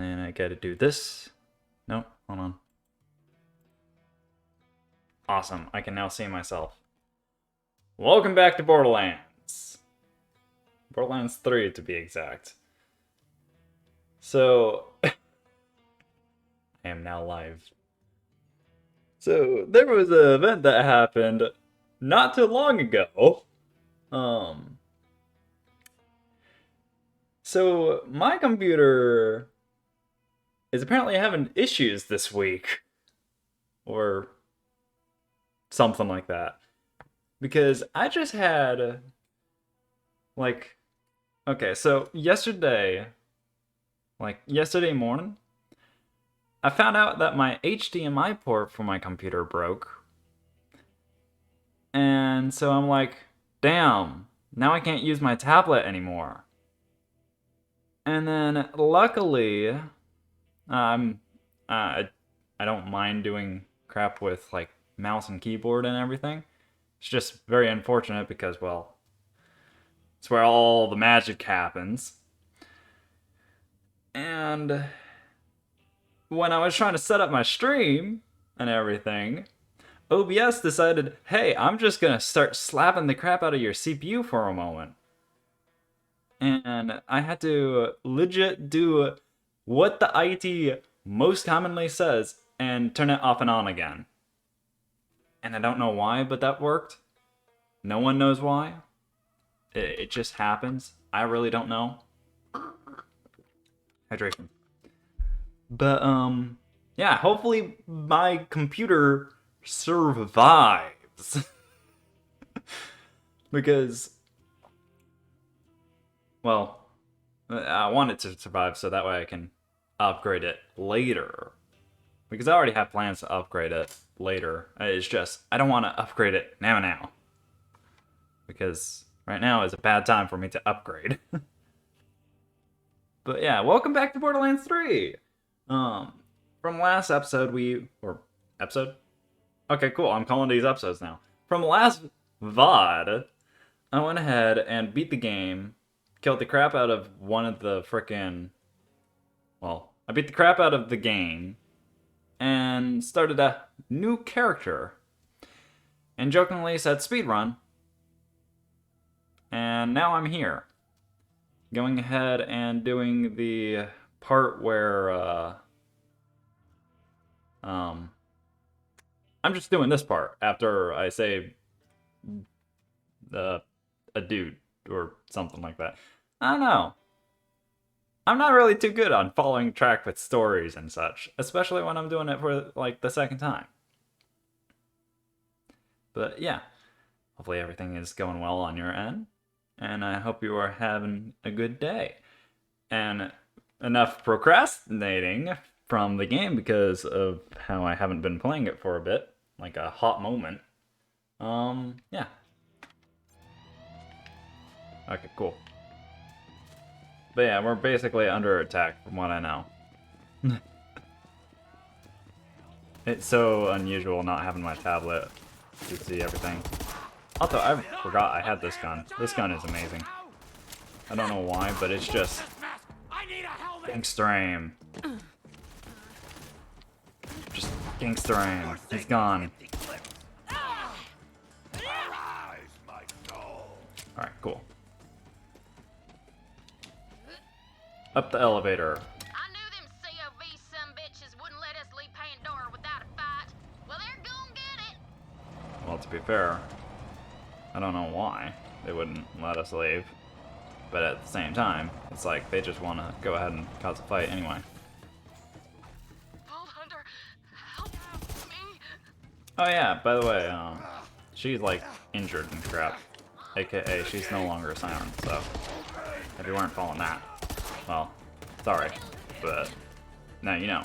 then I gotta do this. Nope, hold on. Awesome, I can now see myself. Welcome back to Borderlands. Borderlands 3 to be exact. So, I am now live. So, there was an event that happened not too long ago. So my computer is apparently having issues this week. Or something like that. Because I just had, like, okay, so yesterday morning, I found out that my HDMI port for my computer broke. And so I'm like, damn, now I can't use my tablet anymore. And then luckily, I don't mind doing crap with like mouse and keyboard and everything. It's just very unfortunate because, well, it's where all the magic happens. And when I was trying to set up my stream and everything, OBS decided, hey, I'm just gonna start slapping the crap out of your CPU for a moment. And I had to legit do what the IT most commonly says and turn it off and on again. And I don't know why, but that worked. No one knows why. It just happens. I really don't know. Hydration. But, yeah, hopefully my computer survives. Because, well, I want it to survive so that way I can upgrade it later. Because I already have plans to upgrade it later. It's just, I don't want to upgrade it now. Because right now is a bad time for me to upgrade. But yeah, welcome back to Borderlands 3! From last episode episode? Okay, cool, I'm calling these episodes now. From last VOD, I went ahead and beat the game, killed the crap out of one of the frickin'... Well, I beat the crap out of the game, and started a new character. And jokingly said speedrun. And now I'm here. Going ahead and doing the part where, I'm just doing this part after I say a dude or something like that. I don't know. I'm not really too good on following track with stories and such, especially when I'm doing it for like the second time. But yeah, hopefully everything is going well on your end, and I hope you are having a good day. And enough procrastinating from the game because of how I haven't been playing it for a bit, like a hot moment. Yeah. Okay, cool. But yeah, we're basically under attack from what I know. It's so unusual not having my tablet to see everything. Also, I forgot I had this gun. This gun is amazing. I don't know why, but it's just... Gangster aim. Just gangster aim. He's gone. Alright, cool. Up the elevator. I knew them COV sumbitches wouldn't let us leave Pandora without a fight. Well, they're gonna get it. Well, to be fair, I don't know why they wouldn't let us leave. But at the same time, it's like they just want to go ahead and cause a fight anyway. Vault Hunter, help me. Oh yeah, by the way, she's like injured and crap. AKA, she's no longer a siren, so if you weren't following that, well, sorry, but now you know.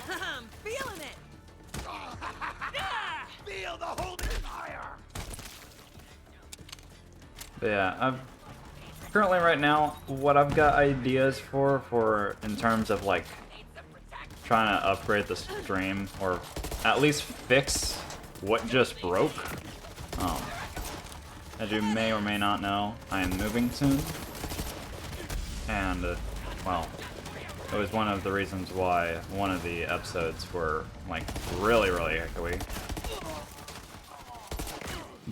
I'm feeling it. Feel the holy fire! But yeah, currently right now, what I've got ideas for in terms of like trying to upgrade the stream or at least fix what just broke. As you may or may not know, I am moving soon. And, well, it was one of the reasons why one of the episodes were, like, really, really echoey.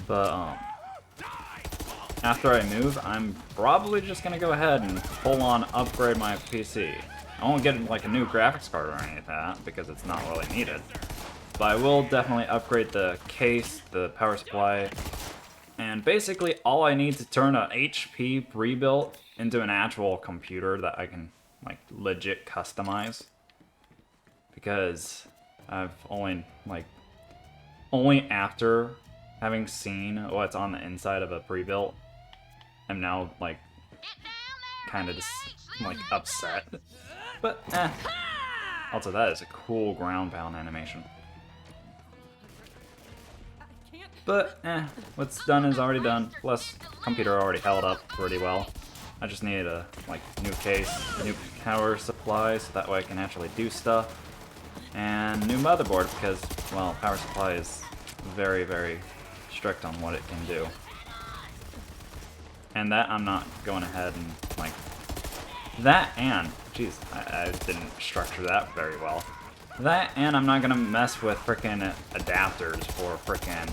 But, after I move, I'm probably just gonna go ahead and full-on upgrade my PC. I won't get, like, a new graphics card or any of that, because it's not really needed. But I will definitely upgrade the case, the power supply, and basically all I need to turn an HP pre-built into an actual computer that I can, like, legit customize. Because I've only after having seen what's on the inside of a pre-built, I'm now, like, kind of just, like, upset. But, Also, that is a cool ground pound animation. But, what's done is already done. Plus, computer already held up pretty well. I just needed a, like, new case, new power supply, so that way I can actually do stuff. And new motherboard, because, well, power supply is very, very strict on what it can do. And that I'm not going ahead and, like, that and, jeez, I didn't structure that very well. That and I'm not gonna mess with frickin' adapters for frickin'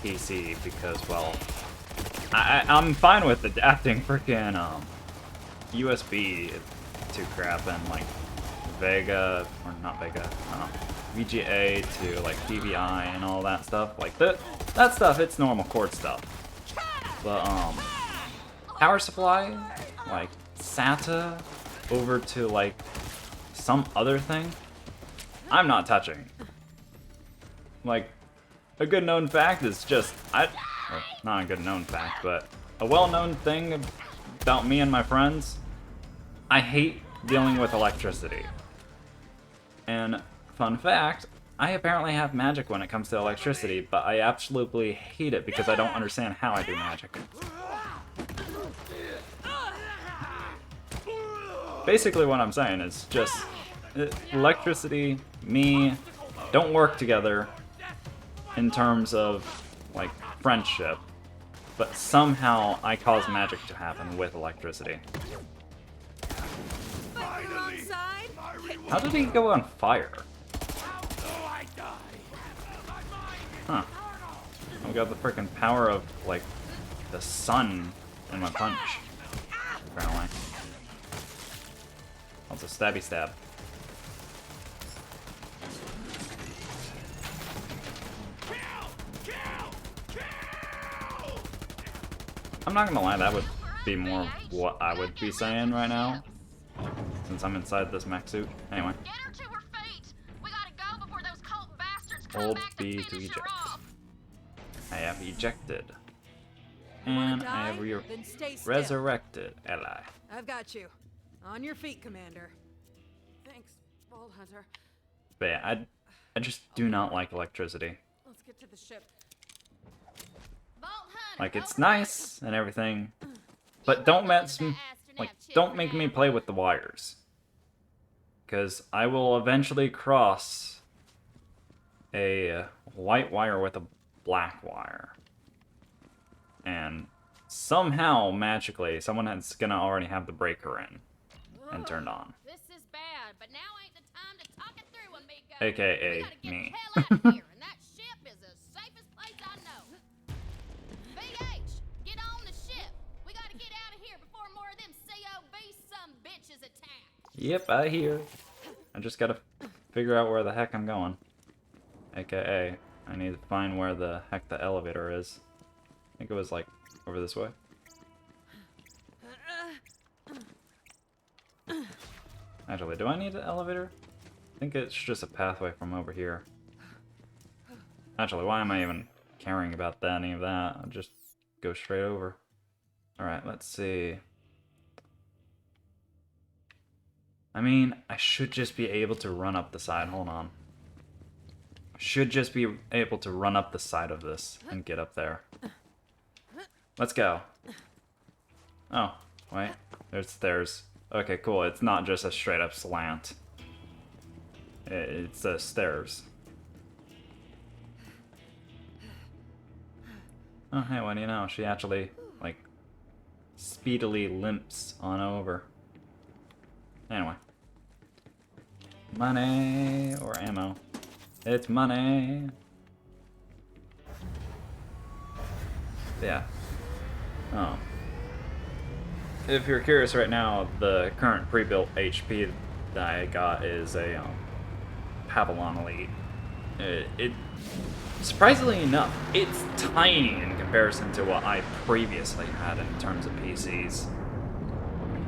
PC because, well, I'm fine with adapting frickin' USB to crap and, like, Vega, or not Vega, VGA to, like, DVI and all that stuff. Like, that stuff, it's normal cord stuff. But, power supply, like, SATA over to, like, some other thing, I'm not touching. Like, a good known fact is just, or not a good known fact, but a well-known thing about me and my friends, I hate dealing with electricity. And, fun fact, I apparently have magic when it comes to electricity, but I absolutely hate it because I don't understand how I do magic. Basically what I'm saying is just, electricity, me, don't work together in terms of, like, friendship, but somehow I cause magic to happen with electricity. How did he go on fire? Huh. I've got the freaking power of, like, the sun in my punch, apparently. That's a stabby stab. I'm not gonna lie, that would be more what I would be saying right now, since I'm inside this mech suit. Anyway. Hold B to eject. I have ejected. And I have resurrected ally. I've got you. On your feet, Commander. Thanks, Vault Hunter. But yeah, I just do not like electricity. Let's get to the ship. Like, it's nice and everything, but don't make me play with the wires. Because I will eventually cross a white wire with a black wire. And somehow, magically, someone is gonna already have the breaker in and turned on. This is bad, but now ain't the time to talk it through, amigo. AKA we me. gotta get the hell out of here, and that ship is the safest place I know. BH, get on the ship. We gotta get out of here before more of them COB some bitches attack. Yep, I hear. I just gotta figure out where the heck I'm going. AKA, I need to find where the heck the elevator is. I think it was, like, over this way. Actually, do I need an elevator? I think it's just a pathway from over here. Actually, why am I even caring about any of that? I'll just go straight over. Alright, let's see. I mean, I should just be able to run up the side. Hold on. I should just be able to run up the side of this and get up there. Let's go. Oh, wait. There's stairs. Okay, cool. It's not just a straight up slant. It's stairs. Oh, hey, what do you know? She actually, like, speedily limps on over. Anyway. Money or ammo. It's money. Yeah. Oh. If you're curious right now, the current pre-built HP that I got is a Pavilion Elite. It surprisingly enough, it's tiny in comparison to what I previously had in terms of PCs.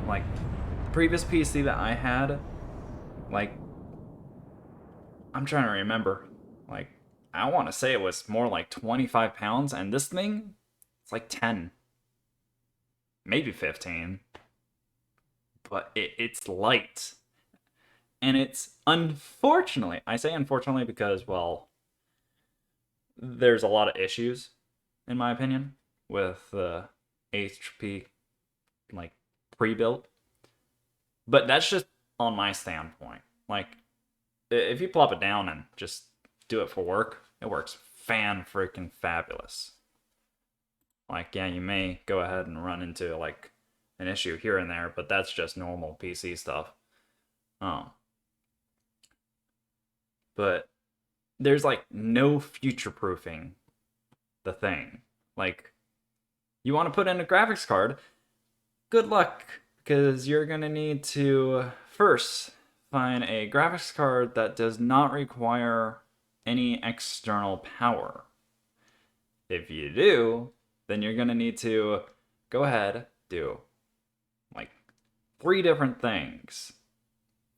Like, the previous PC that I had, like, I'm trying to remember, like, I want to say it was more like 25 pounds, and this thing, it's like 10. Maybe 15. But it's light. And it's, unfortunately, I say unfortunately because, well, there's a lot of issues, in my opinion, with the HP, like, pre-built. But that's just on my standpoint. Like, if you plop it down and just do it for work, it works fan-freaking-fabulous. Like, yeah, you may go ahead and run into, like, an issue here and there, but that's just normal PC stuff. But there's, like, no future-proofing the thing. Like, you want to put in a graphics card, good luck, because you're going to need to first find a graphics card that does not require any external power. If you do, then you're going to need to go ahead, do like 3 different things,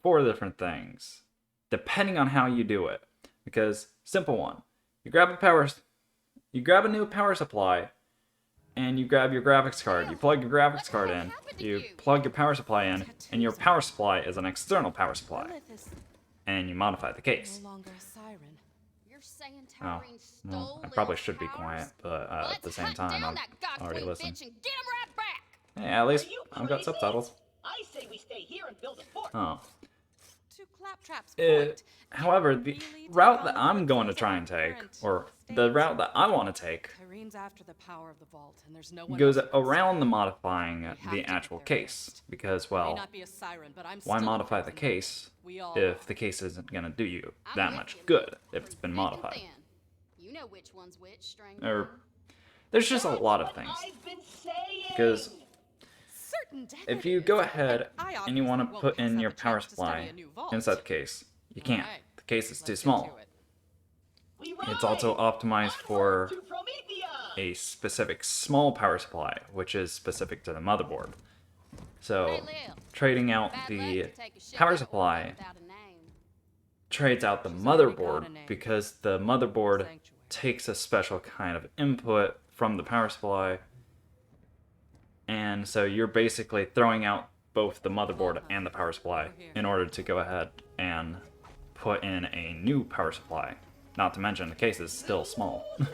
4 different things, depending on how you do it. Because, simple one, you grab a new power supply, and you grab your graphics card, you plug your graphics card in, you plug your power supply in, and your power supply is an external power supply. And you modify the case. No longer a siren. You're saying Oh, Tyrene well, stole I probably Lil's should be powers? quiet, but at Let's the same hunt time, down I'm that God already queen listening. bitch and get him right back. Hey, at least Are you I've got crazy? subtitles. I say we stay here and build a fort. Oh. To Claptrap's point, However, the really route take that on I'm going to Woodford's try and take, current or the state. route that I want to take, Tyrene's after the power of the vault, and there's no one goes else who can around the stop modifying We have to the get actual there case. first. Because, May well, not be a siren, but I'm why still modify the imprisoned. case We all if the case isn't going to do you I'm that with much you, good Lil. if it's been Through thick and modified? thin. You know which one's which, string. Or, there's just a That's lot of what things. I've been saying. Because certain death if it you is. go ahead I and you want obviously to won't put in pass your up a power chance to study supply a new vault. inside the case, you can't. Alright, The case is let's too get small. to it. We It's also ride. optimized for To Promethea. a specific small power supply, which is specific to the motherboard. So, Hey, Lil. trading out Bad the luck to take a ship power out of supply orbit without a name. trades out the She's already got a motherboard name. because the motherboard Sanctuary. takes a special kind of input from the power supply. And so you're basically throwing out both the motherboard and the power supply in order to go ahead and put in a new power supply. Not to mention the case is still small. I've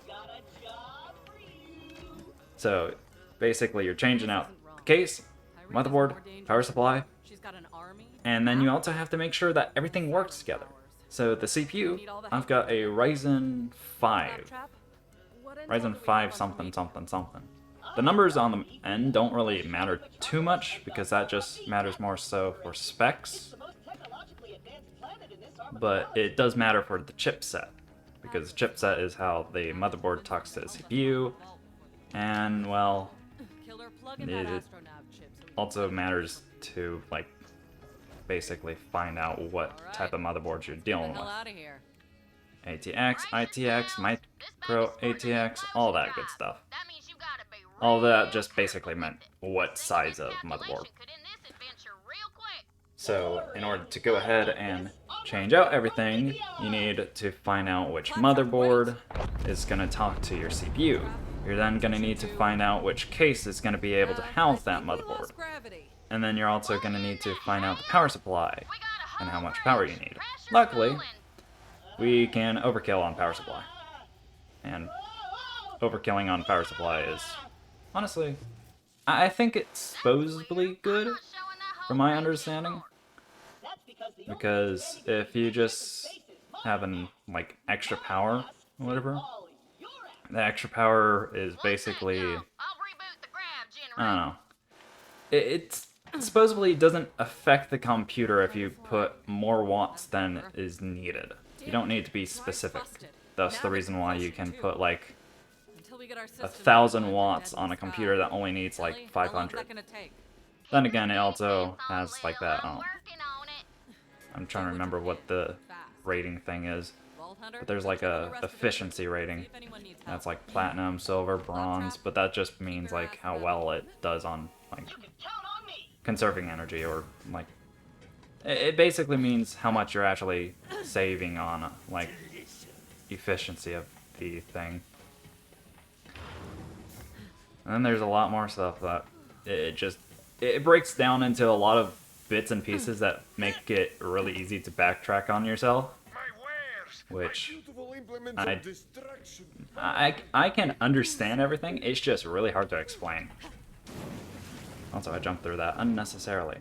got a job for you. So basically you're changing out the case, Tyrene is motherboard, more dangerous power than supply, ever. She's got an army. and then you also have to make sure that everything works together. So the CPU, I've got a Ryzen 5. Claptrap, what intel Ryzen do we 5 have on something Promethea? something something. The numbers on the end don't really matter too much because that just matters more so for specs, The most technologically advanced planet in this but it does matter for the chipset because the chipset is how the motherboard talks to the CPU, and well, Killer plug in it that astronav chip so we also can- matters to like basically find out what type of motherboard you're Get dealing the hell with. out of here. ATX, ITX, Micro ATX, all that good stuff. That means you gotta be All that real just basically careful meant with it. what Thinking size this of motherboard. calculation could end this adventure real quick. So, in order to go ahead and change out everything, you need to find out which motherboard is going to talk to your CPU. You're then going to need to find out which case is going to be able to house that motherboard. And then you're also going to need to find out the power supply We got a and how whole much power you range. need. Pressure's Luckily, rolling. we can overkill on power supply. And overkilling on power supply is, honestly, I think it's supposedly good Not showing that whole from my range understanding. anymore. That's because the Because if you just have an like extra power or whatever, all your ass. the extra power is One sec, basically y'all. I'll reboot the I don't know. It supposedly doesn't affect the computer if you put more watts than is needed. You don't need to be specific. That's the reason why you can put like Until we get our 1,000 watts on a computer that only needs like 500. Then again, it also has like that. I'm trying to remember what the rating thing is. But there's like a efficiency rating. That's like platinum, silver, bronze, but that just means like how well it does on like conserving energy, or like it basically means how much you're actually saving on like efficiency of the thing. And then there's a lot more stuff that it breaks down into a lot of bits and pieces that make it really easy to backtrack on yourself. Which I can understand everything, it's just really hard to explain. Also, I jumped through that unnecessarily.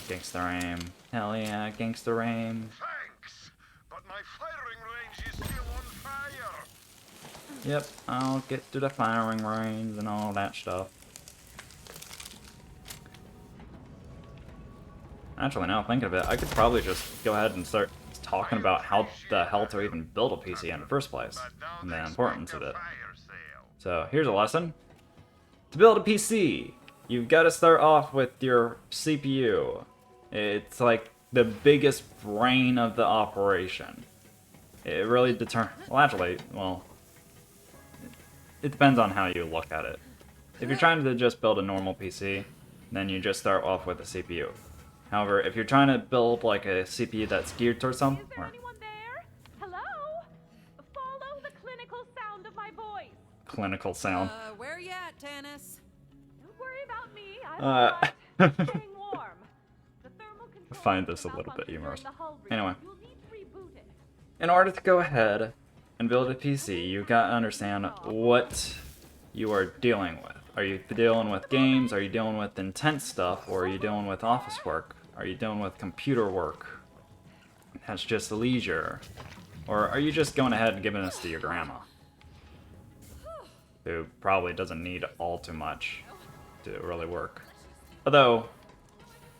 Gangsta aim. Hell yeah, gangsta aim. Thanks, but my firing range is still on fire. Yep, I'll get to the firing range and all that stuff. Actually, now thinking of it, I could probably just go ahead and start talking about how the hell to even build a PC in the first place, and the importance of it. So, here's a lesson. To build a PC, you've got to start off with your CPU. It's like the biggest brain of the operation. It really it depends on how you look at it. If you're trying to just build a normal PC, then you just start off with a CPU. However, if you're trying to build like a CPU that's geared towards something, Is there anyone there? Hello? Follow the clinical sound of my voice. clinical sound. Where you at, Tannis? Don't worry about me. I'm alright. Staying warm. The thermal control I find this a will little bit malfunction humorous. during the hull Anyway. reboot. You'll need to reboot it. In order to go ahead and build a PC, you've got to understand what you are dealing with. Are you dealing with games? Are you dealing with intense stuff? Or are you dealing with office work? Are you dealing with computer work? That's just leisure. Or are you just going ahead and giving this to your grandma? Who probably doesn't need all too much to really work. Although,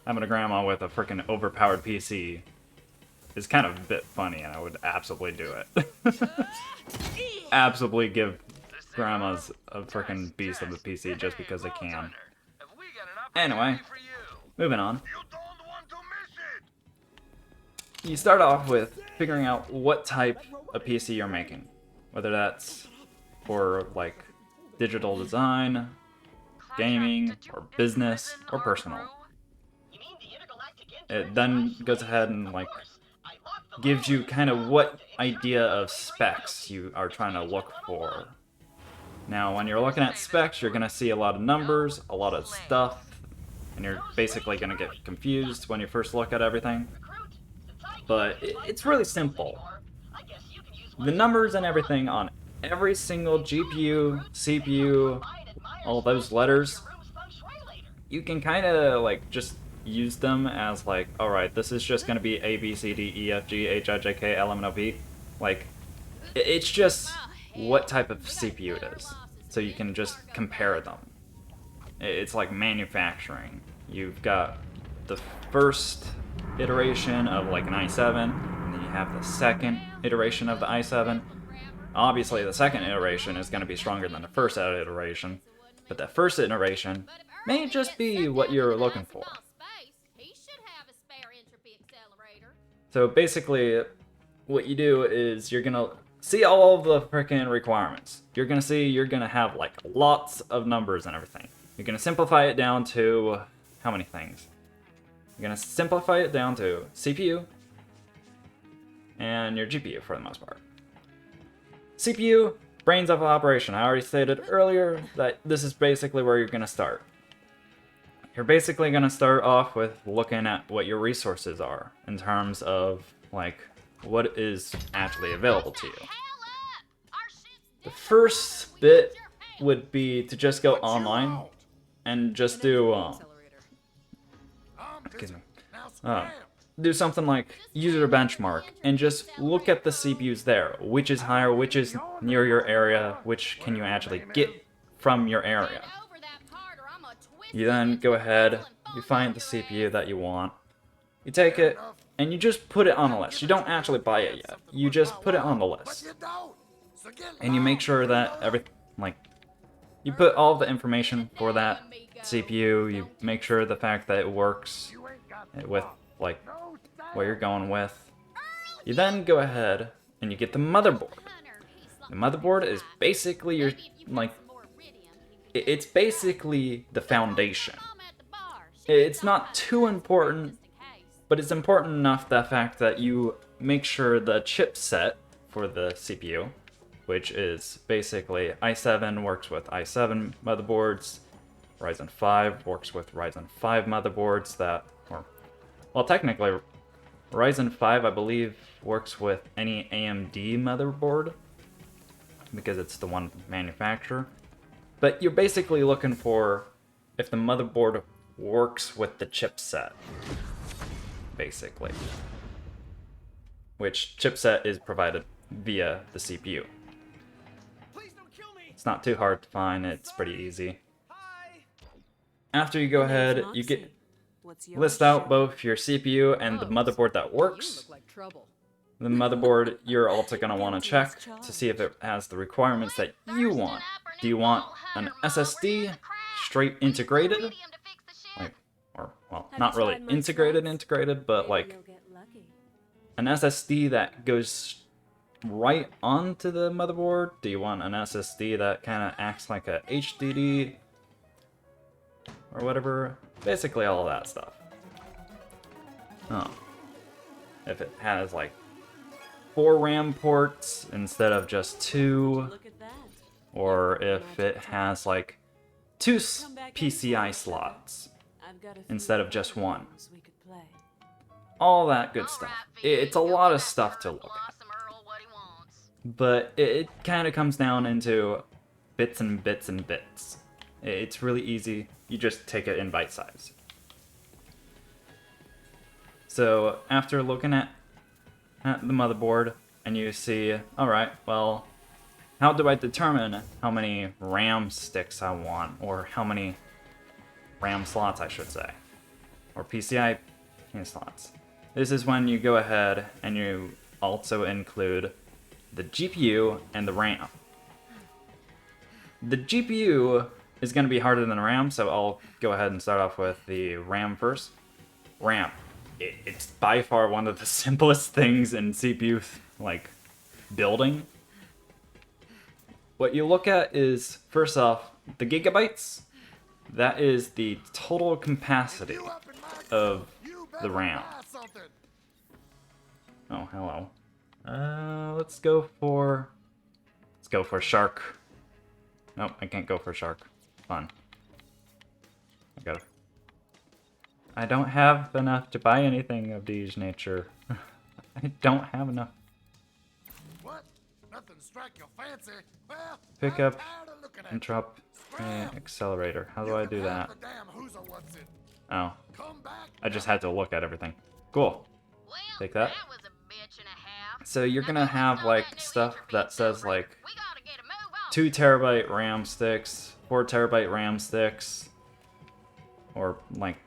having a grandma with a freaking overpowered PC is kind of a bit funny, and I would absolutely do it. Absolutely give grandmas a freaking beast of a PC just because they can. Anyway, moving on. You start off with figuring out what type of PC you're making. Whether that's for like digital design, gaming, or business, or personal. It then goes ahead and like gives you kind of what idea of specs you are trying to look for. Now, when you're looking at specs, you're going to see a lot of numbers, a lot of stuff, and you're basically going to get confused when you first look at everything. But it's really simple. The numbers and everything on every single GPU, CPU, all those letters, you can kind of like just use them as like, alright, this is just going to be A, B, C, D, E, F, G, H, I, J, K, L, M, N, O, P. Like, it's just what type of CPU it is. So you can just compare them. It's like manufacturing. You've got the first iteration of like an i7, and then you have the second iteration of the i7. Obviously, the second iteration is going to be stronger than the first iteration, but the first iteration may just be what you're looking for. So basically, what you do is you're going to see all of the freaking requirements. You're going to have like lots of numbers and everything. You're going to simplify it down to how many things? You're going to simplify it down to CPU and your GPU for the most part. CPU, brains of operation. I already stated earlier that this is basically where you're going to start. You're basically going to start off with looking at what your resources are in terms of like what is actually available to you. The first bit would be to just go online and just do do something like user benchmark and just look at the CPUs there. Which is higher, which is near your area, which can you actually get from your area. Get over that part or I'ma twist You then this go ahead, control and you fall find on the your CPU ass. that you want, you take it, and you just put it on the list. You don't actually buy it yet. You just put it on the list. And you make sure that you put all the information for that CPU, you make sure the fact that it works with, like, what you're going with. You then go ahead and you get the motherboard. The motherboard is basically your, like, it's basically the foundation. It's not too important, but it's important enough the fact that you make sure the chipset for the CPU, which is basically i7 works with i7 motherboards, Ryzen 5 works with Ryzen 5 motherboards well, technically, Ryzen 5, I believe, works with any AMD motherboard, because it's the one manufacturer. But you're basically looking for if the motherboard works with the chipset, basically. Which chipset is provided via the CPU. It's not too hard to find, it's pretty easy. After you go ahead, you get list out both your CPU and the motherboard that You works. look like trouble. The motherboard you're also going to want to check to see if it has the requirements that you want. Do you want an SSD straight integrated? Well, not really integrated, but like an SSD that goes right onto the motherboard? Do you want an SSD that kind of acts like a HDD or whatever? Basically all of that stuff. If it has like 4 RAM ports instead of just 2, Look at that. or if it has like 2 PCI slots I've got a few instead of just 1. games we could play. All that good stuff. It's a lot of stuff to look at. But it kind of comes down into bits and bits and bits. It's really easy. You just take it in bite size. So after looking at the motherboard and you see, alright, well, how do I determine how many RAM sticks I want, or how many RAM slots I should say, or PCI slots? This is when you go ahead and you also include the GPU and the RAM. The GPU is going to be harder than the RAM, so I'll go ahead and start off with the RAM first. RAM. It's by far one of the simplest things in CPU, like, building. What you look at is, first off, the gigabytes. That is the total capacity of the RAM. Oh, hello. Let's go for shark. Nope, I can't go for shark. Fun. I don't have enough to buy anything of these nature. I don't have enough. What? Nothing strike your fancy? Well, Pick I'm up, tired of looking at interrupt, accelerator. How do I do that? the damn who's or what's it. Oh, Come back. I just had to look at everything. Cool. Well, Take that. was a bitch and a half. So you're gonna have like stuff that says like We gotta get a move on. 2 terabyte RAM sticks, 4 terabyte RAM sticks, or like,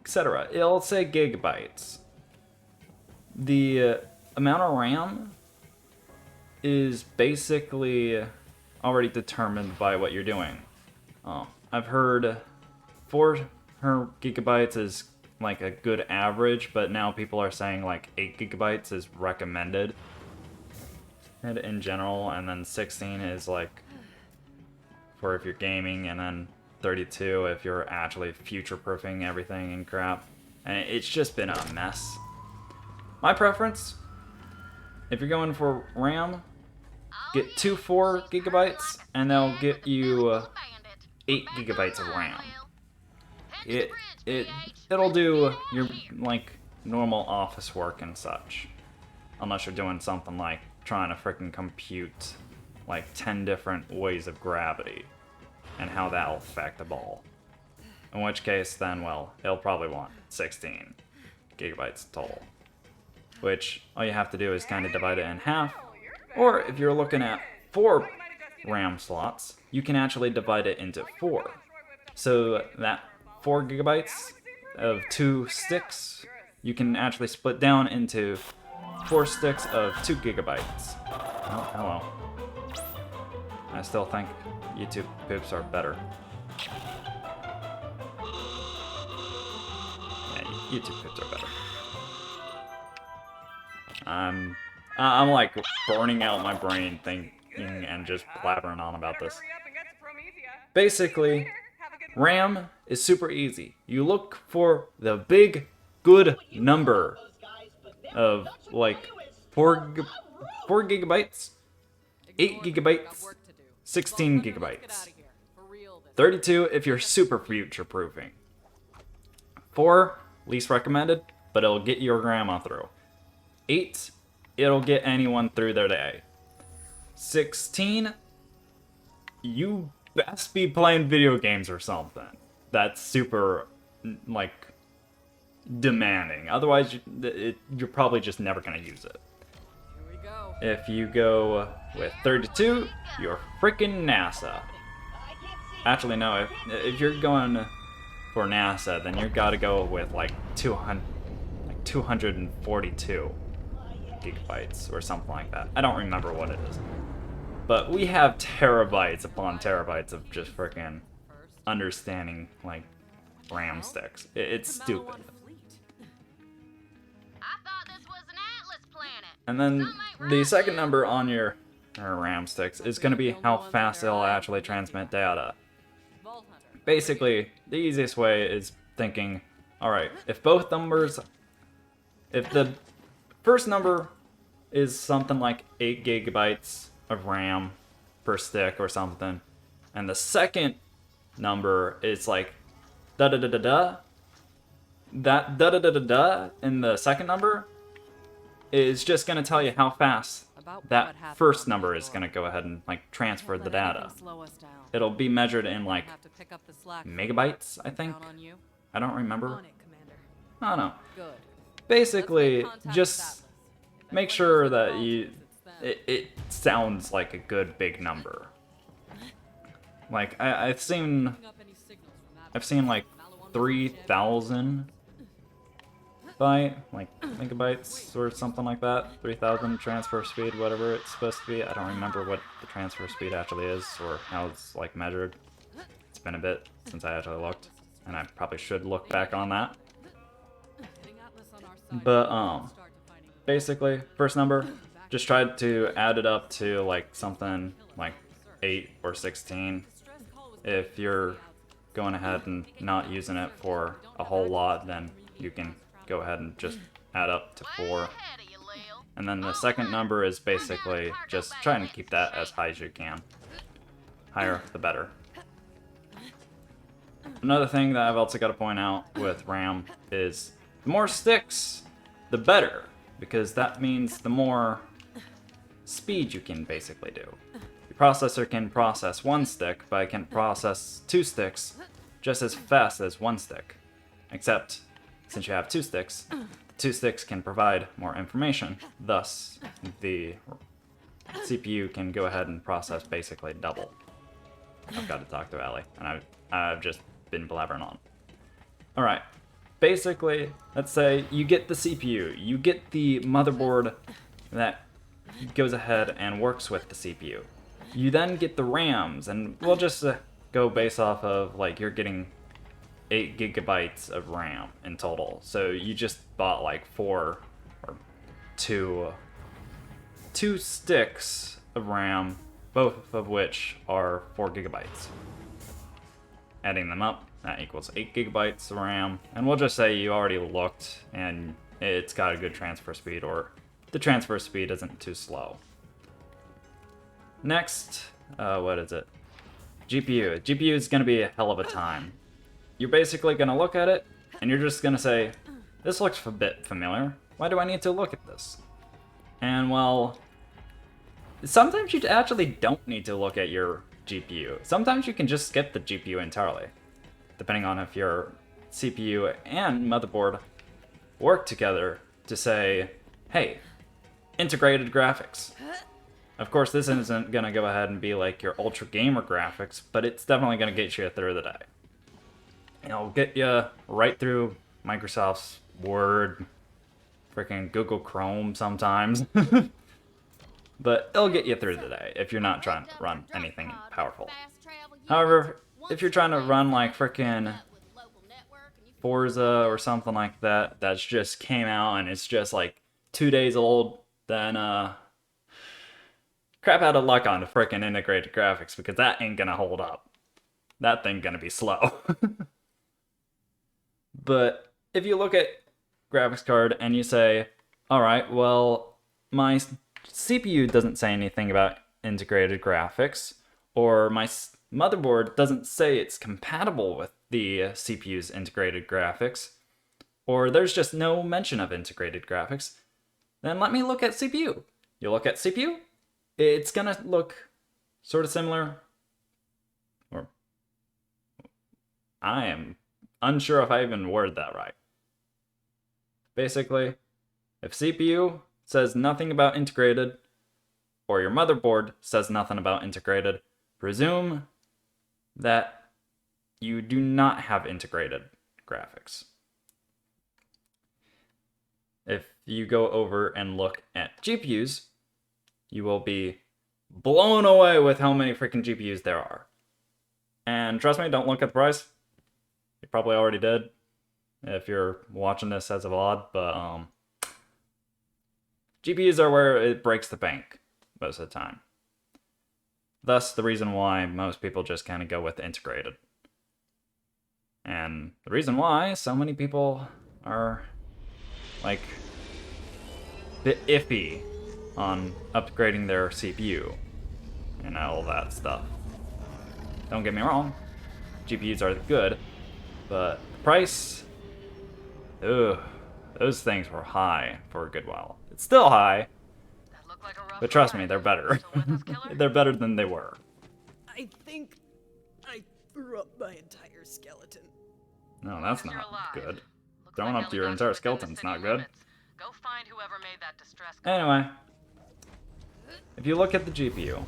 etc. It'll say gigabytes. The amount of RAM is basically already determined by what you're doing. I've heard 4 gigabytes is like a good average, but now people are saying like 8 gigabytes is recommended in general, and then 16 is like for if you're gaming, and then 32 if you're actually future-proofing everything and crap. And it's just been a mess. My preference, if you're going for RAM, get 2 4 gigabytes, and they'll get you 8 gigabytes of RAM. It'll do your like normal office work and such, unless you're doing something like trying to freaking compute like 10 different ways of gravity and how that'll affect the ball. In which case, then, well, it'll probably want 16 gigabytes total. Which, all you have to do is kind of divide it in half. Or, if you're looking at 4 RAM slots, you can actually divide it into 4. So that 4 gigabytes of 2 sticks, you can actually split down into 4 sticks of 2 gigabytes. Oh, hello. I still think YouTube poops are better. Yeah, YouTube poops are better. I'm like burning out my brain thinking and just blabbering on about this. Basically, RAM is super easy. You look for the big, good number of like 4 gigabytes, 8 gigabytes, 16 gigabytes, 32 if you're super future-proofing. 4, least recommended, but it'll get your grandma through. 8, it'll get anyone through their day. 16, you best be playing video games or something. That's super, like, demanding. Otherwise, you're probably just never gonna use it. Here we go. If you go with 32, you're freaking NASA. Actually, no, if you're going for NASA, then you gotta go with like 242 gigabytes or something like that. I don't remember what it is. But we have terabytes upon terabytes of just freaking understanding, like, RAM sticks. It's stupid. I thought this was an Atlas planet. And then the second number on your RAM sticks is going to be how fast it'll actually transmit data. Basically, the easiest way is thinking, alright, if both numbers, if the first number is something like 8 gigabytes of RAM per stick or something, and the second number is like da-da-da-da-da, that da-da-da-da-da in the second number is just going to tell you how fast that first number is going to go ahead and like transfer the data. It'll be measured in like megabytes, I think. I don't remember. I don't know. Basically, just make sure that it sounds like a good big number. Like I've seen like 3,000 megabytes or something like that. 3,000 transfer speed, whatever it's supposed to be. I don't remember what the transfer speed actually is or how it's like measured. It's been a bit since I actually looked, and I probably should look back on that. But basically, first number, just try to add it up to like something like 8 or 16. If you're going ahead and not using it for a whole lot, then you can go ahead and just add up to 4. And then the second number is basically just trying to keep that as high as you can. Higher, the better. Another thing that I've also got to point out with RAM is the more sticks, the better, because that means the more speed you can basically do. Your processor can process 1 stick, but it can process 2 sticks just as fast as 1 stick. Except, since you have 2 sticks, the 2 sticks can provide more information. Thus, the CPU can go ahead and process basically double. I've got to talk to Allie, and I've just been blabbering on. Alright, basically, let's say you get the CPU, you get the motherboard that goes ahead and works with the CPU. You then get the RAMs, and we'll just go based off of, like, you're getting 8 gigabytes of RAM in total. So you just bought, like, 4 or 2 sticks of RAM, both of which are 4 gigabytes. Adding them up, that equals 8 gigabytes of RAM, and we'll just say you already looked, and it's got a good transfer speed, or the transfer speed isn't too slow. Next, what is it? GPU. GPU is going to be a hell of a time. You're basically going to look at it, and you're just going to say, this looks a bit familiar. Why do I need to look at this? And, well, sometimes you actually don't need to look at your GPU. Sometimes you can just skip the GPU entirely, depending on if your CPU and motherboard work together to say, hey, integrated graphics. Of course, this isn't going to go ahead and be like your ultra gamer graphics, but it's definitely going to get you through the day. It'll get you right through Microsoft's Word, freaking Google Chrome sometimes. But it'll get you through the day if you're not trying to run anything powerful. However, if you're trying to run like freaking Forza or something like that, that's just came out and it's just like 2 days old, then crap out of luck on the freaking integrated graphics, because that ain't gonna hold up. That thing gonna be slow. But if you look at graphics card and you say, alright, well, my CPU doesn't say anything about integrated graphics, or my motherboard doesn't say it's compatible with the CPU's integrated graphics, or there's just no mention of integrated graphics, then let me look at CPU. You look at CPU, it's gonna look sort of similar, or I am unsure if I even worded that right. Basically, if CPU says nothing about integrated, or your motherboard says nothing about integrated, presume that you do not have integrated graphics. If you go over and look at GPUs, you will be blown away with how many freaking GPUs there are. And trust me, don't look at the price. You probably already did if you're watching this as a VOD, but GPUs are where it breaks the bank most of the time. Thus, the reason why most people just kind of go with integrated. And the reason why so many people are, like, a bit iffy on upgrading their CPU and all that stuff. Don't get me wrong, GPUs are good, but the price, ugh, those things were high for a good while. It's still high, but trust me, they're better. They're better than they were. I think I threw up my entire skeleton. No, that's not good. Throwing up your entire skeleton's not good. Go find whoever made that distress call. Anyway, if you look at the GPU,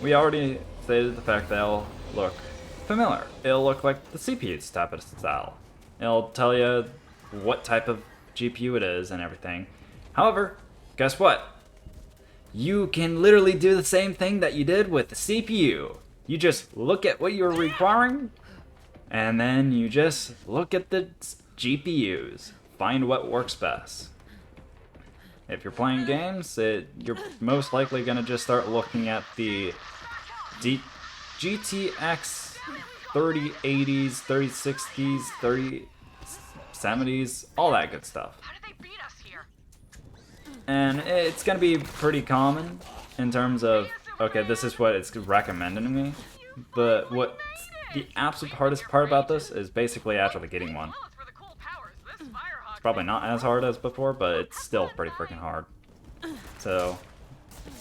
we already stated the fact that it'll look familiar. It'll look like the CPU's type of style. It'll tell you what type of GPU it is and everything. However, guess what? You can literally do the same thing that you did with the CPU. You just look at what you're requiring, and then you just look at the GPUs. Find what works best. If you're playing games, you're most likely going to just start looking at the GTX 3080s, 3060s, 3070s, all that good stuff. How did they beat us here? And it's going to be pretty common in terms of, okay, this is what it's recommended to me, but what the absolute hardest part about this is basically actually getting one. It's probably not as hard as before, but it's still pretty freaking hard. So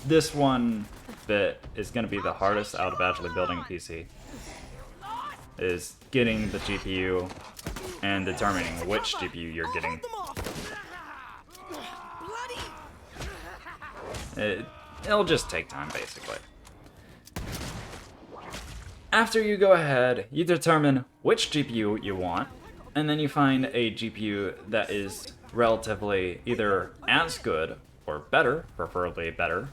this one bit is going to be the hardest out of actually building a PC, is getting the GPU and determining which GPU you're getting. It'll just take time, basically. After you go ahead, you determine which GPU you want, and then you find a GPU that is relatively either as good or better, preferably better,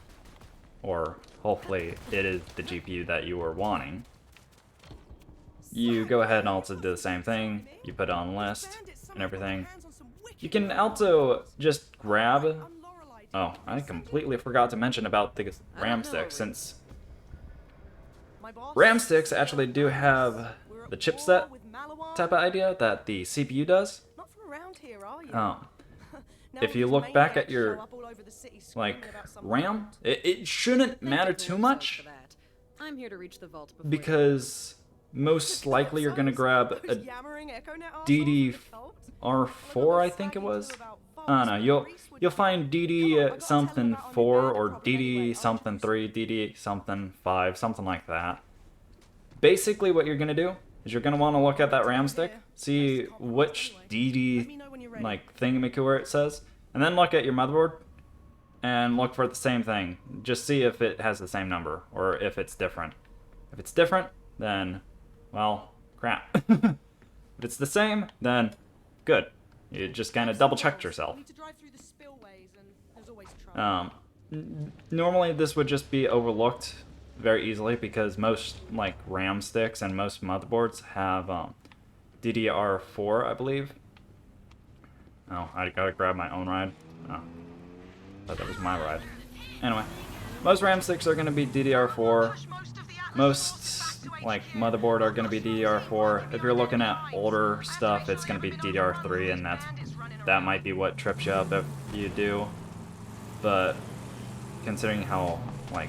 or hopefully it is the GPU that you were wanting. You go ahead and also do the same thing. You put it on the list and everything. You can also just grab... Oh, I completely forgot to mention about the RAM sticks, since RAM sticks actually do have the chipset type of idea that the CPU does. If you look back at your, like, RAM, it shouldn't matter too much, I'm here to reach the vault because most likely you're going to grab a DDR4, I think it was. I don't know, you'll find DD something 4 or DD something 3, DD something 5, something like that. Basically what you're going to do is you're going to want to look at that RAM stick, see which DD like thingamacooer it says, and then look at your motherboard and look for the same thing. Just see if it has the same number or if it's different. If it's different, then, well, crap. If it's the same, then good. You just kind of double checked yourself. Need to drive through the spillways and there's always trouble. Normally this would just be overlooked very easily because most like RAM sticks and most motherboards have DDR4, I believe. Oh, I gotta grab my own ride. Oh, thought that was my ride. Anyway, most RAM sticks are gonna be DDR4. Most like motherboard are gonna be DDR4. If you're looking at older stuff, it's gonna be DDR3, and that might be what trips you up if you do. But considering how like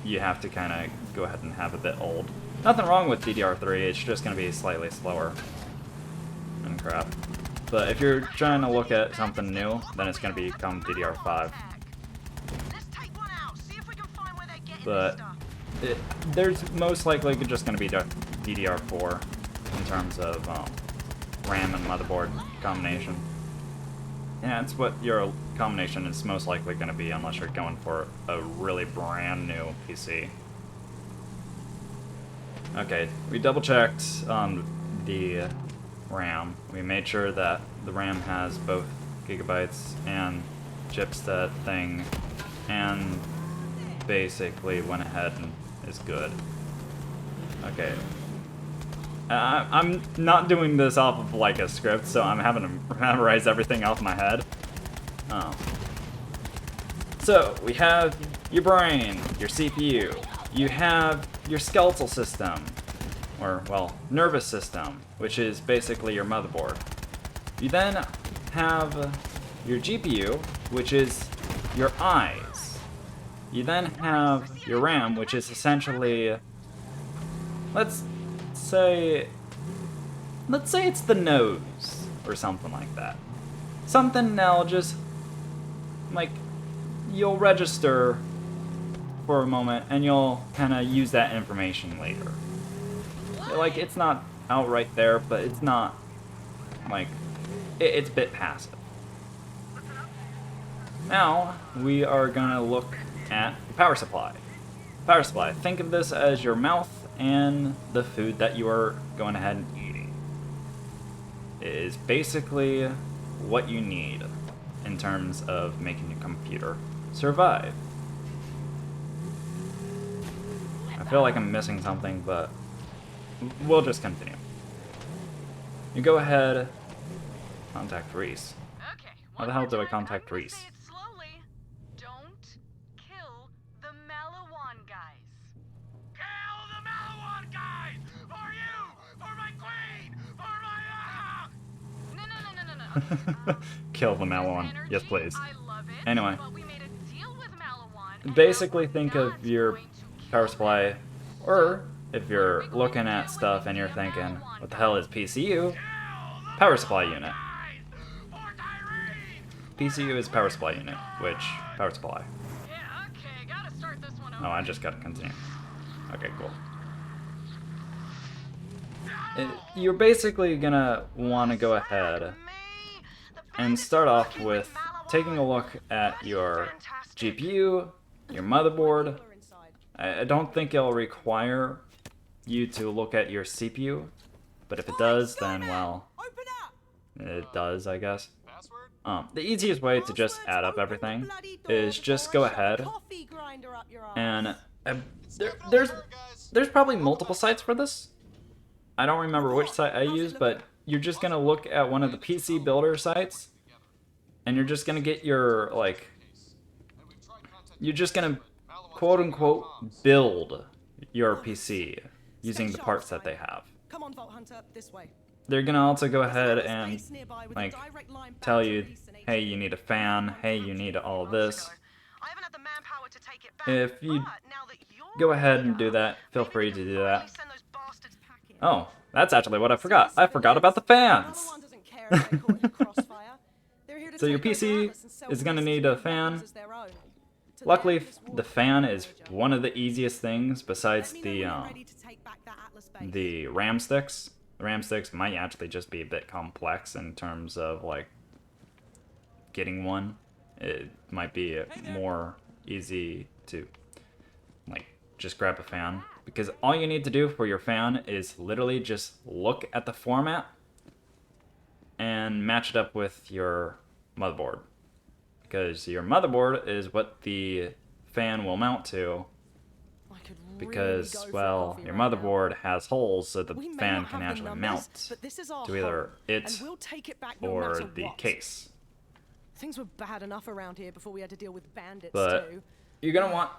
you have to kind of go ahead and have a bit old, nothing wrong with DDR3. It's just gonna be slightly slower and crap. But if you're trying to look at something new, then it's gonna become DDR5. But there's most likely just gonna be DDR4 in terms of RAM and motherboard combination. Yeah, it's what your combination is most likely going to be unless you're going for a really brand new PC. Okay, we double checked on the RAM. We made sure that the RAM has both gigabytes and chipset thing, and basically went ahead and is good. Okay. I'm not doing this off of like a script, so I'm having to memorize everything off my head. So we have your brain, your CPU, you have your skeletal system, or well, nervous system, which is basically your motherboard. You then have your GPU, which is your eyes. You then have your RAM, which is essentially, let's say it's the nose or something like that. Something that'll just like you'll register for a moment and you'll kind of use that information later. Like it's not outright there, but it's not like it's a bit passive. Now we are gonna look at the power supply. Power supply. Think of this as your mouth and the food that you are going ahead and eating. It is basically what you need in terms of making your computer survive. I feel like I'm missing something, but we'll just continue. You go ahead, contact Reese. Okay. How the hell do I contact Reese? Say it slowly. Don't kill the Malawan guys. Kill the Malawan guys! For you! For my queen! For my... No. Kill the Malawan. Energy, Yes, please. I love it, Anyway. but we made a deal with Malawan, and Basically now we're think not of your going to power kill supply, them. or if you're looking at stuff and you're thinking, what the hell is PCU? Power supply unit. PCU is power supply unit, which, power supply. Yeah, okay, gotta start this one Oh, over. I just gotta continue. Okay, cool. You're basically gonna want to go ahead and start off with taking a look at your GPU, your motherboard. I don't think it'll require you to look at your CPU, but if it does, then well, it does, I guess. The easiest way to just add up everything is just go ahead and there's probably multiple sites for this. I don't remember which site I use, but you're just gonna look at one of the PC builder sites, and you're just gonna get your you're just gonna quote unquote build your PC using the parts that they have. Come on, Vault Hunter, this way. They're gonna also go ahead and like tell you, hey, you need a fan, hey, you need all of this. I haven't had the manpower to take it back, If you but now that you're go ahead and do here, that, feel maybe free we to can do that. finally send those bastards packing. Oh, that's actually what I forgot. I forgot about the fans. Malawan doesn't care if they're caught in the crossfire. They're here to So your take over PC Atlas and sell is gonna Reese's need a weapons fan. as their own. To Luckily, them, this war the is fan a is pleasure. one of the easiest things besides Let me know the when you're ready to take back that Atlas base. the RAM sticks. The RAM sticks might actually just be a bit complex in terms of like getting one. it might be more easy to like just grab a fan, because all you need to do for your fan is literally just look at the format and match it up with your motherboard, because your motherboard is what the fan will mount to, I could really because go for a well, coffee your right now. motherboard has holes so the We may fan not can have the actually numbers, mount but this is our to either home, it and we'll take it back no or matter the what. case. Things were bad enough around here before we had to deal with bandits But too. you're gonna want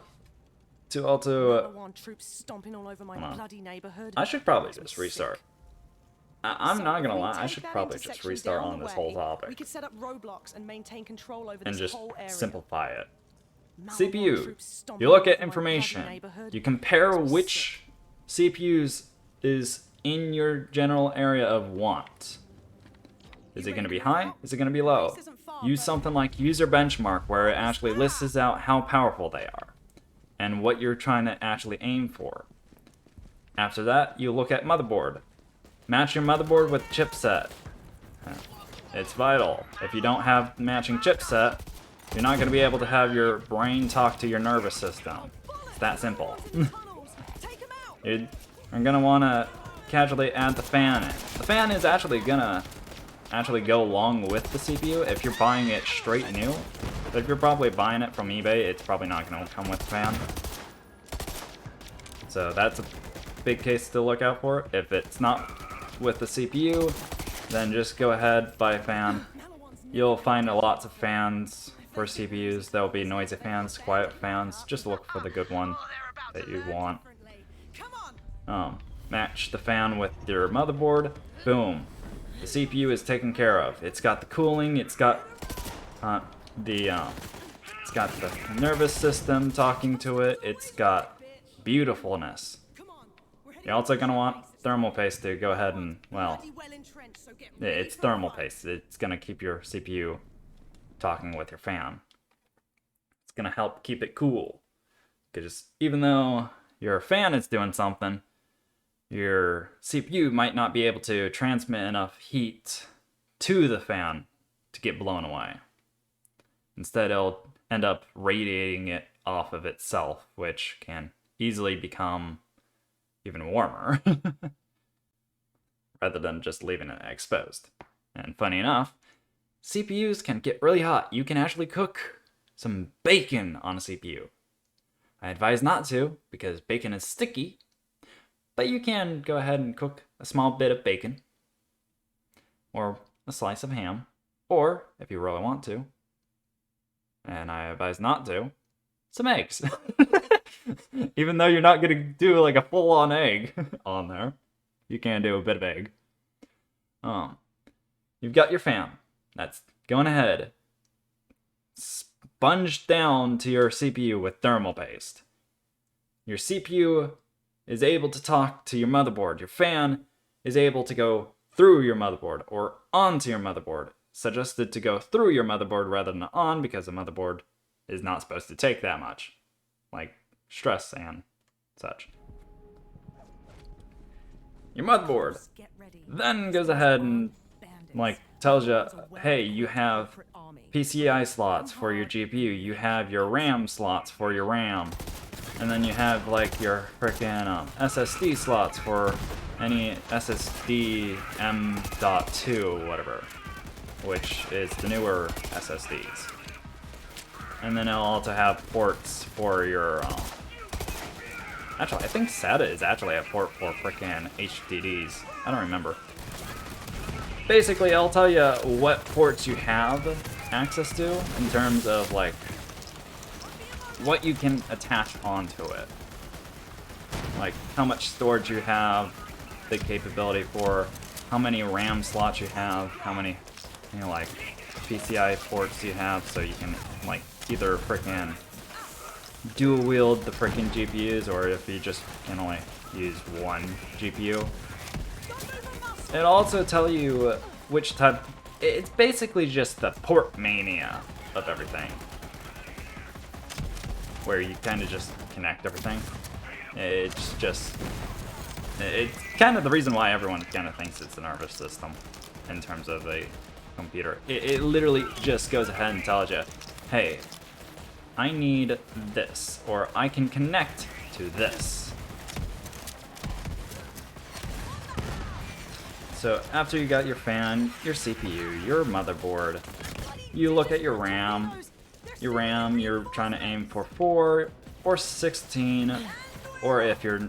to also Maliwan troops stomping all over my hold on. bloody neighborhood. I should probably Makes me just sick. restart. I'm So not if gonna we lie, I take should that probably just intersection restart down on the this whole way, topic We could set up roadblocks and maintain control over and this just whole area. simplify it. Maliwan CPU. troops stomping You look all at over my information. bloody neighborhood. You compare Makes me which CPUs is in your general area of want. Is it going to be high? Is it going to be low? Use something like user benchmark, where it actually lists out how powerful they are and what you're trying to actually aim for. After that, you look at motherboard. Match your motherboard with chipset. It's vital. If you don't have matching chipset, you're not going to be able to have your brain talk to your nervous system. It's that simple. You're going to want to casually add the fan in. The fan is actually going to go along with the CPU if you're buying it straight new. But if you're probably buying it from eBay, it's probably not going to come with the fan. So that's a big case to look out for. If it's not with the CPU, then just go ahead, buy a fan. You'll find lots of fans for CPUs. There'll be noisy fans, quiet fans. Just look for the good one that you want. Match the fan with your motherboard. Boom. The CPU is taken care of. It's got the cooling. It's got the nervous system talking to it. It's got beautifulness. You're also gonna want thermal paste to go ahead and, well, it's thermal paste. It's gonna keep your CPU talking with your fan. It's gonna help keep it cool. Because even though your fan is doing something, your CPU might not be able to transmit enough heat to the fan to get blown away. Instead, it'll end up radiating it off of itself, which can easily become even warmer, rather than just leaving it exposed. And funny enough, CPUs can get really hot. You can actually cook some bacon on a CPU. I advise not to, because bacon is sticky, but you can go ahead and cook a small bit of bacon, or a slice of ham, or, if you really want to, and I advise not to, some eggs. Even though you're not going to do like a full-on egg on there, you can do a bit of egg. You've got your fan. That's going ahead. Sponge down to your CPU with thermal paste. Your CPU is able to talk to your motherboard. Your fan is able to go through your motherboard or onto your motherboard. Suggested to go through your motherboard rather than on, because the motherboard is not supposed to take that much, like stress and such. Your motherboard then goes ahead and like tells you, hey, you have PCI slots for your GPU, you have your RAM slots for your RAM, and then you have like your frickin' SSD slots for any SSD M.2 whatever, which is the newer SSDs. And then it'll also have ports for your actually, I think SATA is actually a port for frickin' HDDs. I don't remember. Basically, I'll tell you what ports you have access to in terms of like what you can attach onto it. Like how much storage you have, the capability for, how many RAM slots you have, how many, you know, like PCI ports you have, so you can like either frickin' dual wield the frickin' GPUs, or if you just can only use one GPU. It'll also tell you which type. It's basically just the port mania of everything, where you kind of just connect everything. It's kind of the reason why everyone kind of thinks it's a nervous system in terms of a computer. It literally just goes ahead and tells you, hey, I need this, or I can connect to this. So after you got your fan, your CPU, your motherboard, you look at your RAM. Your RAM, you're trying to aim for 4 or 16, or if you're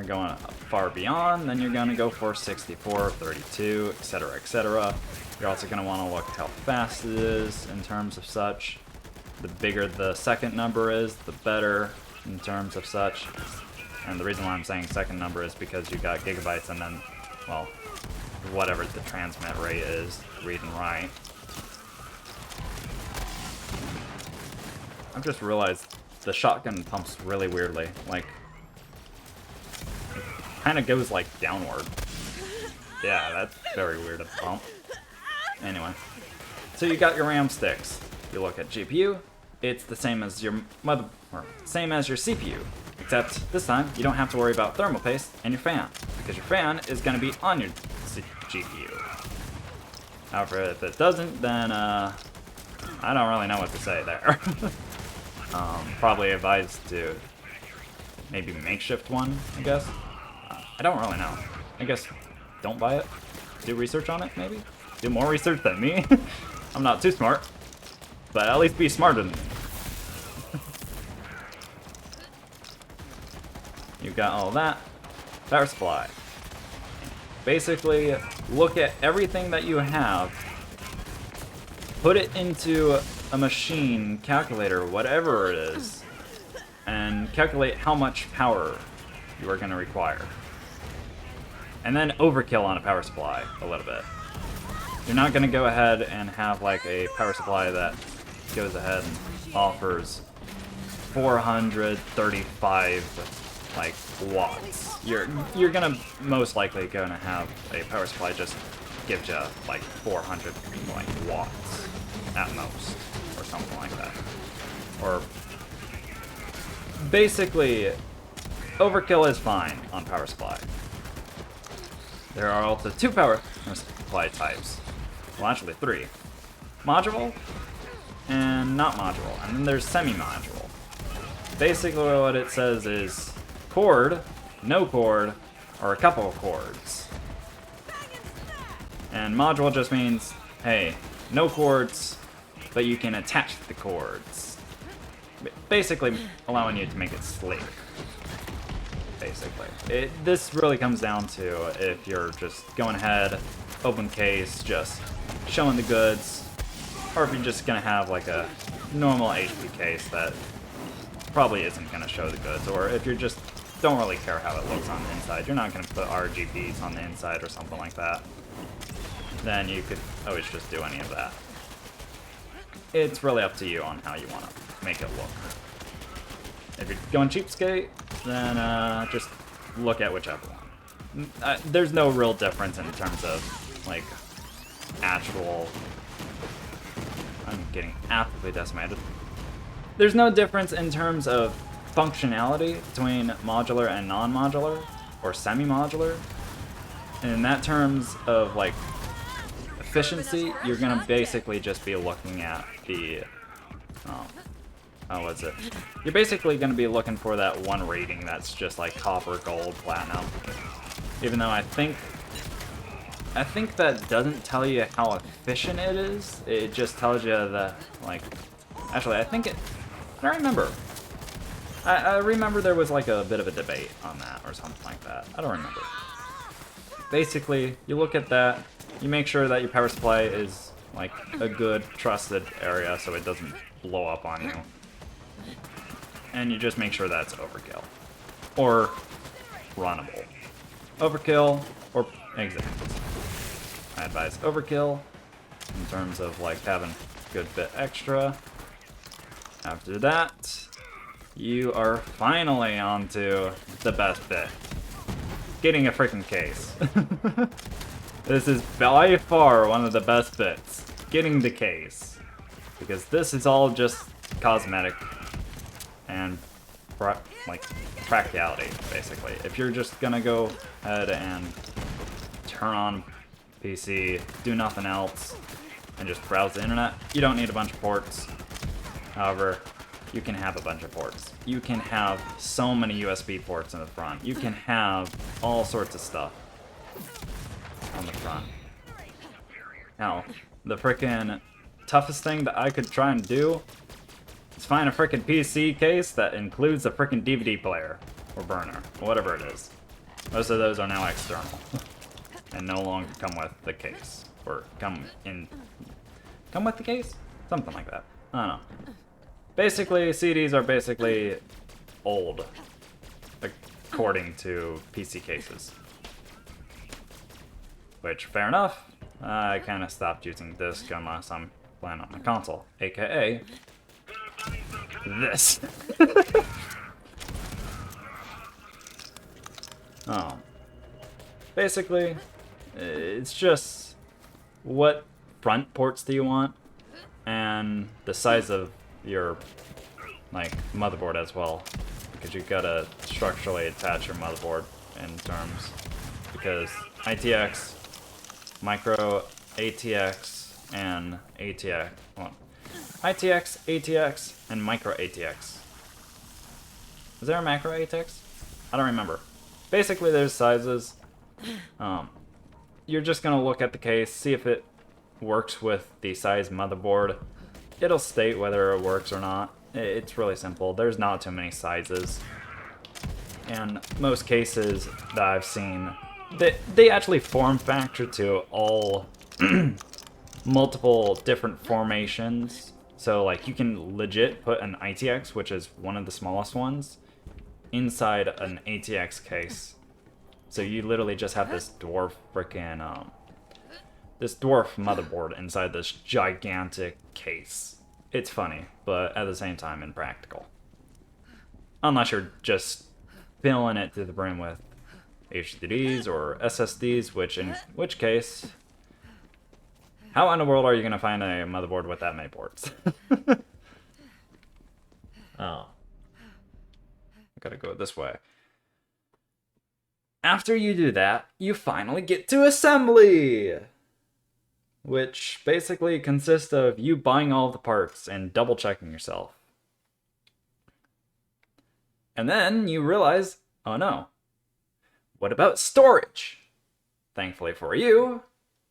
going far beyond, then you're going to go for 64, 32, etc., etc. You're also going to want to look how fast it is in terms of such. The bigger the second number is, the better in terms of such. And the reason why I'm saying second number is because you got gigabytes and then, well, whatever the transmit rate is, read and write. I've just realized the shotgun pumps really weirdly. Like, it kind of goes like downward. Yeah, that's very weird to pump. Anyway, so you got your RAM sticks. You look at GPU. It's the same as your same as your CPU, except this time you don't have to worry about thermal paste and your fan, because your fan is going to be on your GPU. However, if it doesn't, then I don't really know what to say there. Probably advise to maybe makeshift one, I guess. I don't really know. I guess don't buy it. Do research on it, maybe? Do more research than me? I'm not too smart. But at least be smarter than me. You've got all that. Power supply. Basically, look at everything that you have. Put it into a machine, calculator, whatever it is, and calculate how much power you are going to require. And then overkill on a power supply a little bit. You're not going to go ahead and have like a power supply that goes ahead and offers 435 like watts. You're gonna most likely gonna have a power supply just gives you like 400 like watts at most, or something like that. Or basically, overkill is fine on power supply. There are also 2 power supply types. Well, actually 3. Module and not module, and then there's semi-module. Basically what it says is cord, no cord, or a couple of cords. And module just means, hey, no cords, but you can attach the cords. Basically allowing you to make it sleek. Basically. This really comes down to if you're just going ahead, open case, just showing the goods, or if you're just going to have like a normal HP case that probably isn't going to show the goods, or if you just don't really care how it looks on the inside, you're not going to put RGBs on the inside or something like that, then you could always just do any of that. It's really up to you on how you want to make it look. If you're going cheapskate, then just look at whichever one. There's no real difference in terms of like actual... I'm getting absolutely decimated. There's no difference in terms of functionality between modular and non-modular, or semi-modular. And in that terms of like efficiency, you're gonna basically just be looking at the what's it? You're basically gonna be looking for that one rating that's just like copper, gold, platinum. Even though I think that doesn't tell you how efficient it is. It just tells you that, like, actually, I don't remember. I remember there was like a bit of a debate on that or something like that. I don't remember. Basically, you look at that, you make sure that your power supply is like a good, trusted area so it doesn't blow up on you. And you just make sure that's overkill. Or runnable. Overkill or examples. I advise overkill in terms of like having a good bit extra. After that, you are finally onto the best bit. Getting a freaking case. This is by far one of the best bits. Getting the case. Because this is all just cosmetic and like practicality, basically. If you're just gonna go ahead and turn on PC, do nothing else, and just browse the internet, you don't need a bunch of ports. However, you can have a bunch of ports. You can have so many USB ports in the front. You can have all sorts of stuff on the front. Now, the frickin' toughest thing that I could try and do is find a frickin' PC case that includes a frickin' DVD player or burner, or whatever it is. Most of those are now external and no longer come with the case, or come with the case? Something like that. I don't know. Basically, CDs are basically old, according to PC cases. Which, fair enough. I kind of stopped using disc unless I'm playing on a console, aka this. Oh. Basically, it's just what front ports do you want, and the size of your motherboard as well, because you gotta structurally attach your motherboard in terms, because ITX, micro ATX, and ATX, well, ITX, ATX, and micro ATX. Is there a macro ATX? I don't remember. Basically, there's sizes. You're just gonna look at the case, see if it works with the size motherboard. It'll state whether it works or not. It's really simple. There's not too many sizes. And most cases that I've seen, they actually form factor to all multiple different formations. So like you can legit put an ITX, which is one of the smallest ones, inside an ATX case. So you literally just have this dwarf frickin' this dwarf motherboard inside this gigantic case. It's funny, but at the same time impractical. Unless you're just filling it to the brim with HDDs or SSDs, in which case, how in the world are you gonna find a motherboard with that many ports? Oh. I gotta go this way. After you do that, you finally get to assembly! Which basically consists of you buying all of the parts and double checking yourself. And then you realize, oh no, what about storage? Thankfully for you,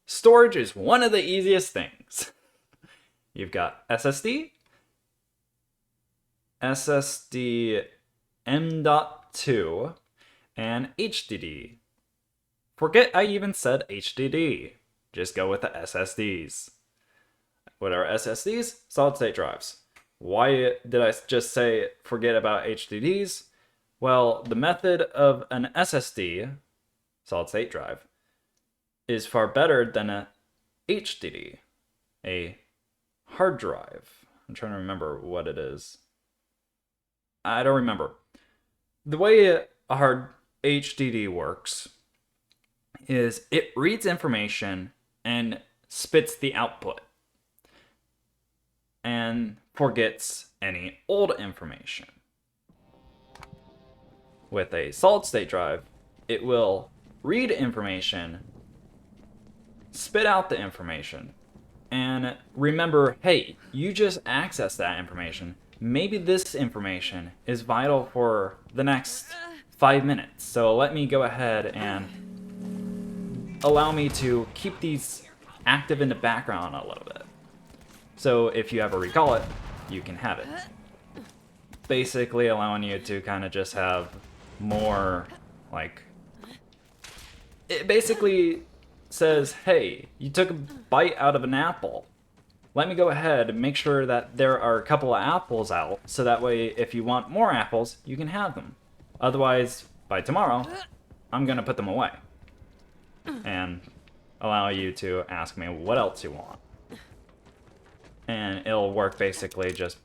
storage is one of the easiest things. You've got SSD, SSD M.2, and HDD. Forget I even said HDD. Just go with the SSDs. What are SSDs? Solid state drives. Why did I just say forget about HDDs? Well, the method of an SSD, solid state drive, is far better than a HDD, a hard drive. I'm trying to remember what it is. I don't remember. The way a hard HDD works is it reads information and spits the output and forgets any old information. With a solid state drive, it will read information, spit out the information, and remember, hey, you just accessed that information. Maybe this information is vital for the next 5 minutes, so let me go ahead and allow me to keep these active in the background a little bit. So if you ever recall it, you can have it. Basically allowing you to kind of just have more, like... It basically says, hey, you took a bite out of an apple. Let me go ahead and make sure that there are a couple of apples out, so that way if you want more apples, you can have them. Otherwise, by tomorrow, I'm gonna put them away. And allow you to ask me what else you want. And it'll work basically just...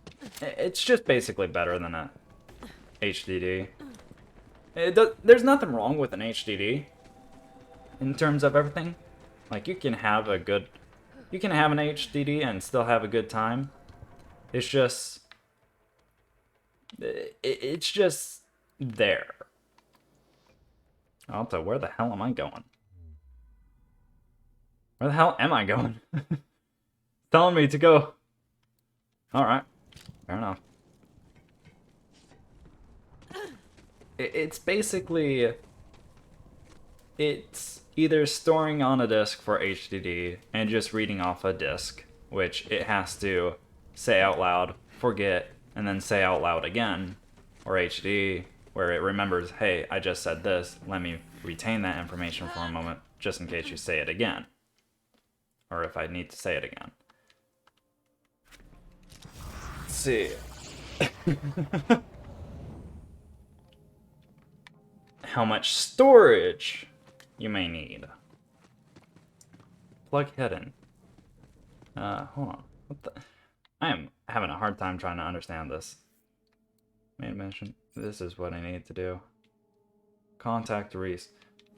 It's just basically better than a HDD. There's nothing wrong with an HDD in terms of everything. Like, you can have an HDD and still have a good time. It's just... It's just there. Also, where the hell am I going? Where the hell am I going? Telling me to go. Alright. Fair enough. It's basically... It's either storing on a disk for HDD and just reading off a disk, which it has to say out loud, forget, and then say out loud again, or HD, where it remembers, hey, I just said this, let me retain that information for a moment, just in case you say it again. Or if I need to say it again. Let's see. How much storage you may need. Plug hidden. Hold on. What the? I am having a hard time trying to understand this. Main mention. This is what I need to do. Contact Reese.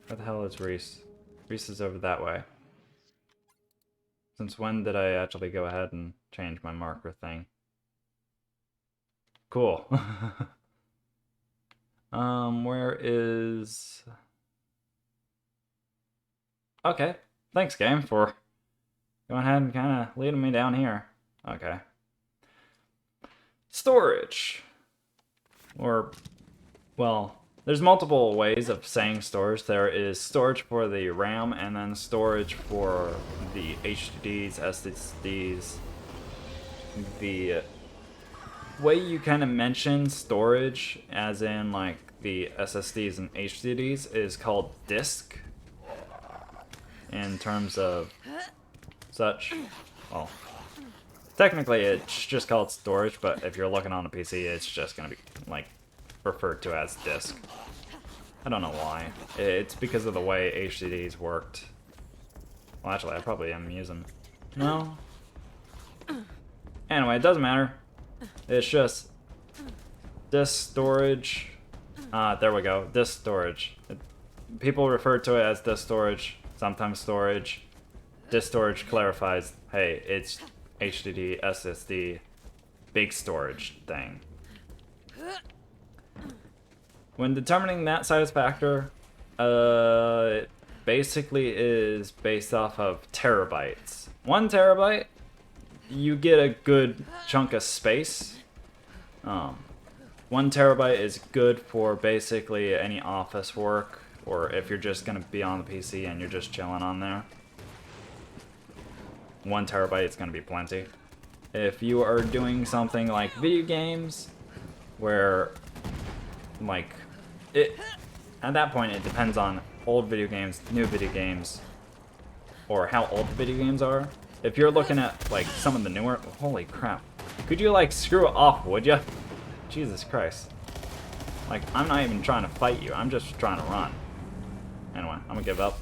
Where the hell is Reese? Reese is over that way. Since when did I actually go ahead and change my marker thing? Cool. Where is... Okay. Thanks, game, for going ahead and kind of leading me down here. Okay. Storage. Or, well, there's multiple ways of saying storage. There is storage for the RAM, and then storage for the HDDs, SSDs. The way you kind of mention storage, as in like the SSDs and HDDs, is called disk. In terms of such, well, technically it's just called storage, but if you're looking on a PC, it's just gonna be like referred to as disk. I don't know why. It's because of the way HDDs worked. Well, actually, I probably am using. No. Anyway, it doesn't matter. It's just disk storage. There we go. Disk storage. People refer to it as disk storage. Sometimes storage. Disk storage clarifies, hey, it's HDD, SSD, big storage thing. When determining that size factor, it basically is based off of terabytes. 1 terabyte, you get a good chunk of space. 1 terabyte is good for basically any office work, or if you're just gonna be on the PC and you're just chilling on there. 1 terabyte is gonna be plenty. If you are doing something like video games, where like at that point it depends on old video games, new video games, or how old the video games are. If you're looking at like some of the newer, holy crap, could you like screw it off, would ya? Jesus Christ. Like, I'm not even trying to fight you, I'm just trying to run. Anyway, I'm gonna give up.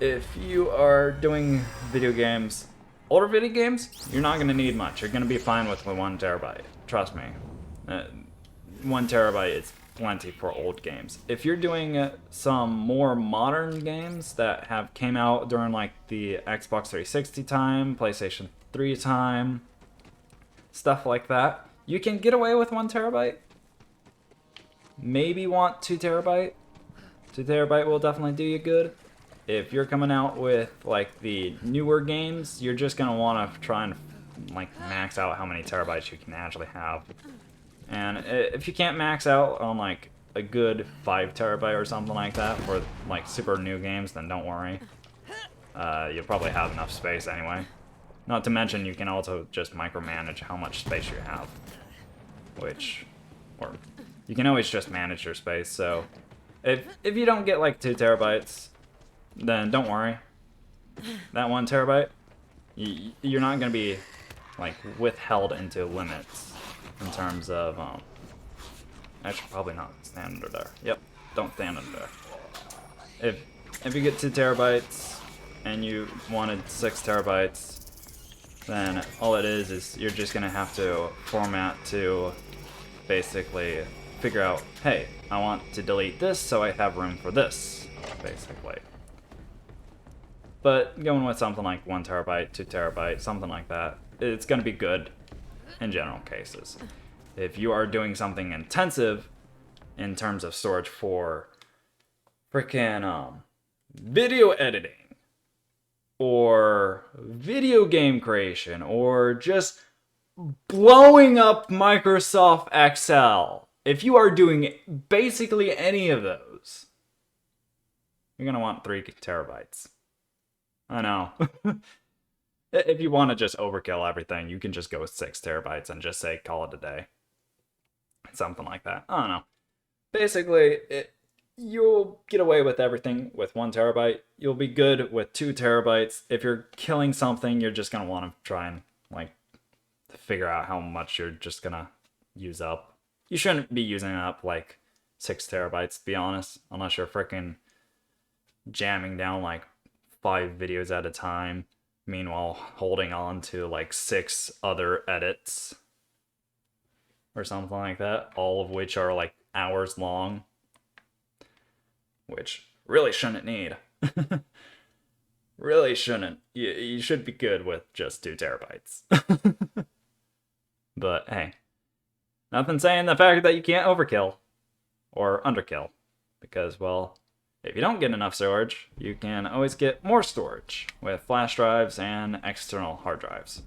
If you are doing video games, older video games, you're not gonna need much. You're gonna be fine with 1 terabyte. Trust me. 1 terabyte is plenty for old games. If you're doing some more modern games that have came out during like the Xbox 360 time, PlayStation 3 time, stuff like that, you can get away with 1 terabyte. Maybe want 2 terabyte. 2 terabyte will definitely do you good. If you're coming out with like the newer games, you're just gonna want to try and like max out how many terabytes you can actually have. And if you can't max out on like a good 5 terabyte or something like that for like super new games, then don't worry. You'll probably have enough space anyway. Not to mention you can also just micromanage how much space you have. Or you can always just manage your space, so if you don't get like 2 terabytes, then don't worry. That 1 terabyte, you're not going to be like withheld into limits in terms of, I should probably not stand under there. Yep, don't stand under there. If you get 2 terabytes and you wanted 6 terabytes, then all it is you're just going to have to format to basically figure out, hey, I want to delete this so I have room for this, basically. But going with something like 1 terabyte, 2 terabyte, something like that, it's going to be good in general cases. If you are doing something intensive in terms of storage for freaking video editing, or video game creation, or just blowing up Microsoft Excel, if you are doing basically any of those, you're gonna want 3 terabytes. I know. If you want to just overkill everything, you can just go with 6 terabytes and just say call it a day. Something like that. I don't know. Basically, you'll get away with everything with 1 terabyte. You'll be good with 2 terabytes. If you're killing something, you're just gonna want to try and figure out how much you're just gonna use up. You shouldn't be using up 6 terabytes, to be honest, unless you're freaking jamming down 5 videos at a time, meanwhile holding on to 6 other edits or something like that, all of which are hours long, which really shouldn't need. Really shouldn't. You should be good with just 2 terabytes. But hey, nothing saying the fact that you can't overkill or underkill, because, well, if you don't get enough storage, you can always get more storage with flash drives and external hard drives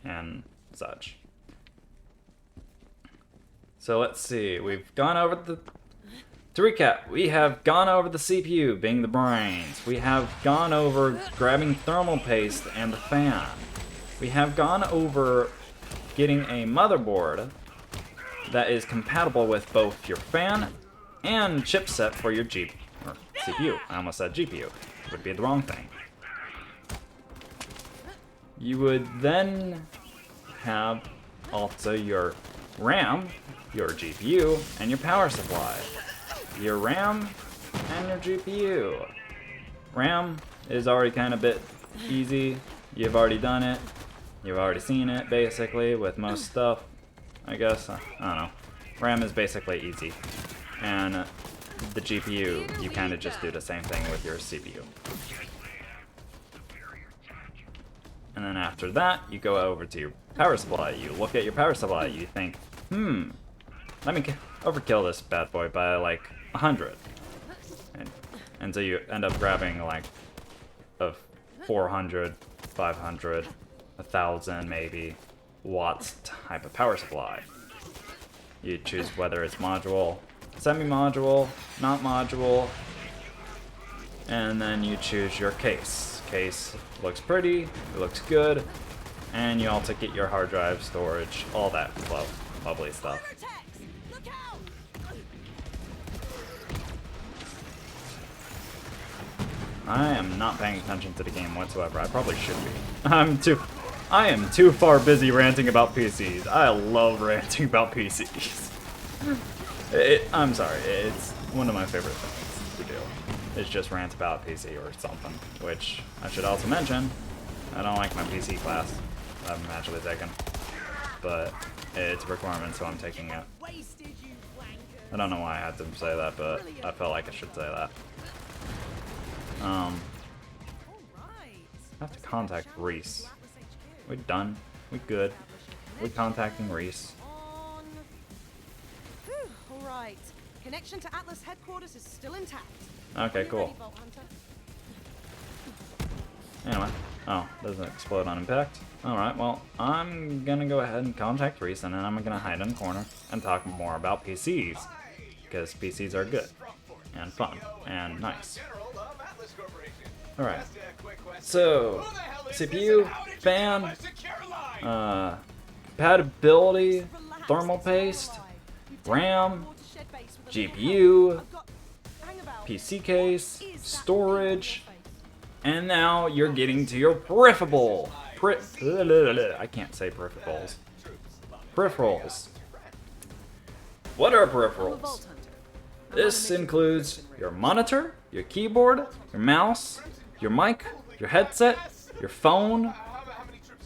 and such. So let's see, we've gone over to recap, we have gone over the CPU being the brains. We have gone over grabbing thermal paste and the fan. We have gone over getting a motherboard that is compatible with both your fan and chipset for your CPU. I almost said GPU. Would be the wrong thing. You would then have also your RAM, your GPU, and your power supply. Your RAM and your GPU. RAM is already kind of a bit easy. You've already done it. You've already seen it, basically, with most stuff, I guess. I don't know. RAM is basically easy. And the GPU, you kind of just do the same thing with your CPU. And then after that, you go over to your power supply. You look at your power supply. You think, let me overkill this bad boy by 100. And so you end up grabbing a 400, 500, 1,000 maybe watts type of power supply. You choose whether it's module, semi-module, not module, and then you choose your case. Case looks pretty, it looks good, and you also get your hard drive, storage, all that lovely stuff. I am not paying attention to the game whatsoever. I probably should be. I am too far busy ranting about PCs. I love ranting about PCs. I'm sorry, it's one of my favorite things to do. It's just rant about PC or something, which I should also mention, I don't like my PC class that I'm actually taking, but it's a requirement, so I'm taking it. I don't know why I had to say that, but I felt like I should say that. I have to contact Reese. We done. We good. We contacting Reese. Alright. Connection to Atlas headquarters is still intact. Okay, cool. Anyway. Oh, doesn't explode on impact. Alright, well, I'm gonna go ahead and contact Reese, and then I'm gonna hide in the corner and talk more about PCs. Because PCs are good. And fun. And nice. Alright. So, CPU, fan, compatibility, thermal paste, RAM, GPU, PC case, storage, and now you're getting to your peripheral. I can't say peripherals. Peripherals. What are peripherals? This includes your monitor, your keyboard, your mouse, your mic, your headset, your phone.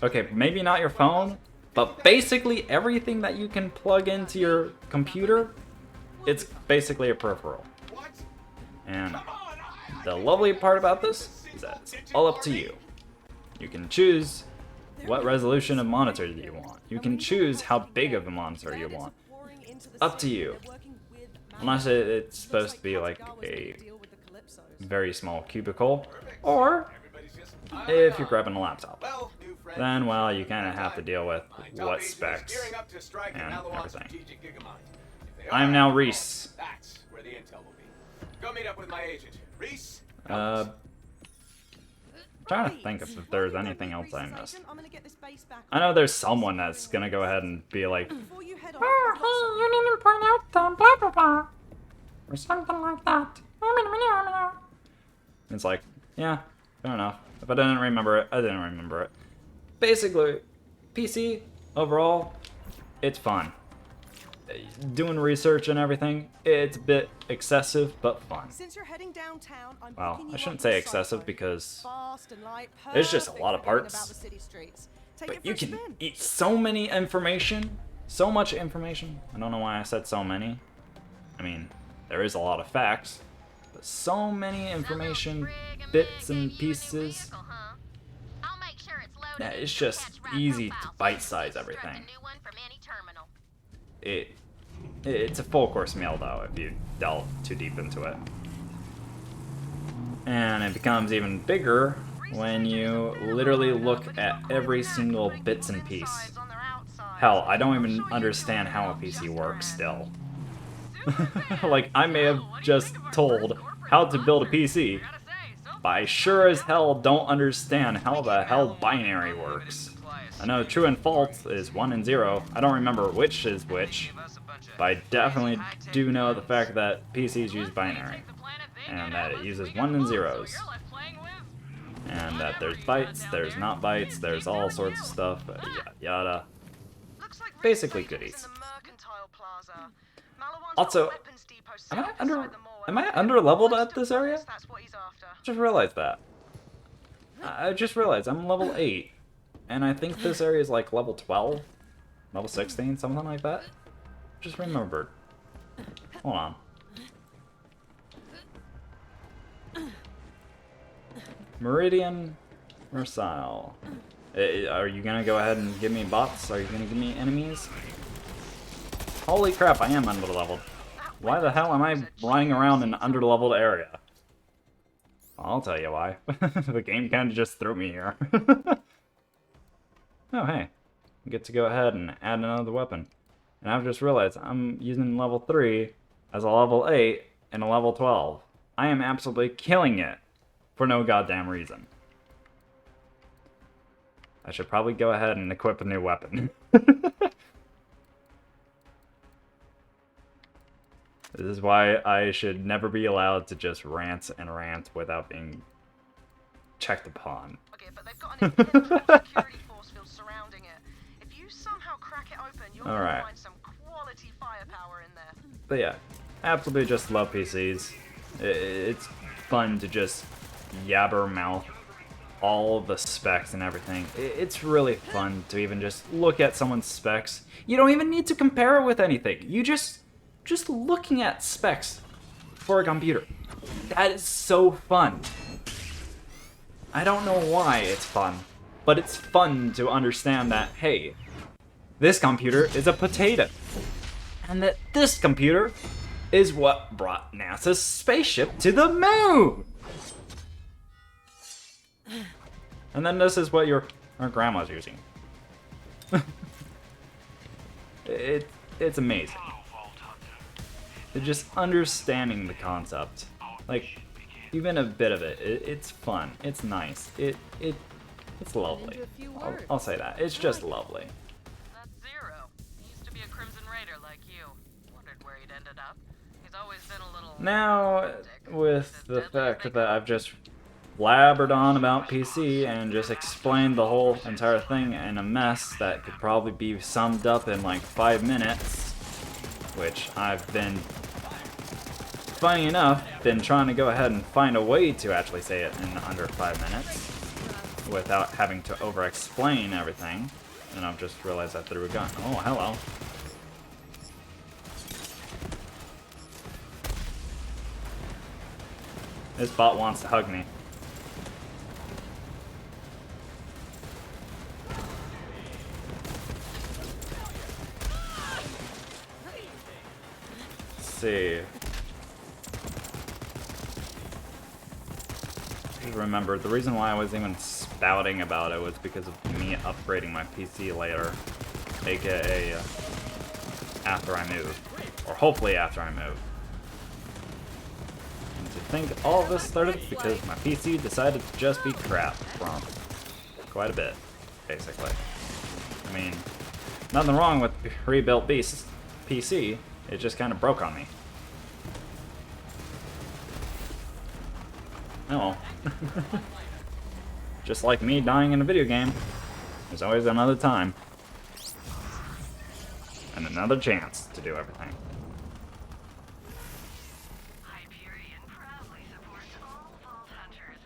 Okay, maybe not your phone, but basically everything that you can plug into your computer, it's basically a peripheral. And the lovely part about this is that it's all up to you. You can choose what resolution of monitor you want. You can choose how big of a monitor you want. Up to you. Unless it's supposed to be like a very small cubicle, or if you're grabbing a laptop. Then, well, you kind of have to deal with what specs and everything. I'm now Reese. That's where the intel will be. Go meet up with my agent, Reese. Trying to think if there's anything else I missed. I know there's someone that's gonna go ahead and be like, Before you head off, "Oh, I've got hey, you need to point out the blah blah blah," or something like that. It's like, yeah, fair enough. If I didn't remember it, I didn't remember it. Basically, PC, overall, it's fun. Doing research and everything, it's a bit excessive, but fun. Since you're heading downtown, I'm Well, booking I you shouldn't onto say a excessive cyclone. because Fast and light, there's just a lot of perfect for getting parts. about the city streets. Take But it for you a can spin. eat so many information, so much information. I don't know why I said so many. I mean, there is a lot of facts, but so many information, bits and pieces. Yeah, it's just easy to bite-size everything. It's a full course meal though if you delve too deep into it. And it becomes even bigger when you literally look at every single bits and piece. Hell, I don't even understand how a PC works still. Like, I may have just told how to build a PC, but I sure as hell don't understand how the hell binary works. I know true and false is 1 and 0. I don't remember which is which, but I definitely do know the fact that PCs use binary, and that it uses 1 and 0s. And that there's bytes, there's not bytes, there's all sorts of stuff, yada yada. Basically goodies. Also, am I under leveled at this area? Just realized that. I just realized I'm level 8, and I think this area is like level 12, level 16, something like that. Just remembered. Hold on. Meridian Versatile. Are you gonna go ahead and give me bots? Are you gonna give me enemies? Holy crap, I am underleveled. Why the hell am I running around in an underleveled area? I'll tell you why. The game kind of just threw me here. Oh, hey. I get to go ahead and add another weapon. And I've just realized I'm using level 3 as a level 8 and a level 12. I am absolutely killing it for no goddamn reason. I should probably go ahead and equip a new weapon. This is why I should never be allowed to just rant and rant without being checked upon. Okay, but they've got an intense security force field surrounding it. If you somehow crack it open, you'll find some quality firepower in there. But yeah, absolutely just love PCs. It's fun to just yabber mouth all the specs and everything. It's really fun to even just look at someone's specs. You don't even need to compare it with anything. You just looking at specs for a computer. That is so fun. I don't know why it's fun, but it's fun to understand that, hey, this computer is a potato. And that this computer is what brought NASA's spaceship to the moon. And then this is what our grandma's using. It's amazing. Just understanding the concept, like even a bit of it, it's fun, it's nice, it's lovely. I'll say that, it's just lovely. That's Zero. He used to be a Crimson Raider like you. Wondered where he'd ended up. He's always been a little... Now, with the fact that I've just blabbered on about PC and just explained the whole entire thing in a mess that could probably be summed up in like 5 minutes, which I've been, funny enough, been trying to go ahead and find a way to actually say it in under 5 minutes without having to over-explain everything. And I've just realized I threw a gun. Oh, hello. This bot wants to hug me. Let's see. Just remember, the reason why I was even spouting about it was because of me upgrading my PC later, aka after I move, or hopefully after I move. And to think all of this started because my PC decided to just be crap from quite a bit, basically. I mean, nothing wrong with rebuilt PC, it just kind of broke on me. Oh. Just like me dying in a video game, there's always another time. And another chance to do everything. Hyperion proudly supports all Vault Hunters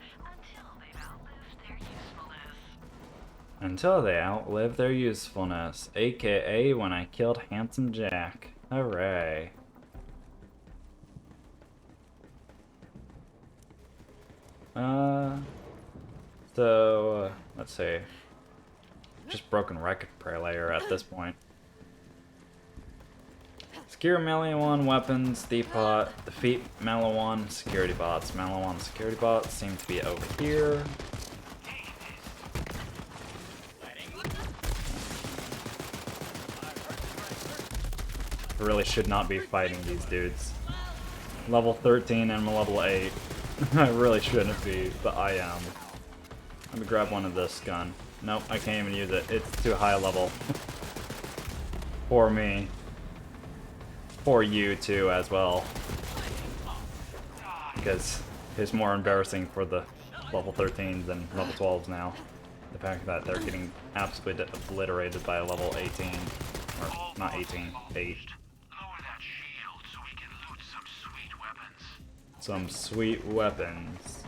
Until they outlive their usefulness, aka when I killed Handsome Jack. Hooray. Let's see. Just broken record layer at this point. Secure Maliwan weapons, depot, defeat Maliwan security bots. Maliwan security bots seem to be over here. I really should not be fighting these dudes. Level 13 and level 8. I really shouldn't be, but I am. Let me grab one of this gun. Nope, I can't even use it. It's too high level. For me. For you too as well. Because it's more embarrassing for the level 13s than level 12s now. The fact that they're getting absolutely obliterated by a level 18. Or not 18, 8. Some sweet weapons.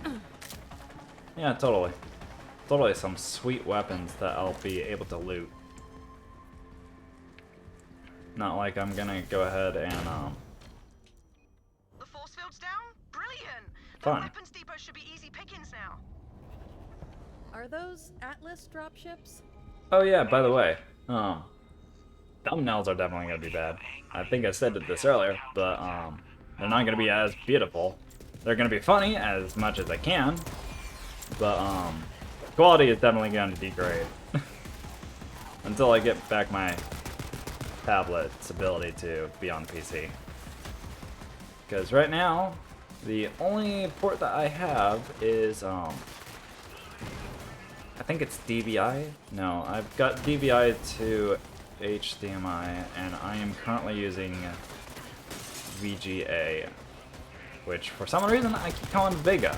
Yeah, totally. Totally some sweet weapons that I'll be able to loot. Not like I'm gonna go ahead and, The force field's down? Brilliant! Fun. The weapons depot should be easy pickings now. Are those Atlas dropships? Oh yeah, by the way, thumbnails are definitely gonna be bad. I think I said this earlier, but, they're not gonna be as beautiful. They're gonna be funny as much as I can, but, quality is definitely gonna degrade. Until I get back my tablet's ability to be on PC. Because right now, the only port that I have is, I think it's DVI? No, I've got DVI to HDMI, and I am currently using VGA, which for some reason I keep calling Vega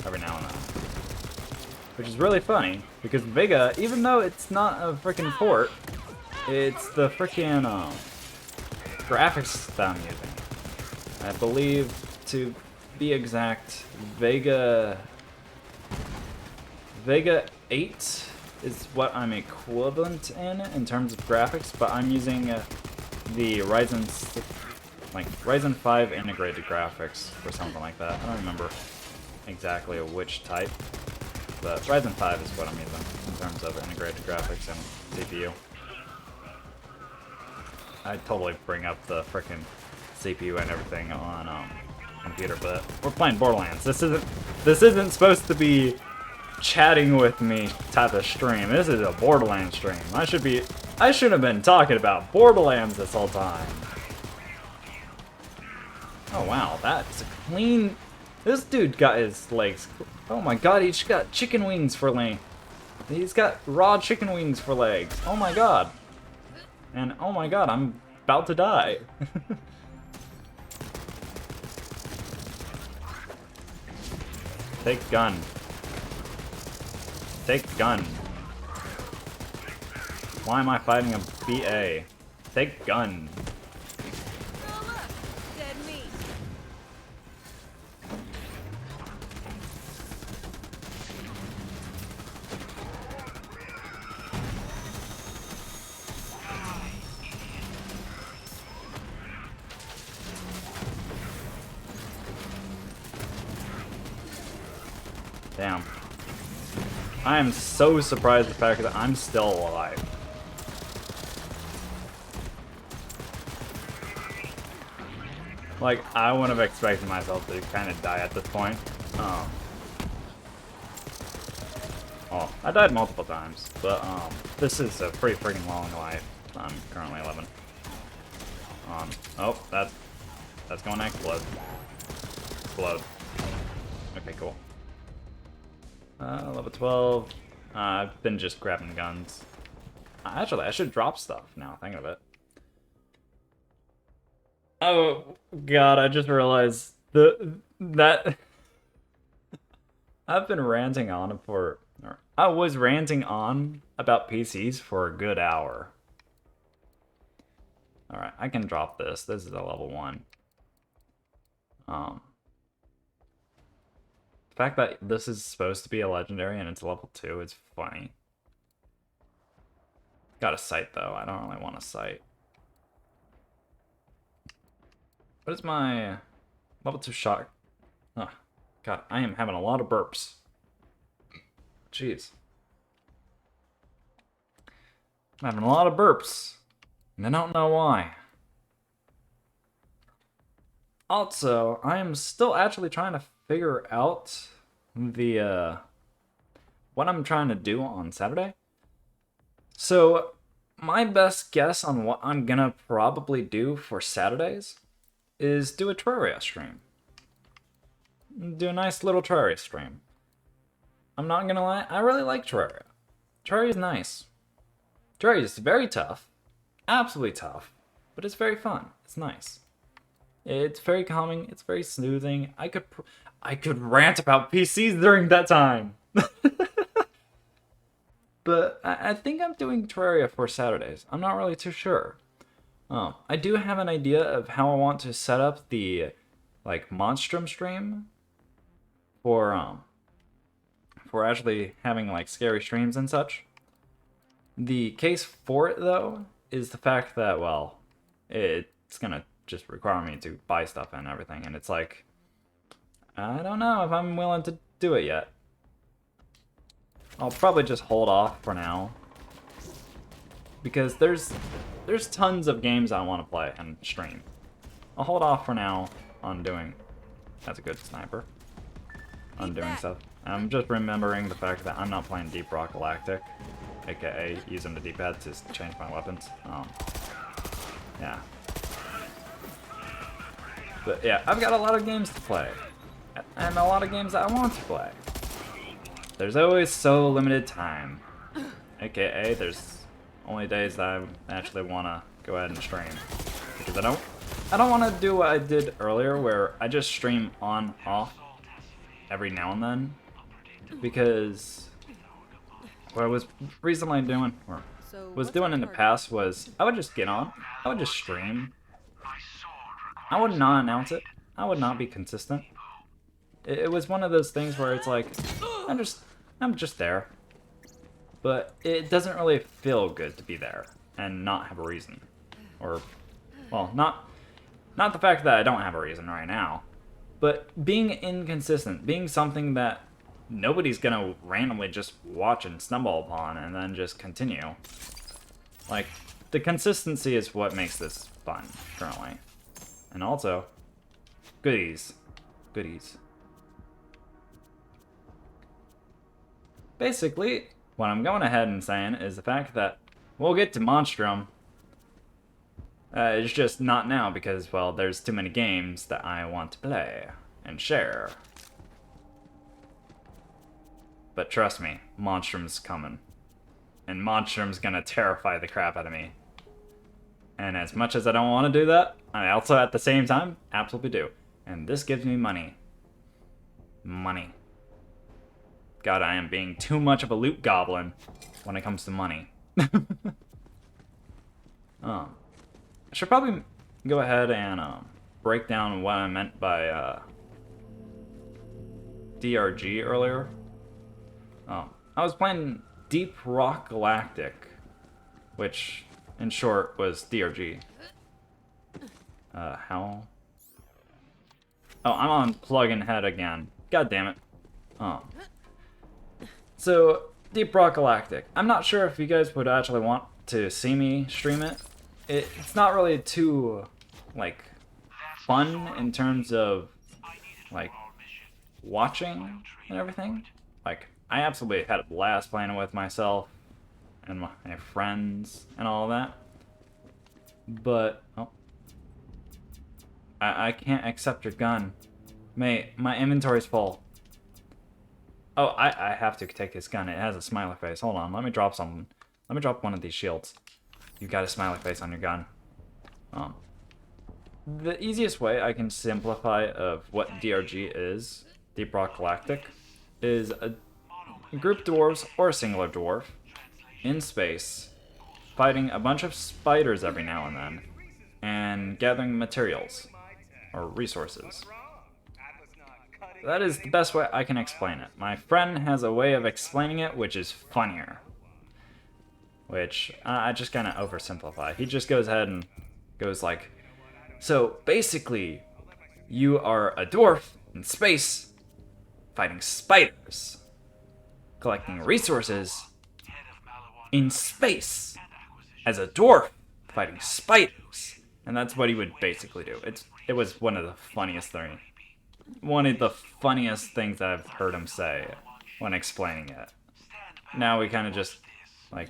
every now and then. Which is really funny, because Vega, even though it's not a freaking port, it's the freaking graphics that I'm using. I believe, to be exact, Vega 8 is what I'm equivalent in terms of graphics, but I'm using the Ryzen 5 integrated graphics or something like that. I don't remember exactly which type, but Ryzen 5 is what I'm using in terms of integrated graphics and CPU. I totally bring up the frickin' CPU and everything on computer, but we're playing Borderlands. This isn't supposed to be chatting with me type of stream. This is a Borderlands stream. I should have been talking about Borderlands this whole time. Oh wow, that's a clean. This dude got his legs. Oh my god, he's got chicken wings for legs. He's got raw chicken wings for legs. Oh my god. And oh my god, I'm about to die. Take gun. Take gun. Why am I fighting a BA? Take gun. Oh look, dead meat. Damn. I am so surprised at the fact that I'm still alive. Like, I wouldn't have expected myself to kind of die at this point. Well, I died multiple times, but this is a pretty freaking long life. I'm currently 11. Oh, that's going to explode. Explode. Okay, cool. Level 12. I've been just grabbing guns. Actually, I should drop stuff now, think of it. Oh, God, I just realized that I've been ranting on for... I was ranting on about PCs for a good hour. Alright, I can drop this. This is a level 1. The fact that this is supposed to be a legendary and it's level 2 is funny. Got a sight though. I don't really want a sight. What is my level 2 shot? Oh, God, I am having a lot of burps. Jeez. I'm having a lot of burps. And I don't know why. Also, I am still actually trying to figure out the what I'm trying to do on Saturday. So, my best guess on what I'm gonna probably do for Saturdays is do a Terraria stream. Do a nice little Terraria stream. I'm not gonna lie, I really like Terraria. Terraria is nice. Terraria is very tough. Absolutely tough. But it's very fun. It's nice. It's very calming. It's very soothing. I could rant about PCs during that time. But I think I'm doing Terraria for Saturdays. I'm not really too sure. I do have an idea of how I want to set up the like Monstrum stream for actually having like scary streams and such. The case for it though is the fact that, well, it's gonna just require me to buy stuff and everything, and it's like, I don't know if I'm willing to do it yet. I'll probably just hold off for now, because there's tons of games I want to play and stream. I'll hold off for now on doing, that's a good sniper, on doing stuff. I'm just remembering the fact that I'm not playing Deep Rock Galactic, aka using the D-pad to change my weapons. Yeah. But yeah, I've got a lot of games to play, and a lot of games that I want to play. There's always so limited time, aka there's only days that I actually want to go ahead and stream, because I don't want to do what I did earlier where I just stream on off every now and then, because what I was recently doing, or was doing in the past, was I would just get on, I would just stream. I would not announce it. I would not be consistent. It was one of those things where it's like, I'm just there. But it doesn't really feel good to be there and not have a reason. Or, well, not the fact that I don't have a reason right now, but being inconsistent, being something that nobody's gonna randomly just watch and stumble upon and then just continue. Like, the consistency is what makes this fun, currently. And also, goodies. Goodies. Basically, what I'm going ahead and saying is the fact that we'll get to Monstrum. It's just not now because, well, there's too many games that I want to play and share. But trust me, Monstrum's coming. And Monstrum's gonna terrify the crap out of me. And as much as I don't want to do that, I also at the same time absolutely do. And this gives me money. Money. God, I am being too much of a loot goblin when it comes to money. I should probably go ahead and break down what I meant by DRG earlier. I was playing Deep Rock Galactic, which in short was DRG. How? Oh, I'm on plug-in head again. God damn it. So, Deep Rock Galactic. I'm not sure if you guys would actually want to see me stream it. It's not really too, like, fun in terms of, like, watching and everything. Like, I absolutely had a blast playing it with myself and my friends and all that. But, oh. I can't accept your gun. Mate, my inventory's full. Oh, I have to take this gun. It has a smiley face. Hold on, let me drop something. Let me drop one of these shields. You got a smiley face on your gun. The easiest way I can simplify of what DRG is, Deep Rock Galactic, is a group dwarves or a singular dwarf in space fighting a bunch of spiders every now and then and gathering materials or resources. That is the best way I can explain it. My friend has a way of explaining it which is funnier. Which I just kind of oversimplify. He just goes ahead and goes like, so basically, you are a dwarf in space fighting spiders, collecting resources in space as a dwarf fighting spiders. And that's what he would basically do. It was one of the funniest things that I've heard him say when explaining it. Now we kind of just, like,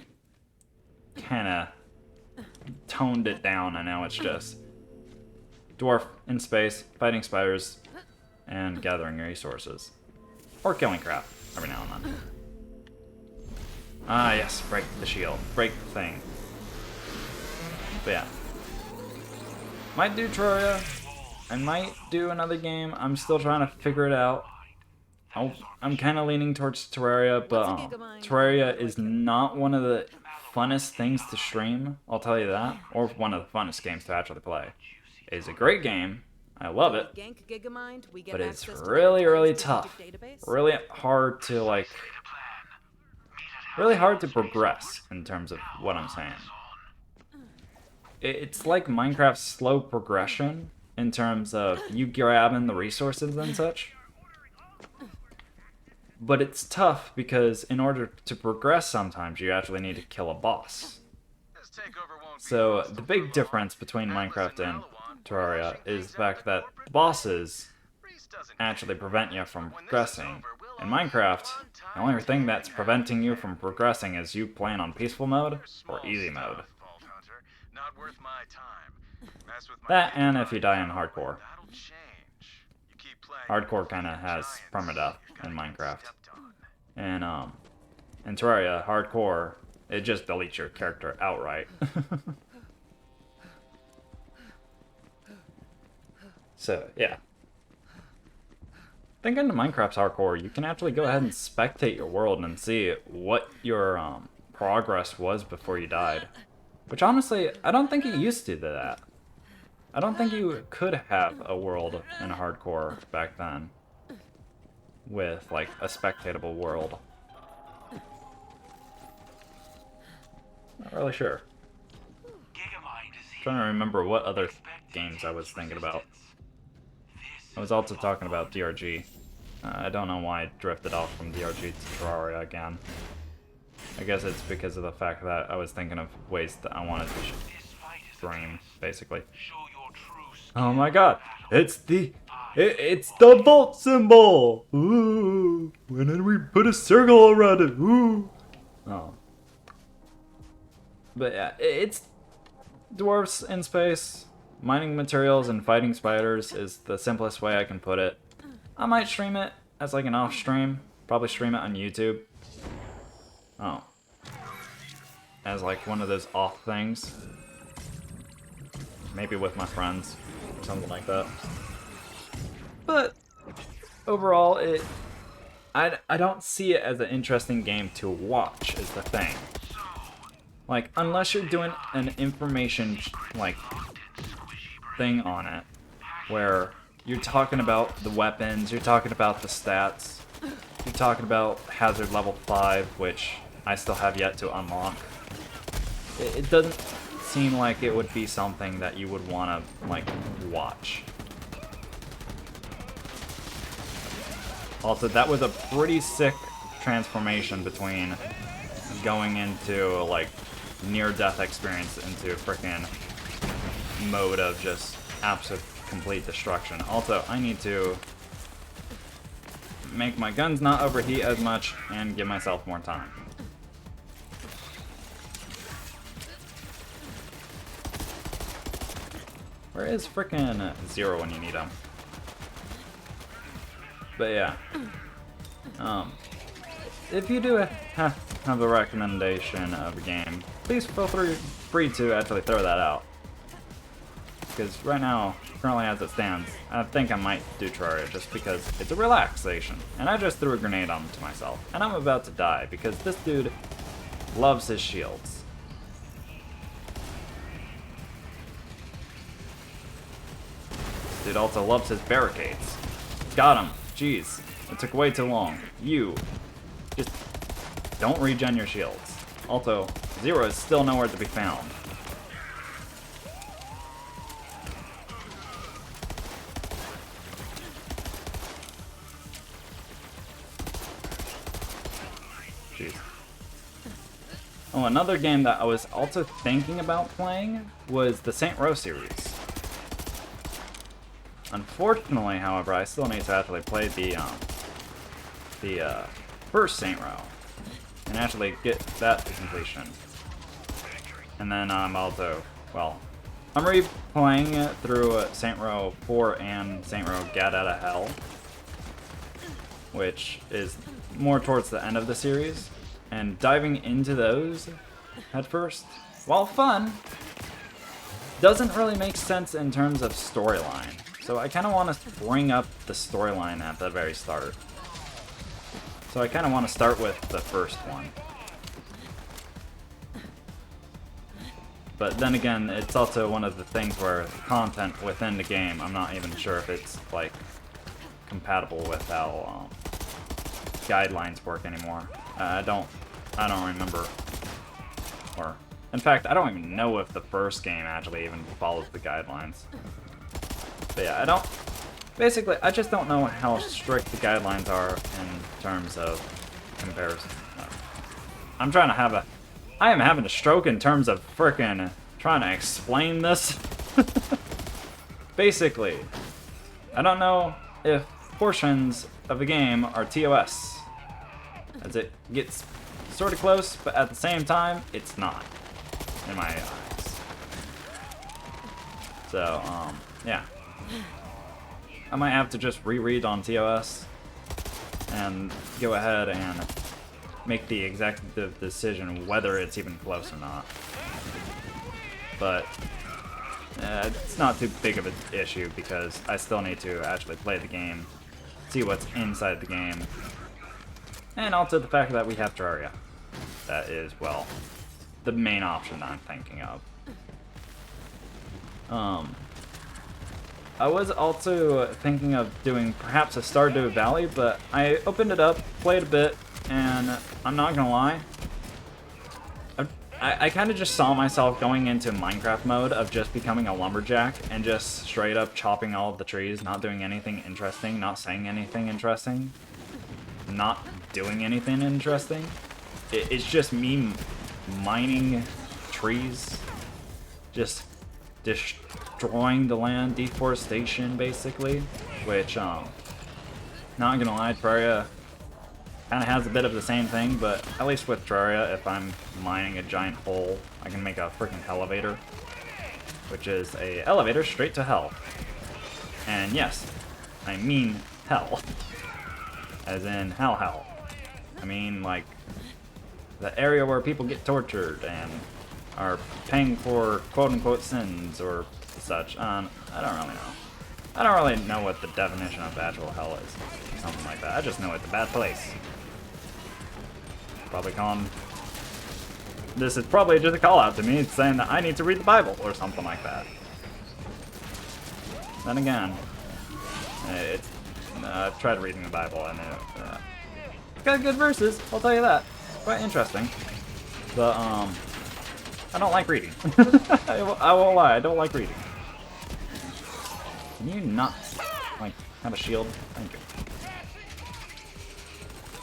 kind of toned it down, and now it's just dwarf in space, fighting spiders, and gathering resources. Or killing crap, every now and then. Ah, yes, break the shield. Break the thing. But yeah. Might do Terraria. I might do another game. I'm still trying to figure it out. I'm kind of leaning towards Terraria, but Terraria is not one of the funnest things to stream, I'll tell you that. Or one of the funnest games to actually play. It's a great game. I love it. But it's really, really tough. Really hard to, like... Really hard to progress, in terms of what I'm saying. It's like Minecraft's slow progression, in terms of you grabbing the resources and such. But it's tough because in order to progress sometimes you actually need to kill a boss. So the big difference between Minecraft and Terraria is the fact that the bosses actually prevent you from progressing. In Minecraft, the only thing that's preventing you from progressing is you playing on peaceful mode or easy mode. That and if you die in hardcore. Hardcore kind of has permadeath in Minecraft. And in Terraria, hardcore, it just deletes your character outright. So, yeah. Thinking of Minecraft's hardcore, you can actually go ahead and spectate your world and see what your progress was before you died. Which honestly, I don't think it used to do that. I don't think you could have a world in hardcore back then with, like, a spectatable world. Not really sure. Trying to remember what other games I was thinking about. I was also talking about DRG. I don't know why I drifted off from DRG to Terraria again. I guess it's because of the fact that I was thinking of ways that I wanted to stream, basically. Oh my god! It's the vault symbol! Ooh! When did we put a circle around it? Ooh! Oh. But yeah, it's dwarves in space. Mining materials and fighting spiders is the simplest way I can put it. I might stream it as like an off stream. Probably stream it on YouTube. Oh. As like one of those off things. Maybe with my friends. Something like that. But overall, I don't see it as an interesting game to watch is the thing. Like, unless you're doing an information, like, thing on it, where you're talking about the weapons, you're talking about the stats, you're talking about hazard level 5, which I still have yet to unlock. It doesn't seem like it would be something that you would want to, like, watch. Also, that was a pretty sick transformation between going into, like, near-death experience into frickin' mode of just absolute complete destruction. Also, I need to make my guns not overheat as much and give myself more time. Where is frickin' Zero when you need him? But yeah. If you do have a recommendation of a game, please feel free to actually throw that out. Because right now, currently as it stands, I think I might do Terraria just because it's a relaxation. And I just threw a grenade onto myself. And I'm about to die because this dude loves his shields. This dude also loves his barricades. Got him. Jeez. It took way too long. You. Just don't regen your shields. Also, Zero is still nowhere to be found. Jeez. Oh, another game that I was also thinking about playing was the Saint Row series. Unfortunately, however, I still need to actually play the first Saint Row and actually get that to completion. And then I'm also, well, I'm replaying it through Saint Row 4 and Saint Row Get Out of Hell, which is more towards the end of the series. And diving into those at first, while fun, doesn't really make sense in terms of storyline. So I kind of want to bring up the storyline at the very start. So I kind of want to start with the first one. But then again, it's also one of the things where the content within the game, I'm not even sure if it's like compatible with how guidelines work anymore. I don't remember. Or in fact, I don't even know if the first game actually even follows the guidelines. But yeah, basically, I just don't know how strict the guidelines are in terms of comparison. I am having a stroke in terms of frickin' trying to explain this. Basically, I don't know if portions of a game are TOS, as it gets sort of close, but at the same time, it's not, in my eyes. So, yeah. I might have to just reread on TOS and go ahead and make the executive decision whether it's even close or not. But it's not too big of an issue because I still need to actually play the game, see what's inside the game, and also the fact that we have Terraria. That is, well, the main option I'm thinking of. I was also thinking of doing perhaps a Stardew Valley, but I opened it up, played a bit, and I'm not gonna lie, I kind of just saw myself going into Minecraft mode of just becoming a lumberjack and just straight up chopping all of the trees, not doing anything interesting, not saying anything interesting, not doing anything interesting. It's just me mining trees, just destroying the land, deforestation basically, which, not gonna lie, Terraria kind of has a bit of the same thing, but at least with Terraria, if I'm mining a giant hole, I can make a freaking elevator, which is a elevator straight to hell. And yes, I mean hell, as in hell. I mean, like, the area where people get tortured and are paying for quote-unquote sins or such. I don't really know. I don't really know what the definition of actual hell is. Something like that. I just know it's a bad place. Probably calling... This is probably just a call-out to me. It's saying that I need to read the Bible or something like that. Then again, I've tried reading the Bible and it's got good verses, I'll tell you that. Quite interesting. But, I don't like reading. I won't lie, I don't like reading. Can you not, like, have a shield? Thank you.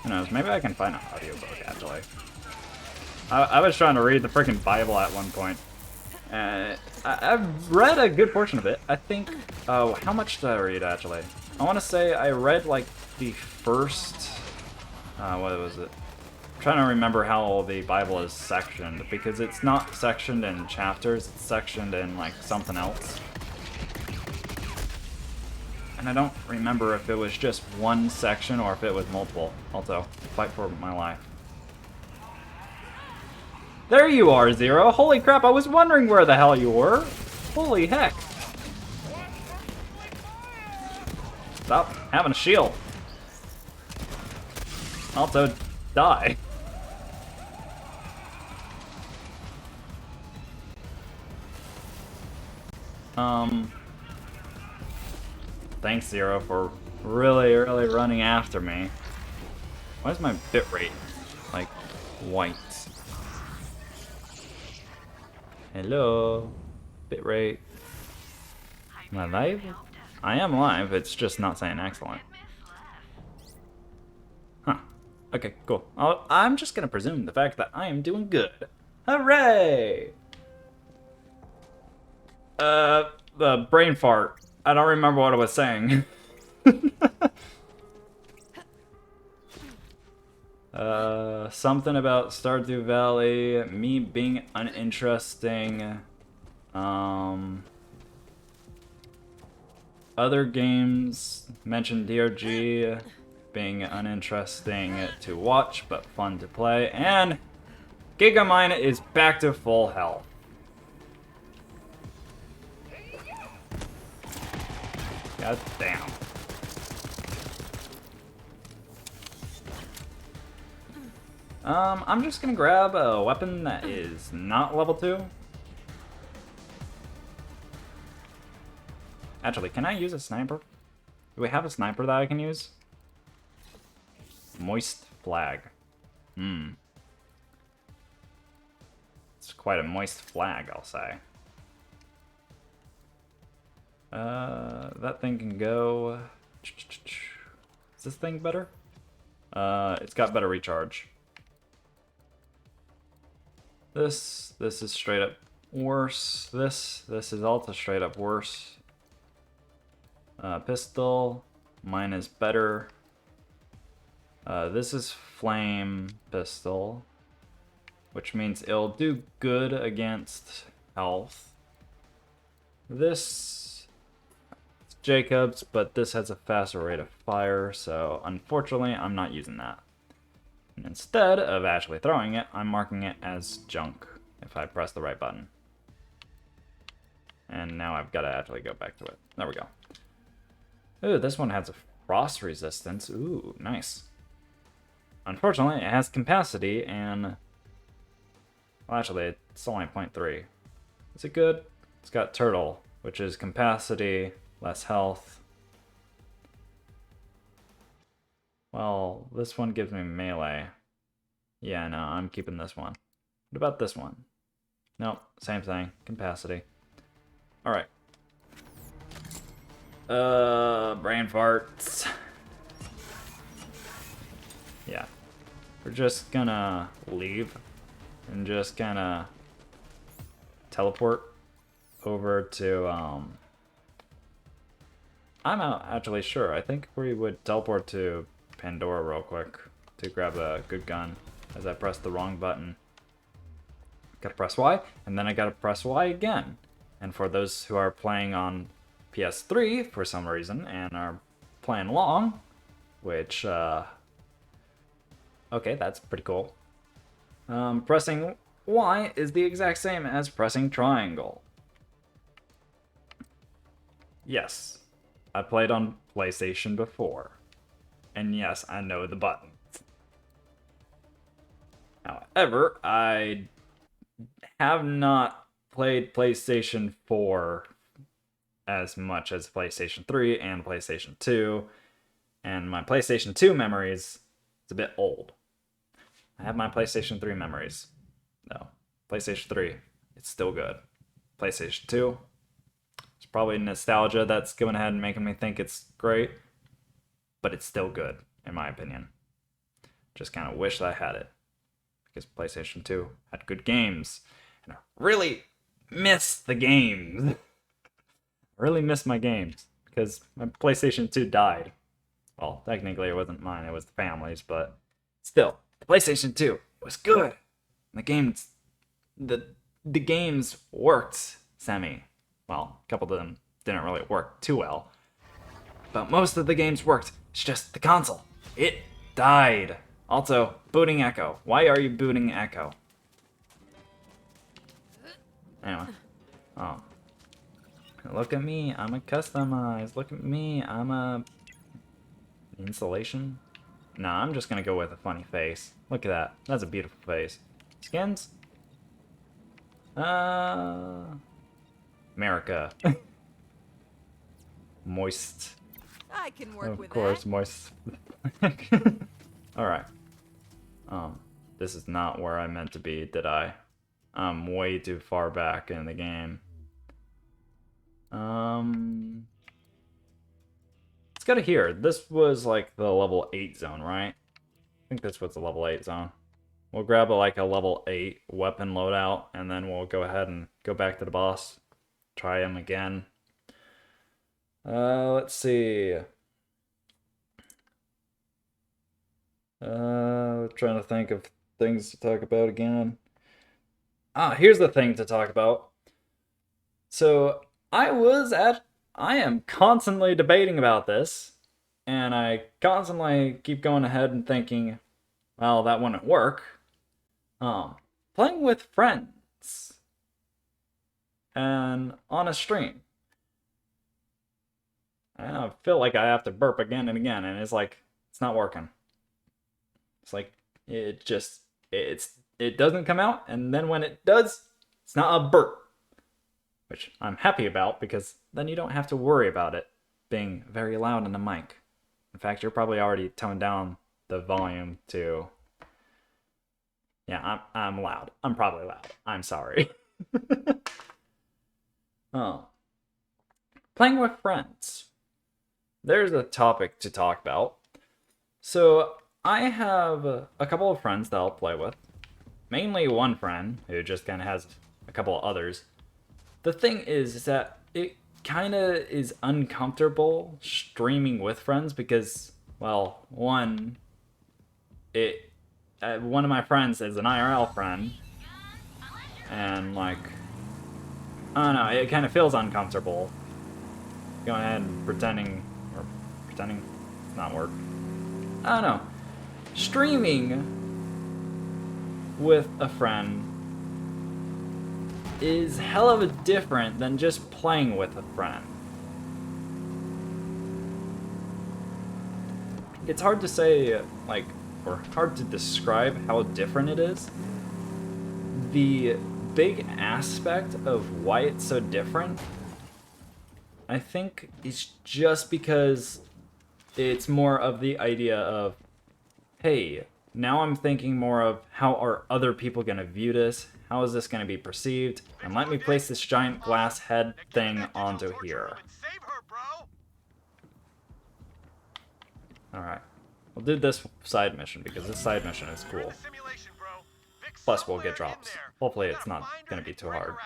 Who knows, maybe I can find an audiobook, actually. I was trying to read the freaking Bible at one point. I've read a good portion of it. I think, oh, how much did I read, actually? I want to say I read, like, the first... what was it? I'm trying to remember how the Bible is sectioned, because it's not sectioned in chapters, it's sectioned in, like, something else. And I don't remember if it was just one section or if it was multiple. Also, fight for my life. There you are, Zero! Holy crap, I was wondering where the hell you were! Holy heck! Stop having a shield. Also, die. Thanks, Zero, for really running after me. Why is my bitrate, like, white? Hello? Bitrate. Am I live? I am live, it's just not saying excellent. Huh. Okay, cool. I'm just gonna presume the fact that I am doing good. Hooray! The brain fart. I don't remember what I was saying. Something about Stardew Valley, me being uninteresting, other games, mentioned DRG, being uninteresting to watch, but fun to play, and Gigamine is back to full health. God damn. I'm just gonna grab a weapon that is not level 2. Actually, can I use a sniper? Do we have a sniper that I can use? Moist flag. It's quite a moist flag, I'll say. That thing can go... Is this thing better? It's got better recharge. This is straight up worse. This is also straight up worse. Pistol, mine is better. This is flame pistol, which means it'll do good against health. This is Jacob's, but this has a faster rate of fire, so unfortunately I'm not using that. And instead of actually throwing it, I'm marking it as junk if I press the right button. And now I've got to actually go back to it. There we go. Ooh, this one has a frost resistance. Ooh, nice. Unfortunately, it has capacity and... Well, actually, it's only 0.3. Is it good? It's got turtle, which is capacity, less health. Well, this one gives me melee. Yeah, no, I'm keeping this one. What about this one? Nope, same thing. Capacity. Alright. Brain farts. Yeah. We're just gonna leave and just kinda teleport over to, I'm not actually sure. I think we would teleport to Pandora real quick to grab a good gun as I press the wrong button. Gotta press Y, and then I gotta press Y again. And for those who are playing on PS3 for some reason and are playing along, which, okay, that's pretty cool. Pressing Y is the exact same as pressing triangle. Yes, I played on PlayStation before. And yes, I know the buttons. However, I have not played PlayStation 4 as much as PlayStation 3 and PlayStation 2. And my PlayStation 2 memories, it's a bit old. I have my PlayStation 3 memories. No, PlayStation 3, it's still good. PlayStation 2, it's probably nostalgia that's going ahead and making me think it's great. But it's still good, in my opinion. Just kind of wish that I had it. Because PlayStation 2 had good games. And I really miss the games. I really miss my games. Because my PlayStation 2 died. Well, technically it wasn't mine, it was the family's, but still, the PlayStation 2 was good. The games, the games worked semi. Well, a couple of them didn't really work too well, but most of the games worked. It's just the console. It died. Also, booting Echo. Why are you booting Echo? Anyway. Oh. Look at me. I'm a customized. Look at me. I'm a... Insulation? Nah, I'm just gonna go with a funny face. Look at that. That's a beautiful face. Skins? America. Moist. I can work with Of course, that. moist. Alright. This is not where I meant to be, did I? I'm way too far back in the game. Let's go to here. This was like the level 8 zone, right? I think this was the level 8 zone. We'll grab a level 8 weapon loadout, and then we'll go ahead and go back to the boss. Try him again. Let's see. Trying to think of things to talk about again. Here's the thing to talk about. So, I am constantly debating about this, and I constantly keep going ahead and thinking, well, that wouldn't work. Playing with friends. And on a stream. I feel like I have to burp again and again, and it's like, it's not working. It's like, it doesn't come out, and then when it does, it's not a burp. Which I'm happy about, because then you don't have to worry about it being very loud in the mic. In fact, you're probably already toned down the volume to... Yeah, I'm loud. I'm probably loud. I'm sorry. Playing with friends. There's a topic to talk about. So, I have a couple of friends that I'll play with. Mainly one friend, who just kind of has a couple of others. The thing is that it kind of is uncomfortable streaming with friends because, well, one of my friends is an IRL friend, and like, I don't know, it kind of feels uncomfortable going ahead and pretending it's not work. I don't know. Streaming with a friend is hell of a different than just playing with a friend. It's hard to say, like, or hard to describe how different it is. The big aspect of why it's so different, I think, is just because it's more of the idea of, hey, now I'm thinking more of how are other people going to view this? How is this going to be perceived? And let me place this giant glass head thing onto here. Alright. We'll do this side mission because this side mission is cool. Plus we'll get drops. Hopefully it's not going to be too hard.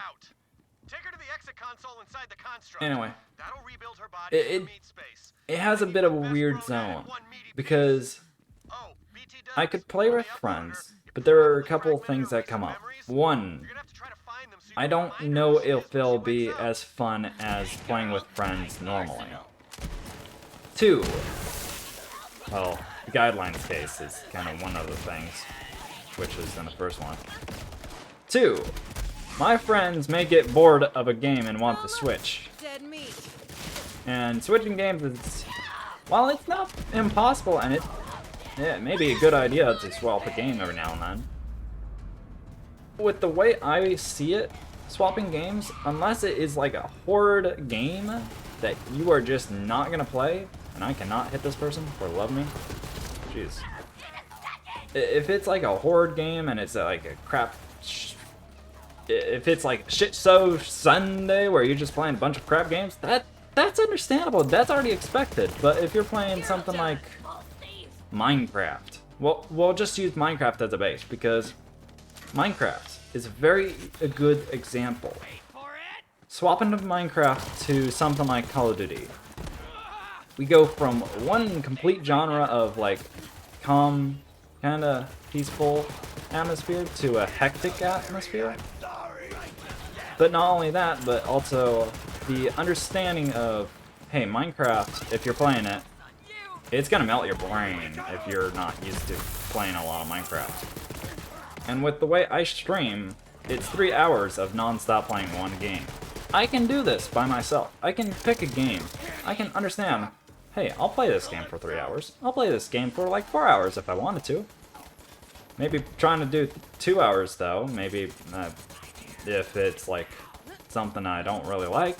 Anyway. It has a bit of a weird zone. Because I could play with friends, but there are a couple of things that come up. One, I don't know if it'll be as fun as playing with friends normally. Two, well, the guidelines case is kind of one of the things, which is in the first one. Two, my friends may get bored of a game and want to switch. Dead meat. And switching games is, while it's not impossible, and it may be a good idea to swap a game every now and then. With the way I see it, swapping games, unless it is like a horde game that you are just not gonna play, and I cannot hit this person for love me. Jeez. If it's like a horde game and it's like a crap... If it's like Shit So Sunday where you're just playing a bunch of crap games, that's understandable. That's already expected. But if you're playing something like Minecraft, well, we'll just use Minecraft as a base because Minecraft is a good example. Swapping to Minecraft to something like Call of Duty. we go from one complete genre of like calm, kind of peaceful atmosphere to a hectic atmosphere. But not only that, but also the understanding of, hey, Minecraft, if you're playing it, it's gonna melt your brain if you're not used to playing a lot of Minecraft. And with the way I stream, it's 3 hours of non-stop playing one game. I can do this by myself. I can pick a game. I can understand, hey, I'll play this game for 3 hours. I'll play this game for like 4 hours if I wanted to. Maybe trying to do 2 hours though. Maybe if it's like something I don't really like,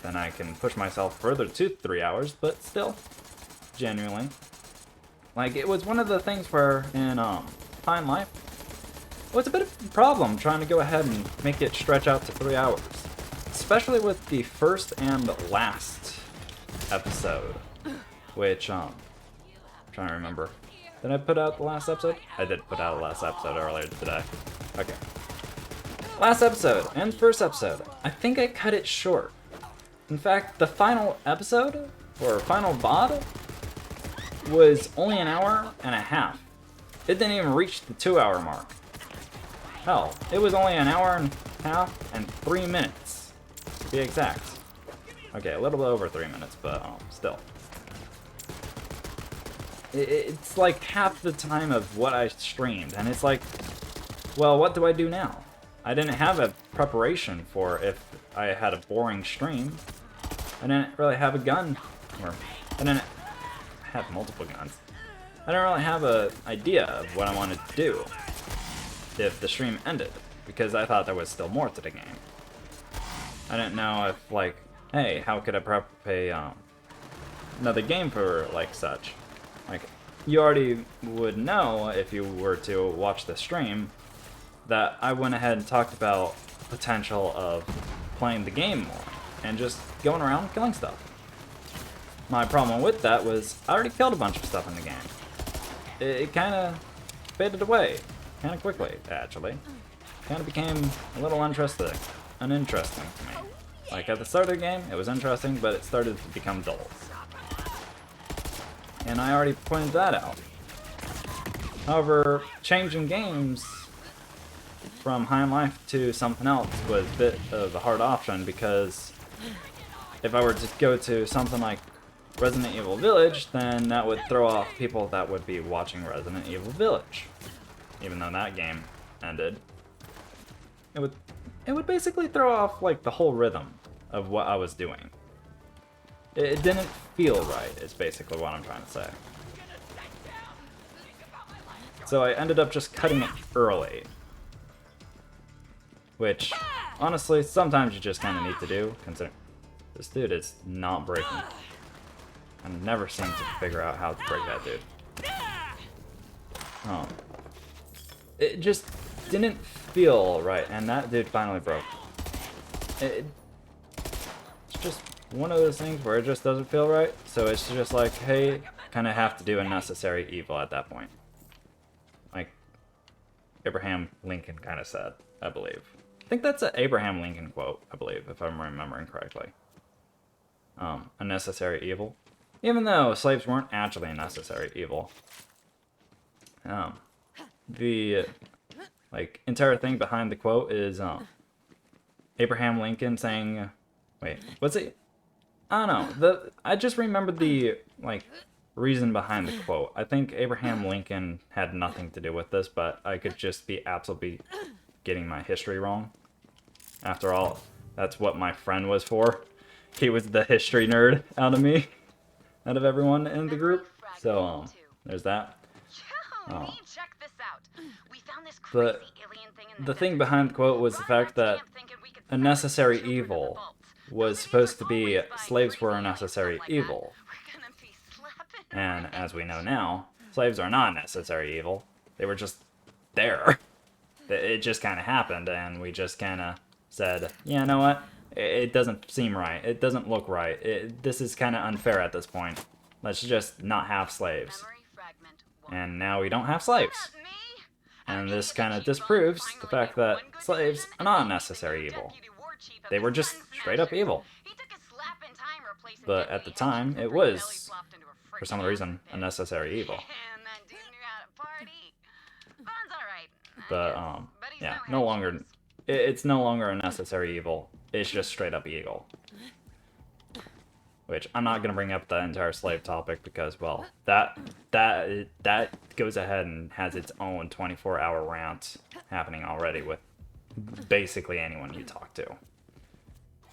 then I can push myself further to 3 hours, but still, genuinely. Like, it was one of the things where in Time Life, it was a bit of a problem trying to go ahead and make it stretch out to 3 hours. Especially with the first and last episode, which, I'm trying to remember. Did I put out the last episode? I did put out the last episode earlier today. Okay. Last episode and first episode, I think I cut it short. In fact, the final episode, or final VOD, was only an hour and a half. It didn't even reach the 2-hour mark. Hell, it was only an hour and a half and 3 minutes, to be exact. Okay, a little bit over 3 minutes, but still. It's like half the time of what I streamed, and it's like, well, what do I do now? I didn't have a preparation for if I had a boring stream. I didn't really have a gun, or I didn't have multiple guns. I didn't really have an idea of what I wanted to do if the stream ended, because I thought there was still more to the game. I didn't know if, like, hey, how could I prep another game for, like, such? Like, you already would know if you were to watch the stream that I went ahead and talked about potential of playing the game more and just going around killing stuff. My problem with that was I already killed a bunch of stuff in the game. It kind of faded away, kind of quickly, actually. Kind of became a little uninteresting to me. Like, at the start of the game, it was interesting, but it started to become dull. And I already pointed that out. However, changing games from High on Life to something else was a bit of a hard option, because if I were to go to something like Resident Evil Village, then that would throw off people that would be watching Resident Evil Village. Even though that game ended. It would basically throw off like the whole rhythm of what I was doing. It didn't feel right, is basically what I'm trying to say. So I ended up just cutting it early. Which, honestly, sometimes you just kind of need to do, considering this dude is not breaking. I never seem to figure out how to break that dude. It just didn't feel right, and that dude finally broke. It's just one of those things where it just doesn't feel right, so it's just like, hey, kind of have to do a necessary evil at that point. Like Abraham Lincoln kind of said, I believe. I think that's an Abraham Lincoln quote, I believe, if I'm remembering correctly. A necessary evil. Even though slaves weren't actually a necessary evil. The entire thing behind the quote is Abraham Lincoln saying, wait, what's it? I don't know. I just remembered the reason behind the quote. I think Abraham Lincoln had nothing to do with this, but I could just be absolutely getting my history wrong. After all, that's what my friend was for. He was the history nerd out of me, out of everyone in the group. So there's that. Check this out. We found this But the thing behind the quote was the fact that a necessary evil was supposed to be slaves were a necessary evil. And as we know now, slaves are not a necessary evil. They were just there. It just kind of happened, and we just kind of said, yeah, you know what? It doesn't seem right. It doesn't look right. This is kind of unfair at this point. Let's just not have slaves. And now we don't have slaves. And this kind of disproves the fact that slaves are not a necessary evil. They were just straight up evil. but at the time, it was, for some reason, a necessary evil. And that dude knew how to party. Fun's alright. But, yeah, no longer, it's no longer a necessary evil. It's just straight up evil. Which, I'm not gonna bring up the entire slave topic because, well, that goes ahead and has its own 24-hour rant happening already with basically anyone you talk to.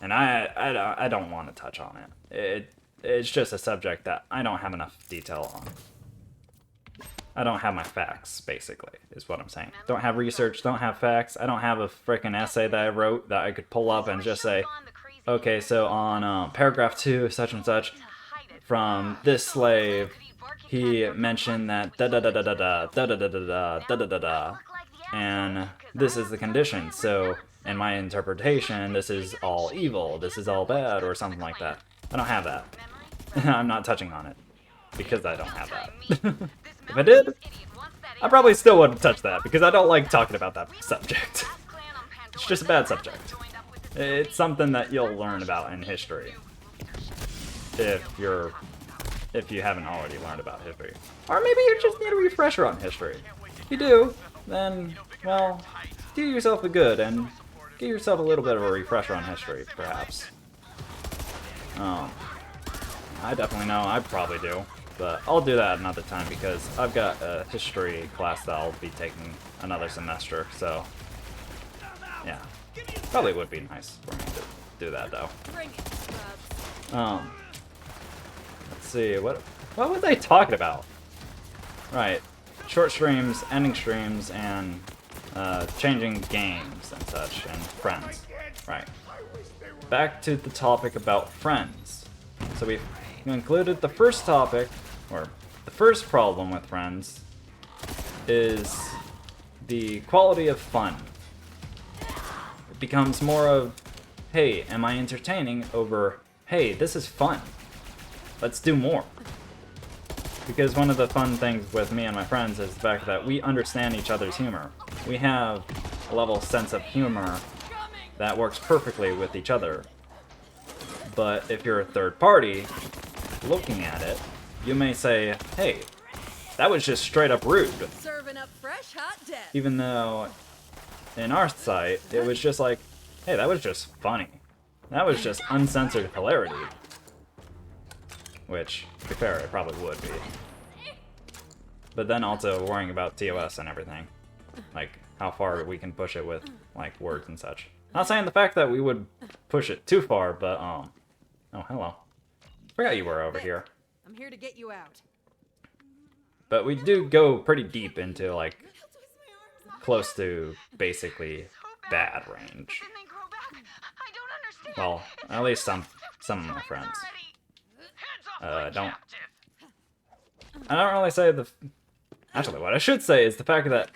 And I don't want to touch on it. It's just a subject that I don't have enough detail on. I don't have my facts, basically, is what I'm saying. Don't have research, don't have facts. I don't have a freaking essay that I wrote that I could pull up and just say, okay, so on paragraph 2, such and such, from this slave, he mentioned that da-da-da-da-da-da, da-da-da-da-da, da-da-da-da, and this is the condition, so in my interpretation, this is all evil, this is all bad, or something like that. I don't have that. I'm not touching on it, because I don't have that. If I did, I probably still wouldn't touch that, because I don't like talking about that subject. It's just a bad subject. It's something that you'll learn about in history. If you haven't already learned about history. Or maybe you just need a refresher on history. If you do, then, well, do yourself a good and give yourself a little bit of a refresher on history, perhaps. I definitely know, I probably do. But I'll do that another time because I've got a history class that I'll be taking another semester, so yeah. Probably would be nice for me to do that though. Let's see, what was I talking about? Right. Short streams, ending streams, and changing games and such, and friends. Right. Back to the topic about friends. So we've included the first topic, or the first problem with friends, is the quality of fun. It becomes more of, hey, am I entertaining, over, hey, this is fun. Let's do more. Because one of the fun things with me and my friends is the fact that we understand each other's humor. We have a level of sense of humor that works perfectly with each other. But if you're a third party looking at it, you may say, hey, that was just straight up rude. Serving up fresh hot death. Even though in our sight, it was just like, hey, that was just funny. That was just uncensored hilarity. Which, to be fair, it probably would be. But then also worrying about TOS and everything. Like, how far we can push it with, like, words and such. Not saying the fact that we would push it too far, but, oh, hello. Forgot you were over here. I'm here to get you out. But we do go pretty deep into, like, close to, basically, bad range. Well, at least some of my friends. I don't really say the... Actually, what I should say is the fact that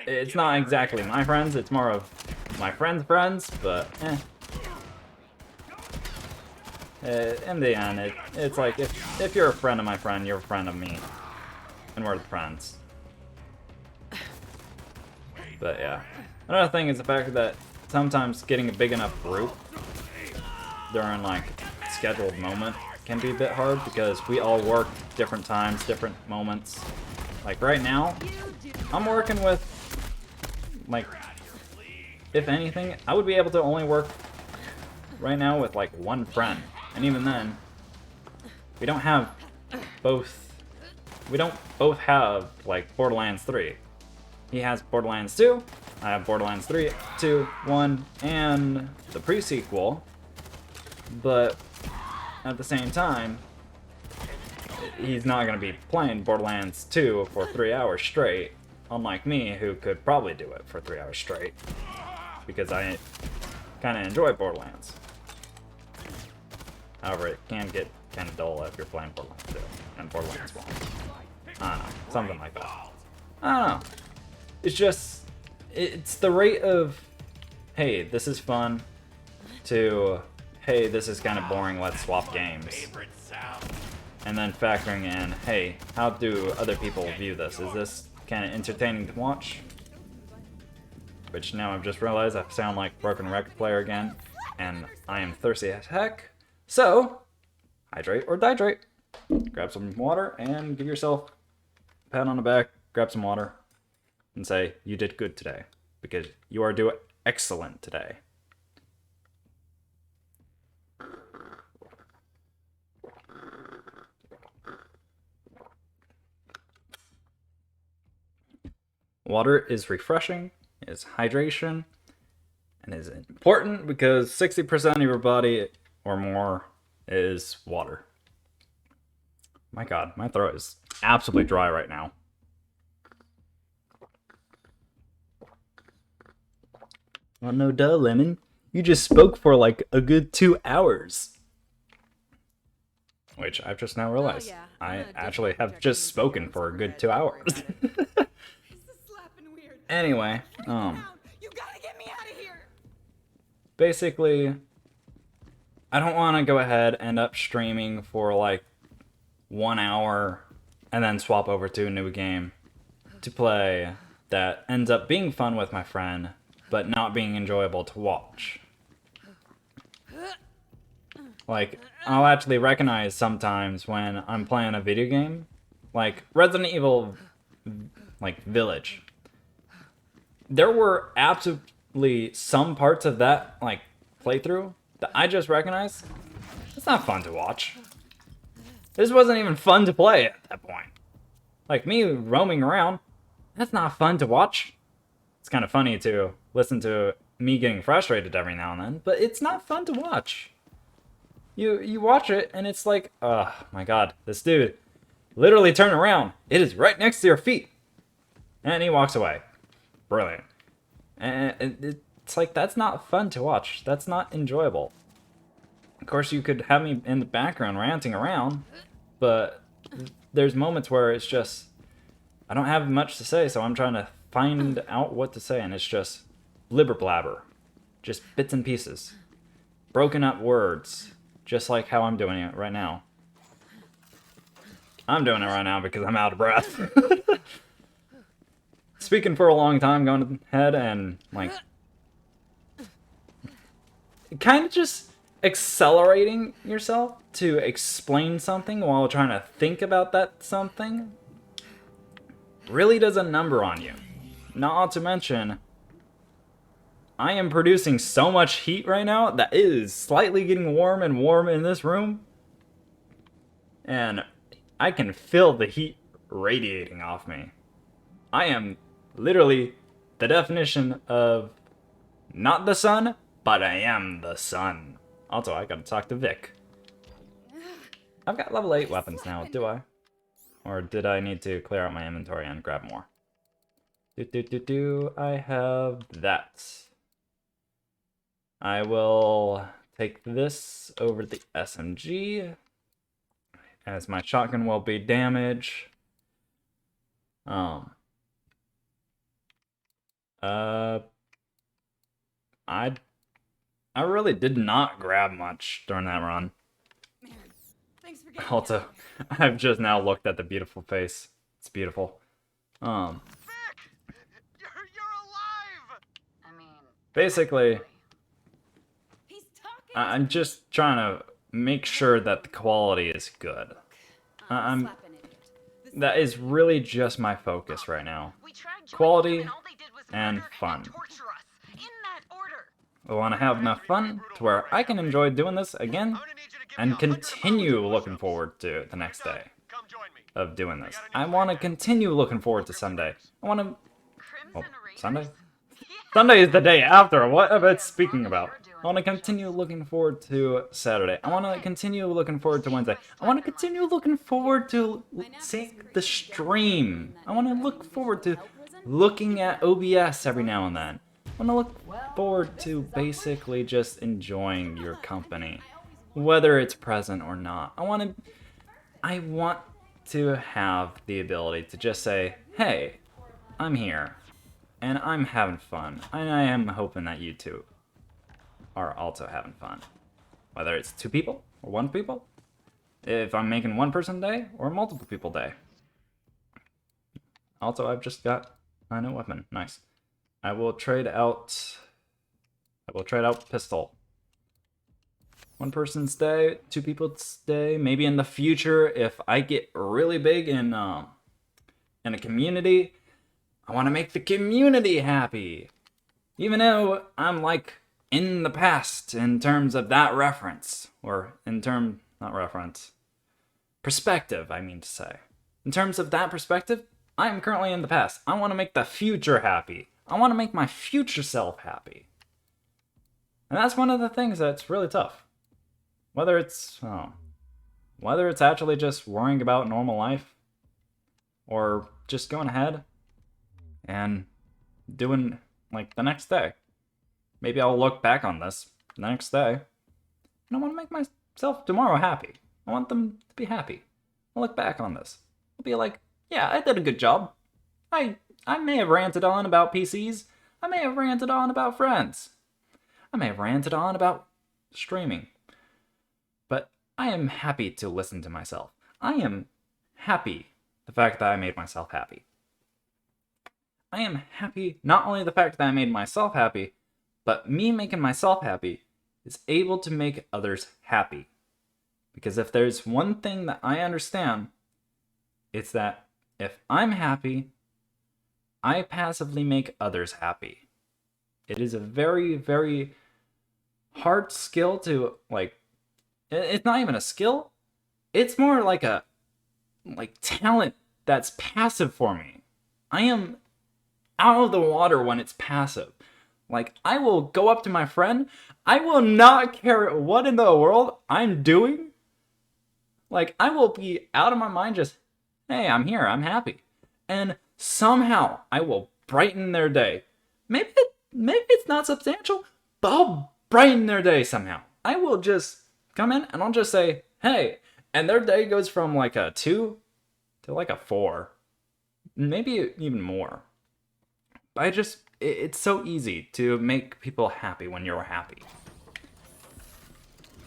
it's not exactly my friends, it's more of my friends' friends, but, in the end, it's like, if you're a friend of my friend, you're a friend of me. And we're friends. But yeah. Another thing is the fact that sometimes getting a big enough group during, like, scheduled moment can be a bit hard because we all work different times, different moments. Like right now, I'm working with, like, if anything, I would be able to only work right now with like one friend. And even then, we don't both have like Borderlands 3. He has Borderlands 2, I have Borderlands 3, 2, 1, and the pre-sequel. But at the same time, he's not going to be playing Borderlands 2 for 3 hours straight, unlike me, who could probably do it for 3 hours straight, because I kind of enjoy Borderlands. However, it can get kind of dull if you're playing Borderlands 2 and Borderlands 1. I don't know, something like that. I don't know. It's just, it's the rate of, hey, this is fun, to, hey, this is kind of boring, let's swap games. And then factoring in, hey, how do other people view this? Is this kind of entertaining to watch? Which now I've just realized I sound like Broken Record Player again, and I am thirsty as heck. So, hydrate or dihydrate. Grab some water and give yourself a pat on the back, grab some water, and say, you did good today, because you are doing excellent today. Water is refreshing, is hydration, and is important because 60% of your body or more is water. My god, my throat is absolutely dry right now. Oh no duh, Lemon. You just spoke for like a good 2 hours. Which I've just now realized. yeah, I I'm a actually digital have just projection spoken for a good overhead. 2 hours. This is slapping weird. Anyway, You gotta get me out of here. basically, I don't want to go ahead and end up streaming for like 1 hour and then swap over to a new game to play that ends up being fun with my friend, but not being enjoyable to watch. Like, I'll actually recognize sometimes when I'm playing a video game, like Resident Evil, like Village. There were absolutely some parts of that, like, playthrough that I just recognized. It's not fun to watch. This wasn't even fun to play at that point. Like, me roaming around, that's not fun to watch. It's kind of funny to listen to me getting frustrated every now and then, but it's not fun to watch. You watch it, and it's like, oh my god, this dude literally turned around. It is right next to your feet. And he walks away. Brilliant. And it's like, that's not fun to watch. That's not enjoyable. Of course, you could have me in the background ranting around, but there's moments where it's just, I don't have much to say, so I'm trying to find out what to say, and it's just blibber blabber. Just bits and pieces. Broken up words. Just like how I'm doing it right now. I'm doing it right now because I'm out of breath. Speaking for a long time, going ahead and, like, kind of just accelerating yourself to explain something while trying to think about that something really does a number on you. Not to mention, I am producing so much heat right now that it is slightly getting warm and warm in this room. And I can feel the heat radiating off me. I am literally the definition of not the sun, but I am the sun. Also, I gotta talk to Vic. I've got level 8 weapons now, do I? Or did I need to clear out my inventory and grab more? I have that. I will take this over to the SMG, as my shotgun will be damaged. I really did not grab much during that run. Man, thanks for getting Also, I've just now looked at the beautiful face. It's beautiful. Vic! You're alive! I mean, Basically, He's talking. I'm just trying to make sure that the quality is good. I'm Slapping idiot. This that is really just my focus right now. we tracked Quality you and all they did was and murder fun. and torture us. In that order. I want to have enough fun to where I can enjoy doing this again I'm gonna need you to give and me 100 continue push-ups. looking forward to the next day Come join me. of doing this. I want to continue looking forward to Sunday. I want to... Crimson Oh, Raiders? Sunday? Yeah. Sunday is the day after. What am I speaking about? I want to continue looking forward to Saturday. I want to continue looking forward to Wednesday. I want to continue looking forward to seeing the stream. I want to look forward to looking at OBS every now and then. I want to look forward to basically just enjoying your company, whether it's present or not. I want to have the ability to just say, hey, I'm here, and I'm having fun, and I am hoping that you two are also having fun. Whether it's 2 people or 1 people, if I'm making 1 person day or multiple people day. Also, I've just got a new weapon. Nice. I will trade out pistol. One person stay, two people stay. Maybe in the future, if I get really big in a community, I want to make the community happy. Even though I'm like in the past in terms of that reference, or not reference, perspective, I mean to say. In terms of that perspective, I am currently in the past. I want to make the future happy. I want to make my future self happy. And that's one of the things that's really tough. Whether it's actually just worrying about normal life, or just going ahead and doing like the next day. Maybe I'll look back on this the next day, and I want to make myself tomorrow happy. I want them to be happy. I'll look back on this. I'll be like, yeah, I did a good job. I may have ranted on about PCs. I may have ranted on about friends. I may have ranted on about streaming. But I am happy to listen to myself. I am happy the fact that I made myself happy. I am happy not only the fact that I made myself happy, but me making myself happy is able to make others happy. Because if there's one thing that I understand, it's that if I'm happy, I passively make others happy. It is a very, very hard skill to, like, it's not even a skill. It's more like a talent that's passive for me. I am out of the water when it's passive. Like, I will go up to my friend. I will not care what in the world I'm doing. Like, I will be out of my mind just, hey, I'm here, I'm happy. And somehow I will brighten their day. Maybe it's not substantial, but I'll brighten their day somehow. I will just come in and I'll just say, hey, and their day goes from like a 2 to like a 4. Maybe even more. But it's so easy to make people happy when you're happy.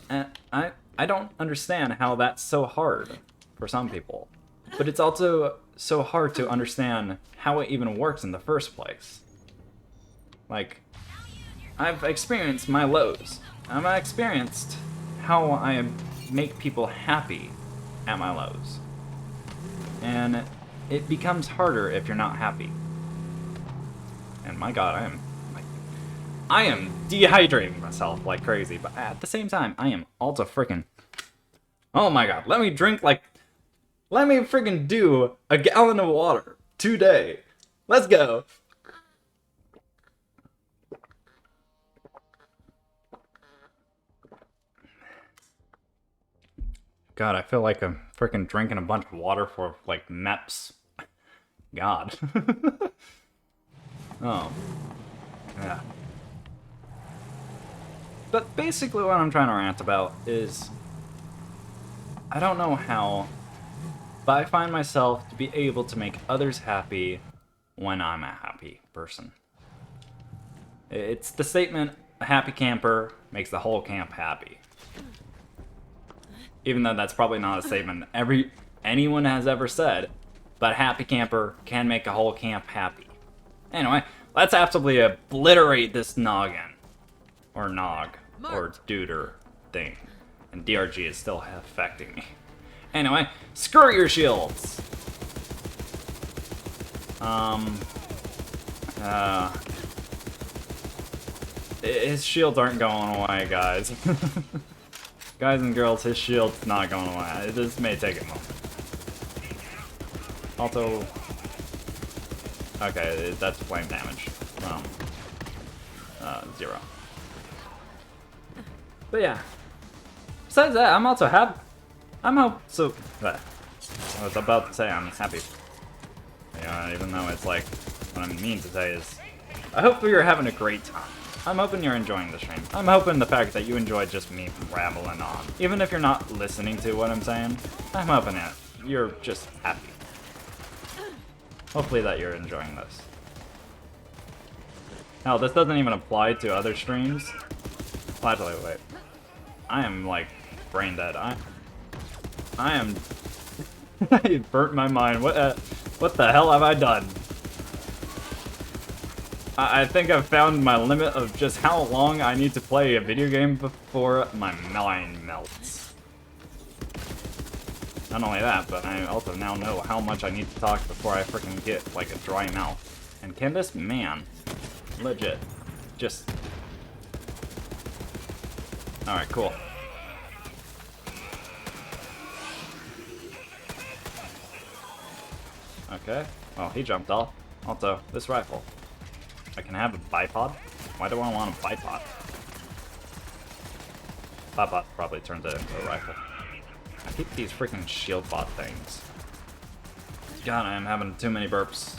And I don't understand how that's so hard for some people. But it's also so hard to understand how it even works in the first place. Like, I've experienced my lows. I've experienced how I make people happy at my lows. And it becomes harder if you're not happy. And my god, I am dehydrating myself like crazy, but at the same time, I am also freaking... Oh my god, let me freaking do a gallon of water today. Let's go. God, I feel like I'm freaking drinking a bunch of water for, like, MEPS. God. Oh. Yeah. But basically what I'm trying to rant about is... I don't know how, but I find myself to be able to make others happy when I'm a happy person. It's the statement, a happy camper makes the whole camp happy. Even though that's probably not a statement anyone has ever said, but a happy camper can make a whole camp happy. Anyway, let's absolutely obliterate this noggin. Or nog. Or duder thing. And DRG is still affecting me. Anyway, screw your shields! His shields aren't going away, guys. Guys and girls, his shield's not going away. This may take a moment. Also... Okay, that's flame damage. 0. But yeah. Besides that, I'm also happy. I was about to say I'm happy. You know, even though it's like, what I mean to say is, I hope you're having a great time. I'm hoping you're enjoying the stream. I'm hoping the fact that you enjoyed just me rambling on. Even if you're not listening to what I'm saying, I'm hoping that you're just happy. Hopefully that you're enjoying this. Hell, this doesn't even apply to other streams. Well, actually, wait. I am, like, brain dead. I am... I burnt my mind. What the hell have I done? I think I've found my limit of just how long I need to play a video game before my mind melts. Not only that, but I also now know how much I need to talk before I freaking get, like, a dry mouth. And can this man, legit, just... Alright, cool. Okay. Oh, he jumped off. Also, this rifle. I can have a bipod? Why do I want a bipod? Bipod probably turns it into a rifle. I keep these freaking shield bot things. God, I am having too many burps.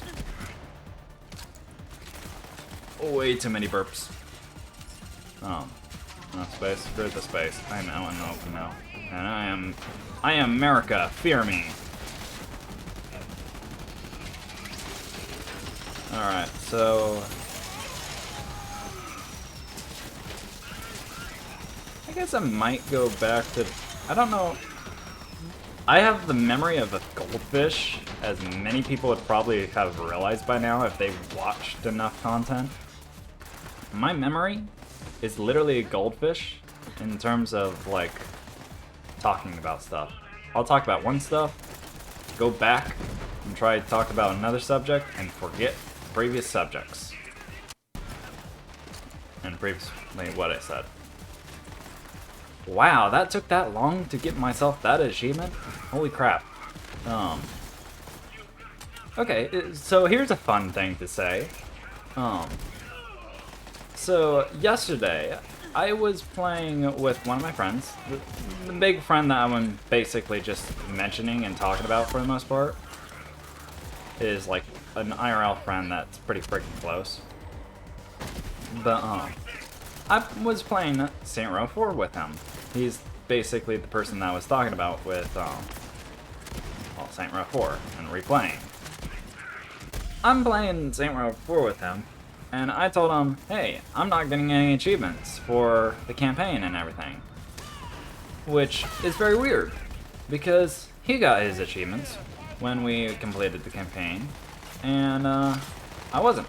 Way too many burps. No space. Screw the space. I am out in the open now. And I am America. Fear me. Alright, so... I guess I might go back to... I don't know... I have the memory of a goldfish, as many people would probably have realized by now if they've watched enough content. My memory is literally a goldfish in terms of, like, talking about stuff. I'll talk about one stuff, go back, and try to talk about another subject, and forget previous subjects. And previously what I said. Wow, that took that long to get myself that achievement? Holy crap. Okay, so here's a fun thing to say. So yesterday, I was playing with one of my friends. The big friend that I'm basically just mentioning and talking about for the most part is like an IRL friend that's pretty freaking close. But, I was playing Saint Row 4 with him. He's basically the person that I was talking about with, well, Saint Row 4 and replaying. I'm playing Saint Row 4 with him, and I told him, hey, I'm not getting any achievements for the campaign and everything. Which is very weird, because he got his achievements when we completed the campaign, and, I wasn't.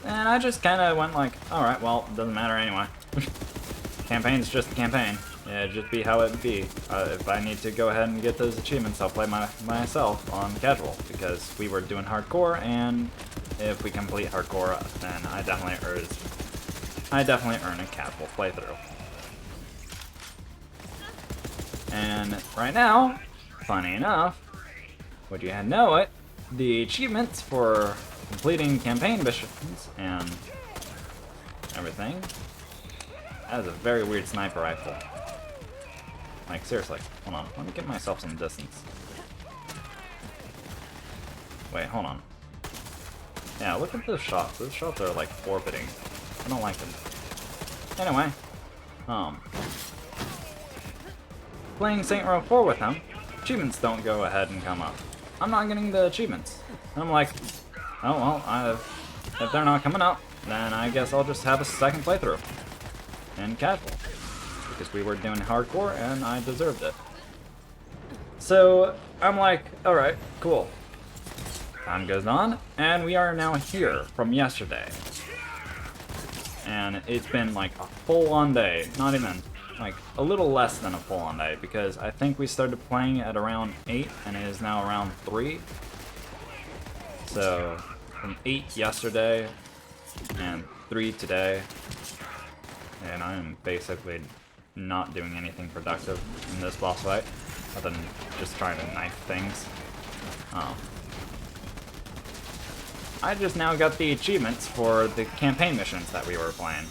And I just kind of went like, alright, well, it doesn't matter anyway. Campaign's just a campaign. Yeah, just be how it be. If I need to go ahead and get those achievements, I'll play myself on casual, because we were doing hardcore, and if we complete hardcore, then I definitely earn a casual playthrough. And right now, funny enough, would you know it, the achievements for completing campaign missions and everything. That is a very weird sniper rifle. Like, seriously. Hold on. Let me get myself some distance. Wait, hold on. Yeah, look at those shots. Those shots are, like, orbiting. I don't like them. Anyway. Playing Saint Row 4 with him, achievements don't go ahead and come up. I'm not getting the achievements. And I'm like, oh, well, if they're not coming up, then I guess I'll just have a second playthrough. And casual. Because we were doing hardcore, and I deserved it. So, I'm like, alright, cool. Time goes on, and we are now here from yesterday. And it's been like a full-on day. Not even, like, a little less than a full-on day, because I think we started playing at around 8, and it is now around 3. So, from 8 yesterday, and 3 today, and I'm basically not doing anything productive in this boss fight, other than just trying to knife things. I just now got the achievements for the campaign missions that we were playing.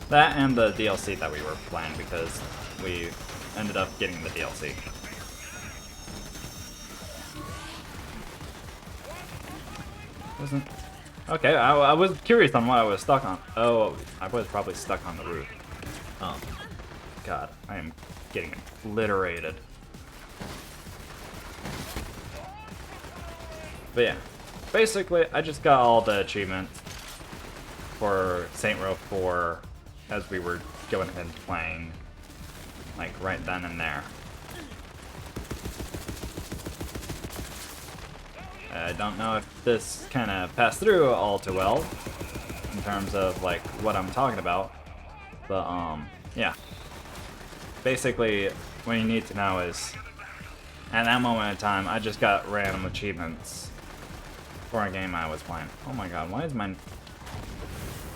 That and the DLC that we were playing, because we ended up getting the DLC. Okay, I was curious on what I was stuck on. Oh, I was probably stuck on the roof. God, I am getting obliterated. But yeah, basically, I just got all the achievements for Saint Row 4 as we were going ahead and playing, like, right then and there. I don't know if this kind of passed through all too well in terms of like what I'm talking about, but yeah. Basically, what you need to know is, at that moment in time, I just got random achievements for a game I was playing. Oh my god, why is my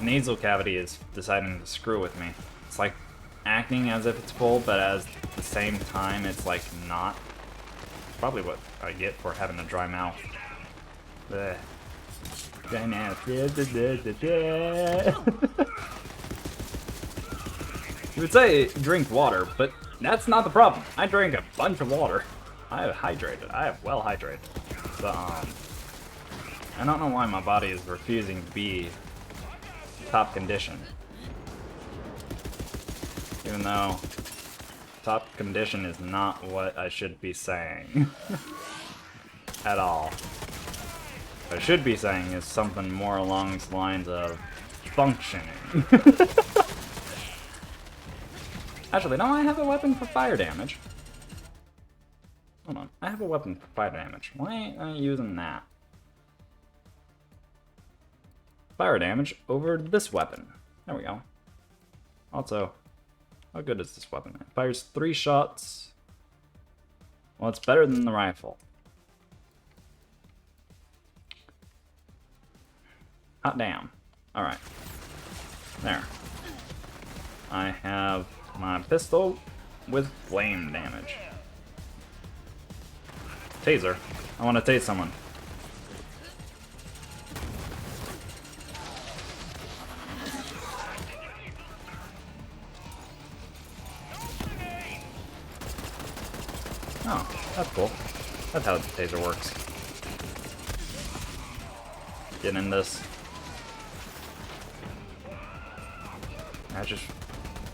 nasal cavity is deciding to screw with me? It's like acting as if it's full, but at the same time, it's like not. Probably what I get for having a dry mouth. Blech. Dry mouth. You would say drink water, but that's not the problem. I drank a bunch of water. I have hydrated. I have well hydrated. But I don't know why my body is refusing to be top condition. Even though top condition is not what I should be saying. At all. What I should be saying is something more along the lines of functioning. Actually, no, I have a weapon for fire damage. Hold on, I have a weapon for fire damage. Why ain't I using that? Fire damage over this weapon. There we go. Also, how good is this weapon? It fires 3 shots. Well, it's better than the rifle. Hot damn. Alright. There. I have my pistol with flame damage. Taser. I want to tase someone. Oh, that's cool. That's how the taser works. Get in this.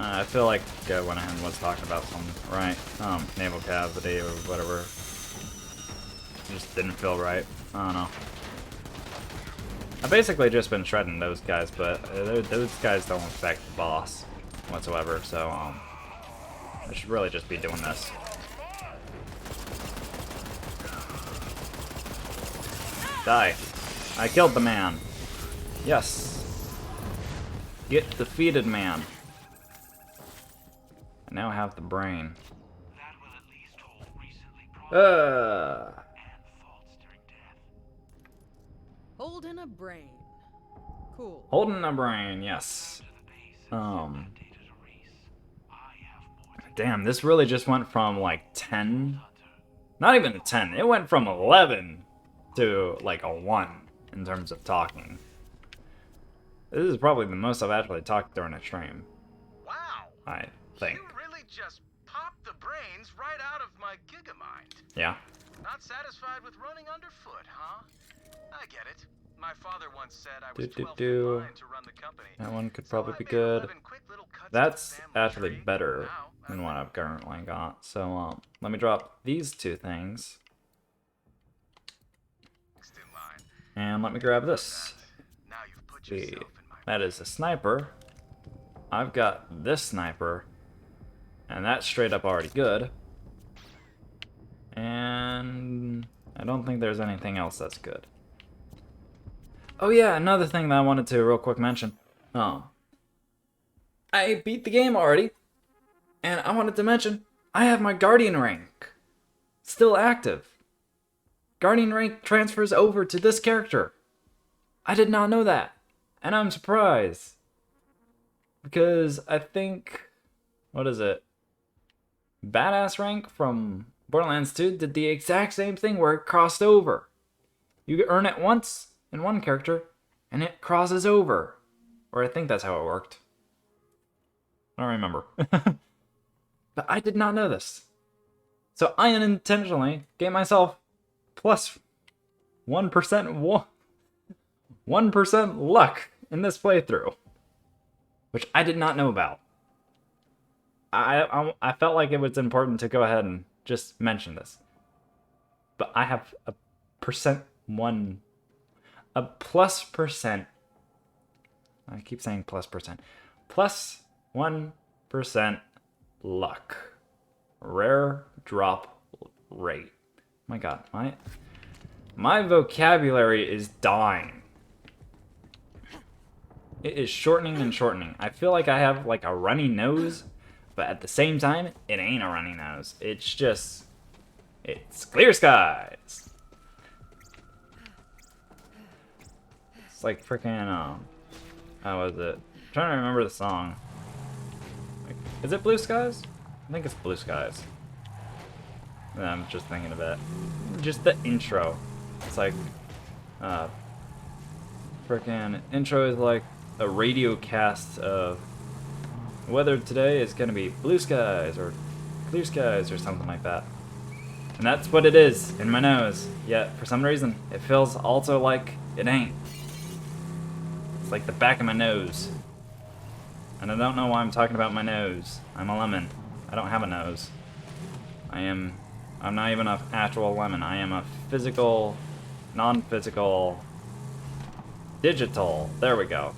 I feel like I went ahead and was talking about something, right? Naval cavity or whatever. It just didn't feel right. I don't know. I've basically just been shredding those guys, but those guys don't affect the boss whatsoever, so I should really just be doing this. Die. I killed the man. Yes. Get defeated, man. I now have the brain. Holding a brain. Cool. Holding a brain, yes. Damn, this really just went from like 10. Not even a 10. It went from 11 to like a 1 in terms of talking. This is probably the most I've actually talked during a stream. Wow. I think. You really just popped the brains right out of my gigamind. Yeah. Not satisfied with running underfoot, huh? I get it. My father once said I was 12th in line to run the company. That one could probably be good. That's actually better than what I've currently got. So let me drop these 2 things. And let me grab this. That is a sniper. I've got this sniper. And that's straight up already good. And I don't think there's anything else that's good. Oh yeah, another thing that I wanted to real quick mention. I beat the game already. And I wanted to mention, I have my Guardian rank still active. Guardian rank transfers over to this character. I did not know that. And I'm surprised. Because I think, what is it? Badass rank from Borderlands 2 did the exact same thing where it crossed over. You earn it once in one character, and it crosses over. Or I think that's how it worked. I don't remember. But I did not know this. So I unintentionally gave myself plus 1% 1% luck in this playthrough. Which I did not know about. I felt like it was important to go ahead and just mention this. But I have a plus percent. I keep saying plus percent. Plus 1% luck. Rare drop rate. My god, My vocabulary is dying. It is shortening and shortening. I feel like I have like a runny nose, but at the same time, it ain't a runny nose. It's just, it's clear skies. It's like freaking, how was it? I'm trying to remember the song. Like, is it Blue Skies? I think it's Blue Skies. I'm just thinking of it. Just the intro. It's like, freaking intro is like a radio cast of weather today is gonna be blue skies or clear skies or something like that. And that's what it is in my nose. Yet, for some reason, it feels also like it ain't. It's like the back of my nose. And I don't know why I'm talking about my nose. I'm a lemon. I don't have a nose. I'm not even an actual lemon. I am a physical, non-physical, digital. There we go.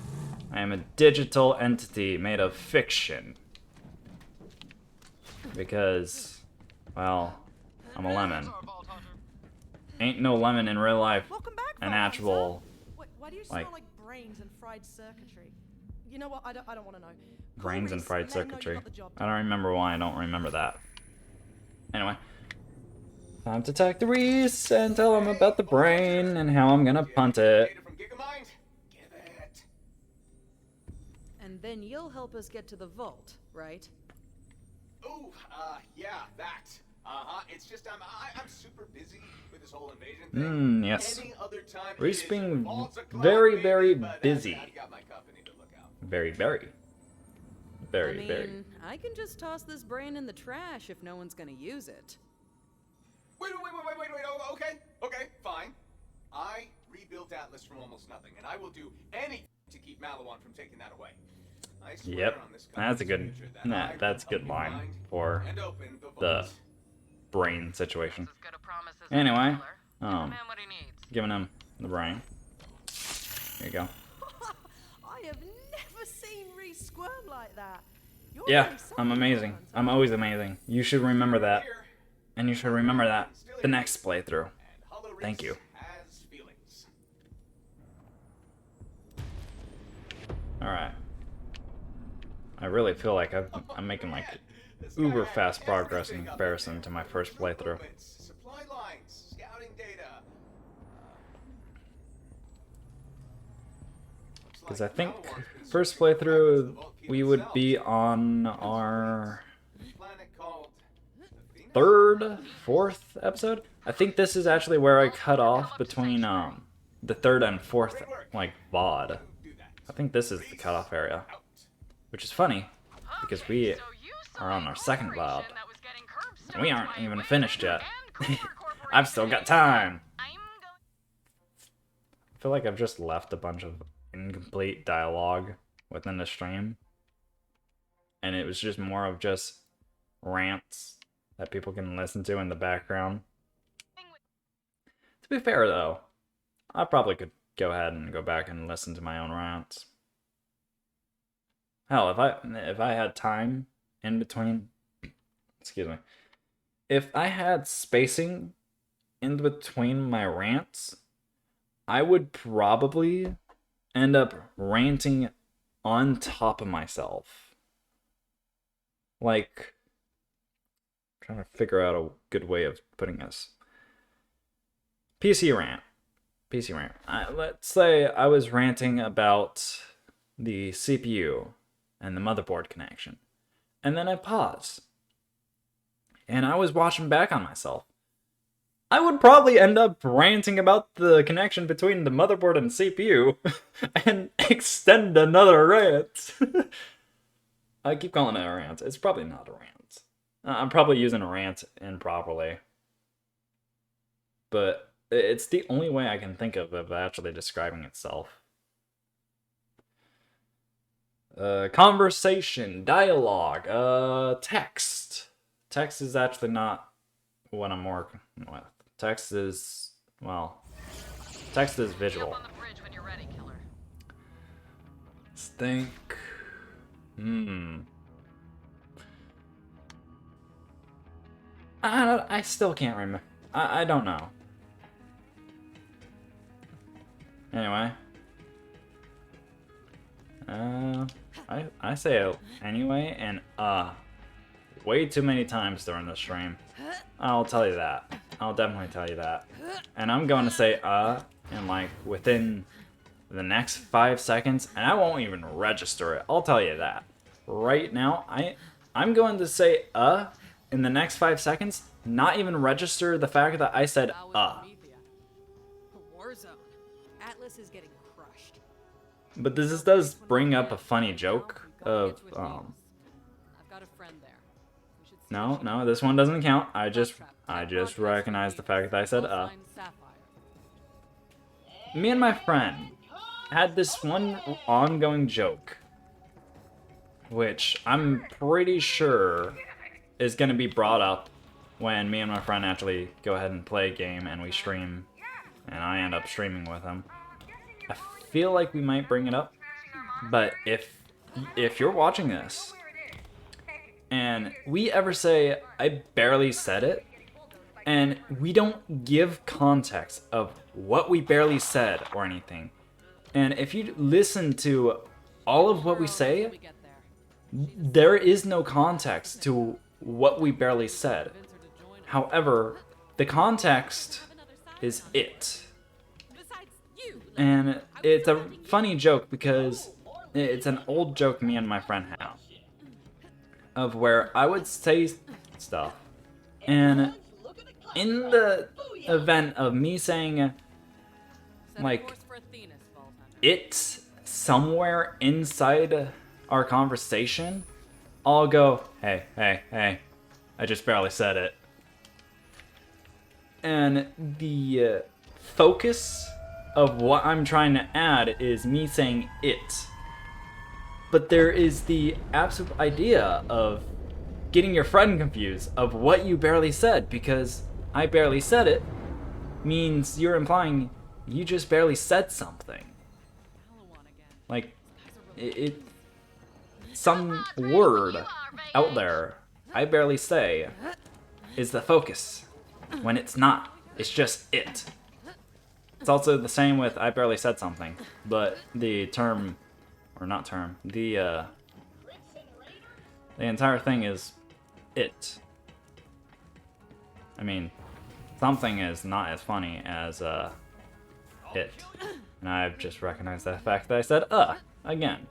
I am a digital entity made of fiction. Because, well, I'm a lemon. Ain't no lemon in real life. Welcome back, An Vault actual, Hunter. Why do you like, smell like brains and fried circuitry? You know what? I don't want to know. Call brains and Reese, fried let him know you circuitry. got the job I don't remember why I don't remember that. Anyway. Time to talk to Reese and tell him about the brain and how I'm gonna punt it. And then you'll help us get to the vault, right? Oh, yeah, that. It's just I'm super busy with this whole invasion thing. Yes. Any other time Reese it is being false o'clock, very, baby, very but busy. I've got my company to look out. Very, very. Very, I mean, very. I can just toss this brain in the trash if no one's gonna use it. Wait, oh, okay, fine. I rebuilt Atlas from almost nothing, and I will do anything to keep Malawan from taking that away. I swear Yep. on this That's a good, company's future that I that's a will good help you line find for and open the vault. brain situation. As good a promise as Anyway, any killer. Give the man what he needs. giving him the brain. There you go. I have never seen Reese squirm like that. You're Yeah, really something, I'm amazing. Vault I'm Hunter. always amazing. You should remember that. Here, And you should remember that the next playthrough. and Hollow Thank you. Reese has feelings. Alright. I really feel like I'm making like uber fast progress in comparison to my first playthrough. Supply lines, scouting data. Because I think first playthrough we would be on our third, fourth episode. I think this is actually where I cut off between the third and fourth like VOD. I think this is the cutoff area, which is funny because we are on our second VOD and we aren't even finished yet. I've still got time. I feel like I've just left a bunch of incomplete dialogue within the stream, and it was just more of just rants that people can listen to in the background. To be fair though, I probably could go ahead and go back and listen to my own rants. Hell, if I had time in between, excuse me, if I had spacing in between my rants, I would probably end up ranting on top of myself. Like, I'm trying to figure out a good way of putting this. PC rant. Let's say I was ranting about the CPU and the motherboard connection. And then I pause. And I was watching back on myself. I would probably end up ranting about the connection between the motherboard and CPU and extend another rant. I keep calling it a rant. It's probably not a rant. I'm probably using a rant improperly. But it's the only way I can think of actually describing itself. Conversation, dialogue, text. Text is actually not what I'm working with. Text is, well, text is visual. On the bridge when you're ready, killer. Let's think. I still can't remember. I don't know. Anyway. I say it anyway and way too many times during the stream. I'll tell you that. I'll definitely tell you that. And I'm going to say and like within the next 5 seconds, and I won't even register it. I'll tell you that. Right now, I'm going to say in the next 5 seconds, not even register the fact that I said Warzone. Atlas is getting crushed. But this does bring up a funny joke of I've got a friend there. We should see if she no, this one doesn't count. I just recognize the fact that I said Call sign Sapphire. Me and my friend had this one ongoing joke, which I'm pretty sure is going to be brought up when me and my friend actually go ahead and play a game and we stream, and I end up streaming with him. I feel like we might bring it up, but if you're watching this and we ever say I barely said it, and we don't give context of what we barely said or anything, and if you listen to all of what we say, there is no context to what we barely said. However, the context is it. And it's a funny joke because it's an old joke me and my friend have. Of where I would say stuff, and in the event of me saying, like, it's somewhere inside our conversation, I'll go, hey, I just barely said it. And the focus of what I'm trying to add is me saying it. But there is the absolute idea of getting your friend confused of what you barely said, because I barely said it means you're implying you just barely said something. Like, some word out there I barely say is the focus, when it's not. It's just it. It's also the same with I barely said something, but the term, or not term, the entire thing is it. I mean, something is not as funny as it. And I've just recognized the fact that I said again.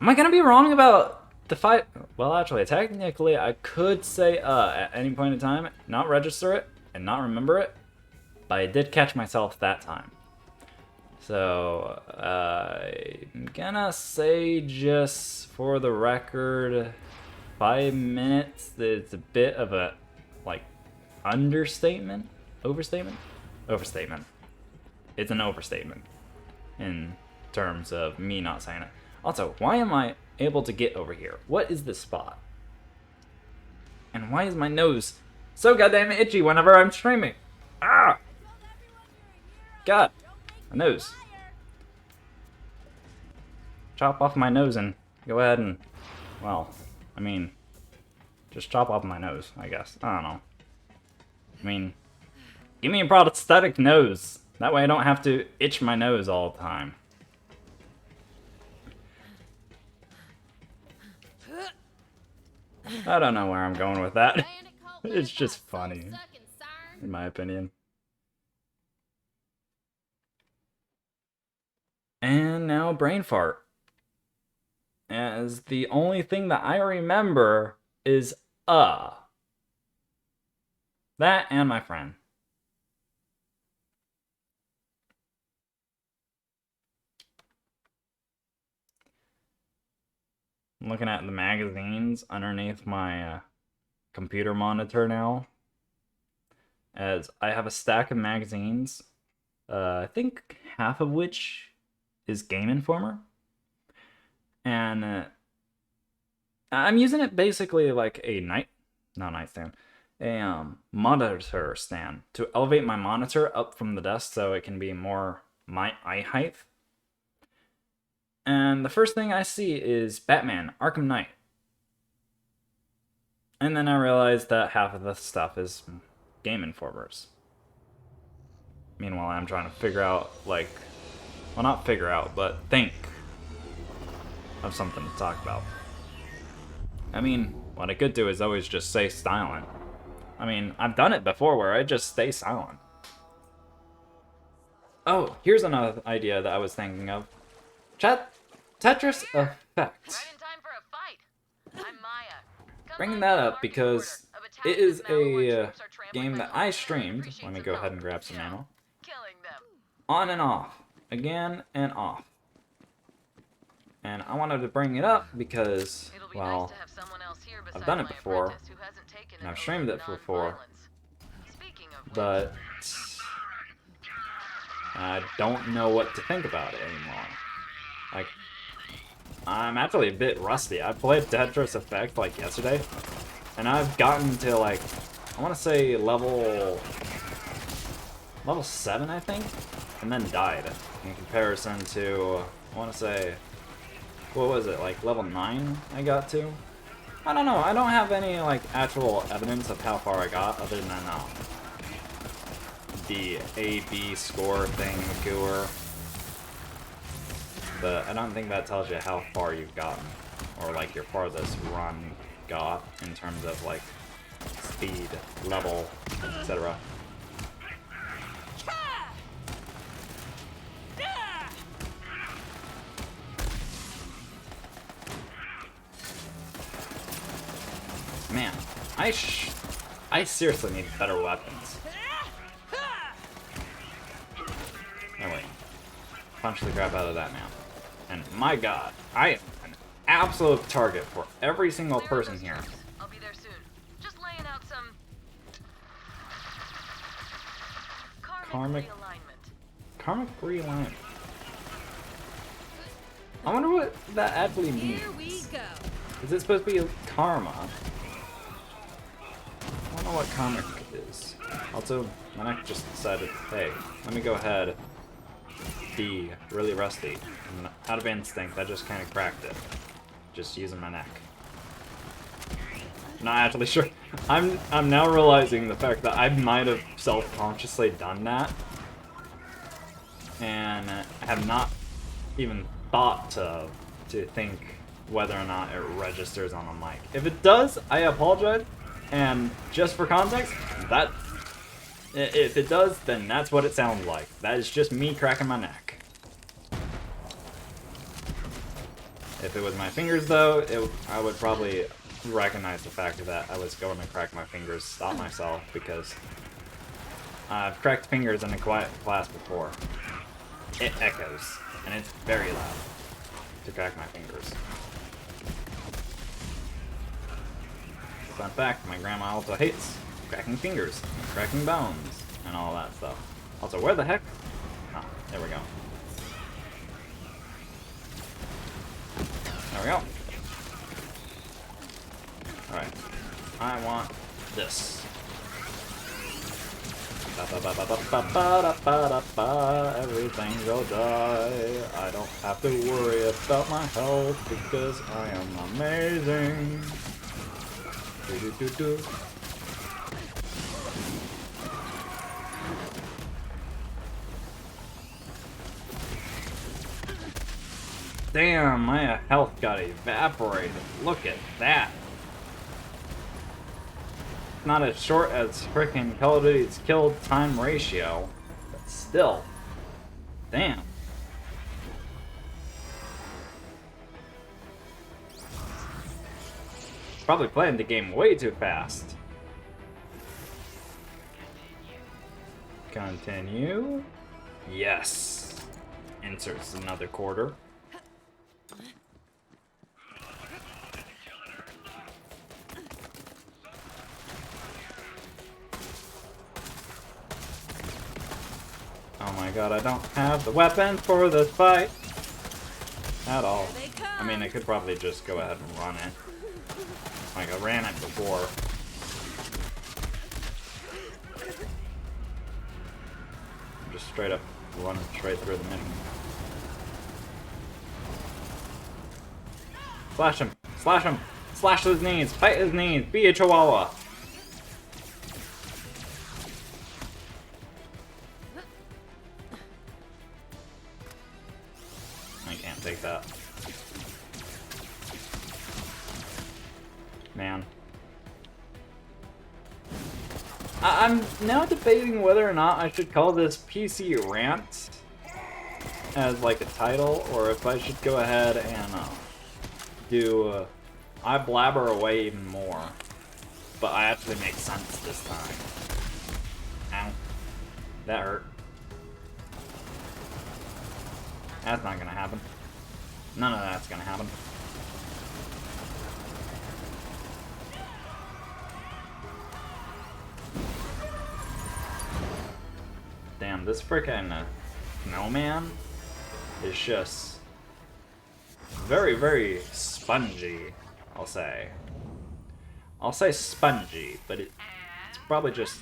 Am I gonna be wrong about the fight? Well, actually, technically, I could say at any point in time, not register it, and not remember it, but I did catch myself that time. So, I'm gonna say, just for the record, 5 minutes, it's a bit of a, like, understatement? Overstatement? Overstatement. It's an overstatement in terms of me not saying it. Also, why am I able to get over here? What is this spot? And why is my nose so goddamn itchy whenever I'm streaming? Ah! God, my nose. Chop off my nose and go ahead and, well, I mean, just chop off my nose, I guess. I don't know. I mean, give me a prosthetic nose. That way I don't have to itch my nose all the time. I don't know where I'm going with that. It's just funny, in my opinion. And now brain fart. As the only thing that I remember is that and my friend. I'm looking at the magazines underneath my computer monitor now, as I have a stack of magazines, I think half of which is Game Informer, and I'm using it basically like a nightstand, a monitor stand to elevate my monitor up from the desk so it can be more my eye height. And the first thing I see is Batman Arkham Knight. And then I realized that half of the stuff is Game Informers. Meanwhile, I'm trying to figure out, like, well, not figure out, but think of something to talk about. I mean, what I could do is always just stay silent. I mean, I've done it before where I just stay silent. Oh, here's another idea that I was thinking of. Tetris Effect. Right in time for a fight. I'm Maya. Bringing that up because it is a game that I streamed. Let me go ahead and grab some ammo. Killing them. On and off. Again and off. And I wanted to bring it up because, well, I've done it before, and I've streamed it before, but I don't know what to think about it anymore. Like, I'm actually a bit rusty. I played Tetris Effect, like, yesterday, and I've gotten to, like, I want to say level 7, I think, and then died, in comparison to, I want to say, what was it, like level 9 I got to? I don't know, I don't have any like actual evidence of how far I got other than the A-B score thing, Gooer. But I don't think that tells you how far you've gotten, or like your farthest run got in terms of like speed, level, etc. Man, I seriously need better weapons. Oh wait. Punch the crap out of that now. And my god, I am an absolute target for every single person here. I'll be there soon. Just laying out some karmic realignment. Karmic realignment. I wonder what that actually means. Here we go. Is it supposed to be karma? I don't know what karmic is. Also, my neck just decided, hey, let me go ahead, be really rusty. And out of instinct, I just kind of cracked it. Just using my neck. Not actually sure. I'm now realizing the fact that I might have self-consciously done that. And have not even thought to think whether or not it registers on the mic. If it does, I apologize. And just for context, if it does, then that's what it sounds like. That is just me cracking my neck. If it was my fingers, though, I would probably recognize the fact that I was going to crack my fingers, stop myself, because I've cracked fingers in a quiet class before. It echoes, and it's very loud to crack my fingers. Fun fact, my grandma also hates cracking fingers, cracking bones, and all that stuff. Also, where the heck? Ah, there we go. There we go. Alright. I want this. Everything will die. I don't have to worry about my health because I am amazing. Damn, my health got evaporated. Look at that. Not as short as freaking Call of Duty's kill time ratio, but still. Damn. Probably playing the game way too fast. Continue. Yes. Inserts another quarter. Oh my god, I don't have the weapon for this fight at all. I mean, I could probably just go ahead and run it. Like, I ran it before. Just straight up run straight through the mission. Slash him! Slash him! Slash his knees! Fight his knees! Be a chihuahua! take that. Man. I'm now debating whether or not I should call this PC Rant as like a title, or if I should go ahead and do I blabber away even more, but I actually make sense this time. Ow. That hurt. That's not gonna happen. None of that's gonna happen. Damn, this frickin' snowman is just very, very spongy, I'll say. I'll say spongy, but it's probably just...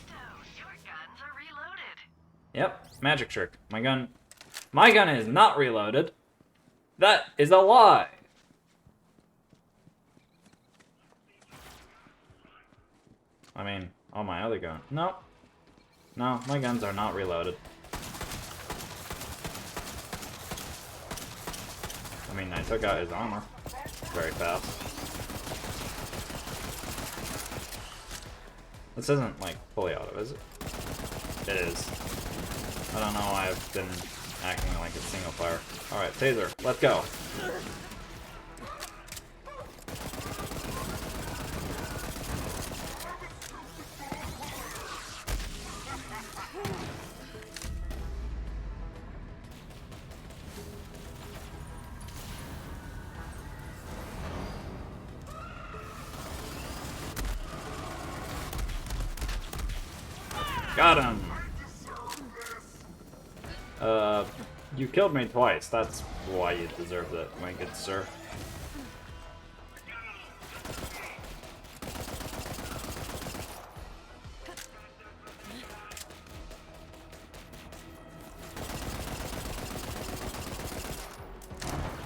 Yep, magic trick. My gun is not reloaded. That is a lie. I mean, all my other guns. No. No, my guns are not reloaded. I mean, I took out his armor very fast. This isn't, like, fully auto, is it? It is. I don't know why I've been acting like it's single fire. Alright, taser, let's go. Got him! You killed me twice. That's why you deserved it, my good sir.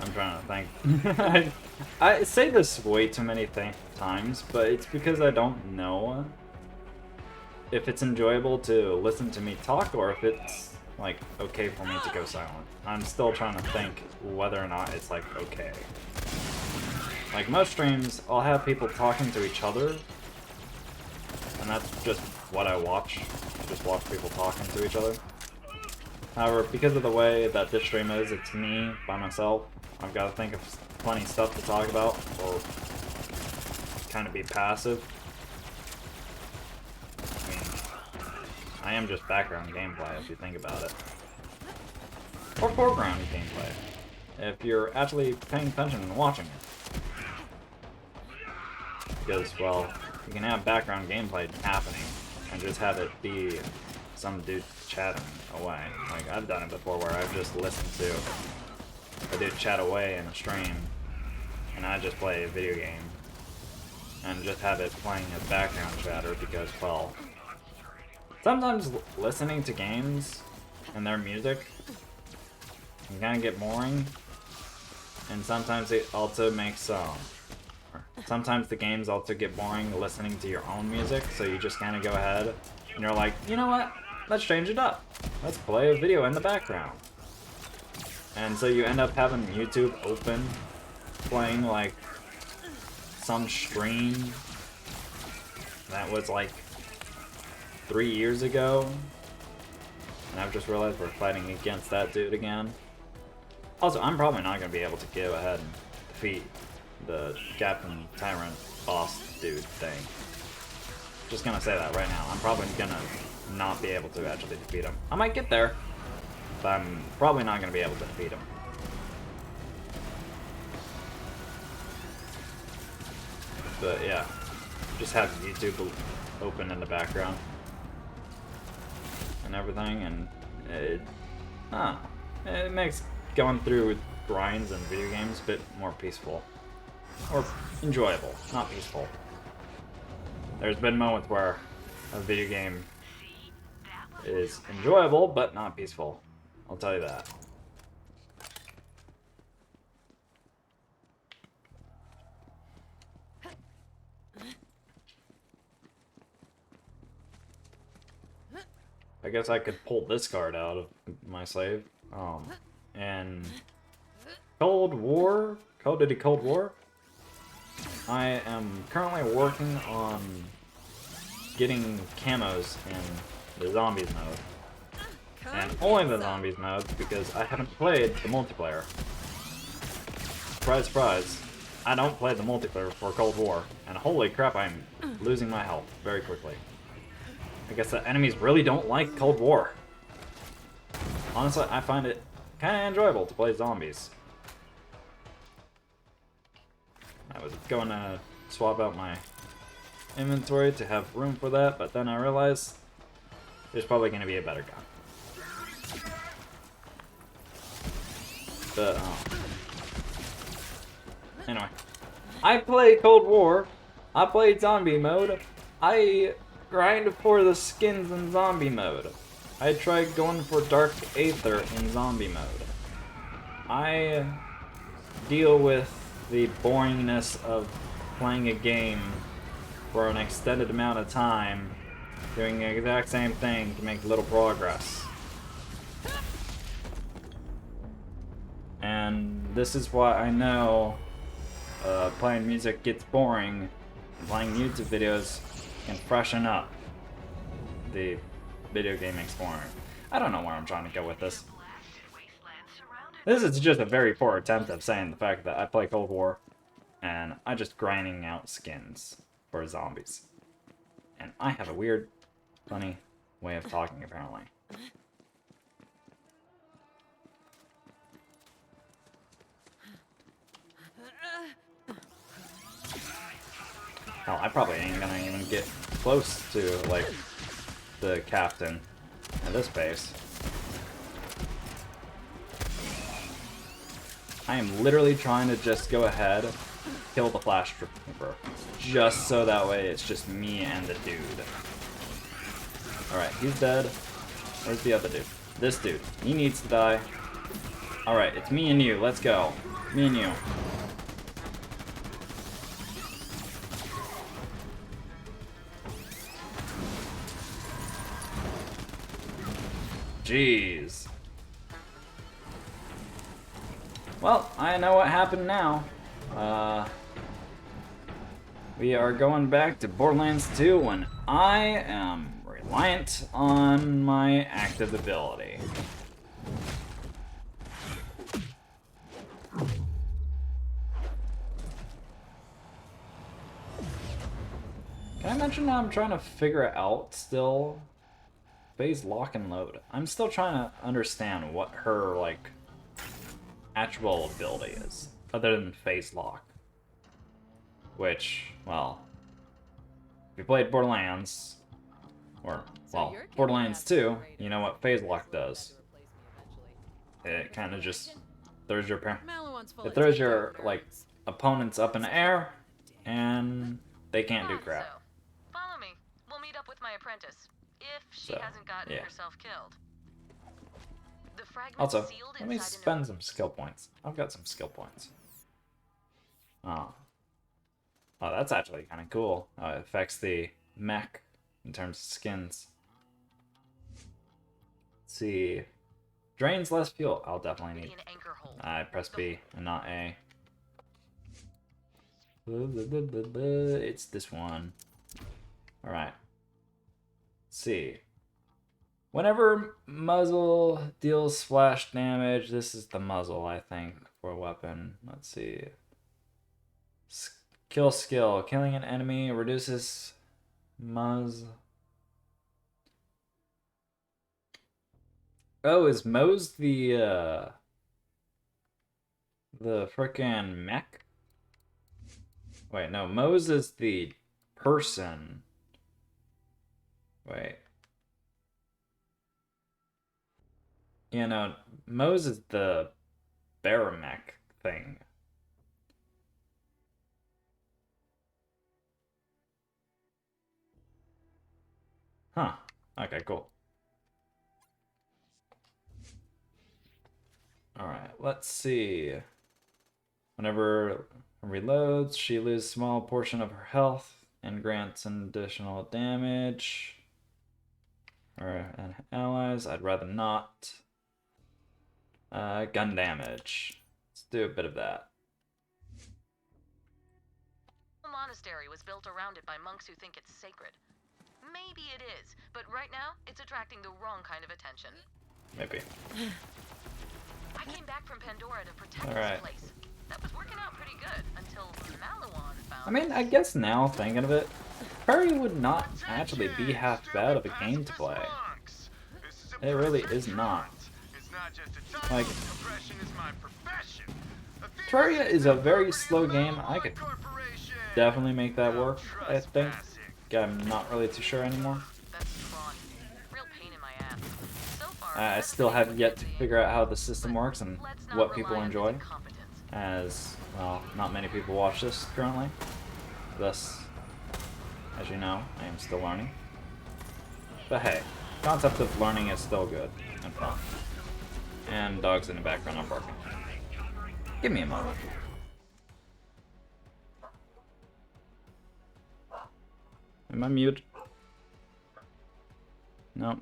I'm trying to think. I say this way too many times, but it's because I don't know if it's enjoyable to listen to me talk, or if it's, like, okay for me to go silent. I'm still trying to think whether or not it's, like, okay. Like, most streams, I'll have people talking to each other, and that's just what I watch. I just watch people talking to each other. However, because of the way that this stream is, it's me, by myself. I've got to think of plenty of stuff to talk about, or kind of be passive. I am just background gameplay, if you think about it. Or foreground gameplay, if you're actually paying attention and watching it. Because, well, you can have background gameplay happening, and just have it be some dude chatting away. Like, I've done it before where I've just listened to a dude chat away in a stream, and I just play a video game, and just have it playing as background chatter because, well... Sometimes listening to games and their music can kind of get boring, and sometimes it also makes sometimes the games also get boring listening to your own music, so you just kind of go ahead and you're like, you know what, let's change it up, let's play a video in the background. And so you end up having YouTube open, playing like some stream that was like 3 years ago, and I've just realized we're fighting against that dude again. Also, I'm probably not going to be able to go ahead and defeat the Captain Tyrant boss dude thing. Just gonna say that right now. I'm probably gonna not be able to actually defeat him. I might get there, but I'm probably not going to be able to defeat him. But yeah, just have YouTube open in the background and everything, and it makes going through grinds and video games a bit more peaceful. Or enjoyable, not peaceful. There's been moments where a video game is enjoyable, but not peaceful. I'll tell you that. I guess I could pull this card out of my save, and Cold War, Call of Duty Cold War. I am currently working on getting camos in the zombies mode. And only the zombies mode because I haven't played the multiplayer. Surprise, surprise. I don't play the multiplayer for Cold War. And holy crap, I'm losing my health very quickly. I guess the enemies really don't like Cold War. Honestly, I find it kind of enjoyable to play zombies. I was going to swap out my inventory to have room for that, but then I realized there's probably going to be a better gun. But, anyway. I play Cold War. I play zombie mode. I grind for the skins in zombie mode. I tried going for Dark Aether in zombie mode. I deal with the boringness of playing a game for an extended amount of time, doing the exact same thing to make little progress. And this is why I know playing music gets boring, and playing YouTube videos can freshen up the video game exploring. I don't know where I'm trying to go with this. This is just a very poor attempt at saying the fact that I play Cold War and I just grinding out skins for zombies. And I have a weird, funny way of talking apparently. Hell, I probably ain't gonna even get close to, like, the captain at this pace. I am literally trying to just go ahead, kill the flash trooper, just so that way it's just me and the dude. Alright, he's dead. Where's the other dude? This dude. He needs to die. Alright, it's me and you. Let's go. Me and you. Jeez. Well, I know what happened now. We are going back to Borderlands 2 when I am reliant on my active ability. Can I mention I'm trying to figure out still phase lock and load? I'm still trying to understand what her, like, actual ability is, other than phase lock. Which, well, if you played Borderlands, or, well, Borderlands 2, you know what phase lock does. It kind of just throws your, like, opponents up in the air, and they can't do crap. So, follow me. We'll meet up with my apprentice, if she hasn't gotten herself killed. Also, let me spend some skill points. I've got some skill points. Oh, that's actually kind of cool. It affects the mech in terms of skins. Let's see. Drains less fuel. I'll definitely need. I press B and not A. It's this one. Alright. Let's see. Whenever muzzle deals splash damage, this is the muzzle, I think, for a weapon. Let's see. Kill skill. Killing an enemy reduces muzzle. Oh, is Moe's the frickin' mech? Wait, no, Moe's is the person. Wait. You know, Moe's is the bear mech thing. Huh. Okay, cool. Alright, let's see. Whenever reloads, she loses a small portion of her health and grants an additional damage. And allies, I'd rather not. Gun damage. Let's do a bit of that. The monastery was built around it by monks who think it's sacred. Maybe it is, but right now it's attracting the wrong kind of attention. Maybe. I came back from Pandora to protect Alright. this place. That was working out pretty good until Malawan found I mean, I guess now thinking of it, Terraria would not actually be half bad of a game to play. It really is not. Like, Terraria is a very slow game. I could definitely make that work, I think. I'm not really too sure anymore. I still have yet to figure out how the system works and what people enjoy, as, well, not many people watch this currently. Thus, as you know, I am still learning. But hey, the concept of learning is still good and fun. And dogs in the background are barking. Give me a moment. Am I muted? No.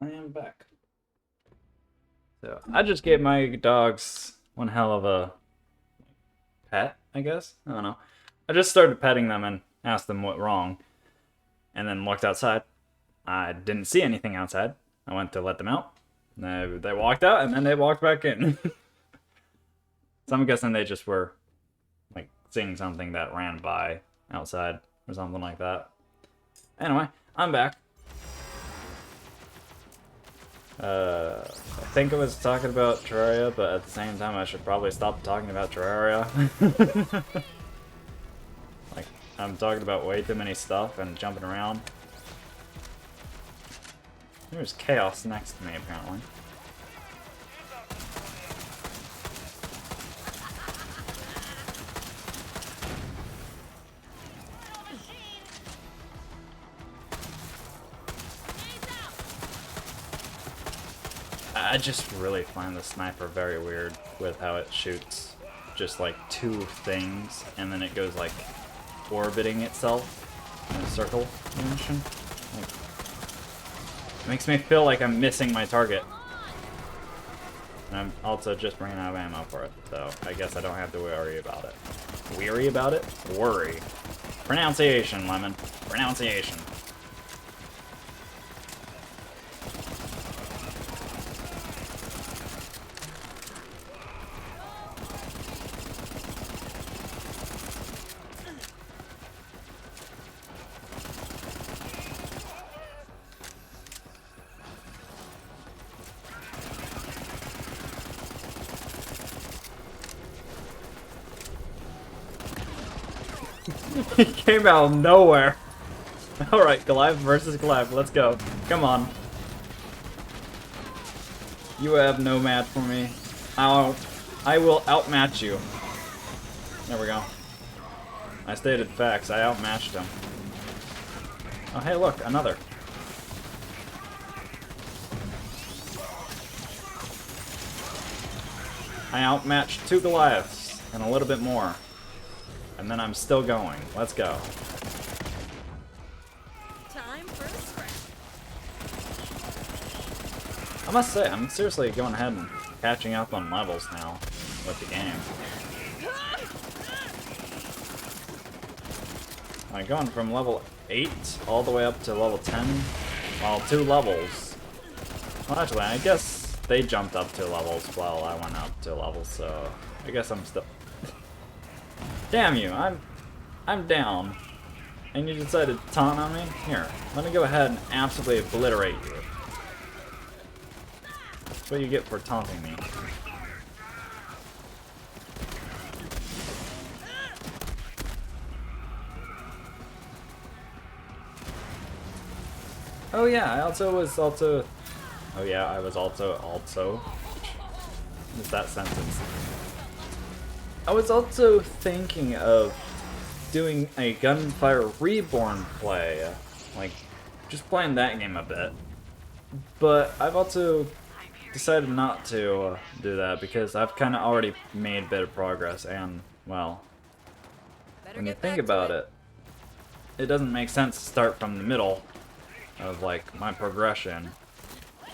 I am back. So, I just gave my dogs one hell of a pet, I guess? I don't know. I just started petting them and asked them what wrong. And then looked outside. I didn't see anything outside. I went to let them out. They walked out and then they walked back in. So I'm guessing they just were, like, seeing something that ran by outside or something like that. Anyway, I'm back. I think I was talking about Terraria, but at the same time I should probably stop talking about Terraria. Like, I'm talking about way too many stuff and jumping around. There's chaos next to me, apparently. I just really find the sniper very weird with how it shoots just like two things and then it goes like orbiting itself in a circle motion. Like, it makes me feel like I'm missing my target. And I'm also just running out of ammo for it, so I guess I don't have to worry about it. Weary about it? Worry. Pronunciation, Lemon. Pronunciation. He came out of nowhere. Alright, Goliath versus Goliath. Let's go. Come on. You have no match for me. I will outmatch you. There we go. I stated facts. I outmatched him. Oh, hey, look. Another. I outmatched 2 Goliaths and a little bit more. And then I'm still going. Let's go. Time for a scrap. I must say, I'm seriously going ahead and catching up on levels now with the game. Like going from level 8 all the way up to level 10. Well, 2 levels. Well, actually, I guess they jumped up 2 levels while I went up 2 levels, so I guess I'm still... Damn you, I'm down. And you decided to taunt on me? Here, let me go ahead and absolutely obliterate you. That's what you get for taunting me. Oh yeah, I was also... What's that sentence? I was also thinking of doing a Gunfire Reborn play, like just playing that game a bit. But I've also decided not to do that because I've kind of already made a bit of progress and, well, when you think about it, it doesn't make sense to start from the middle of like my progression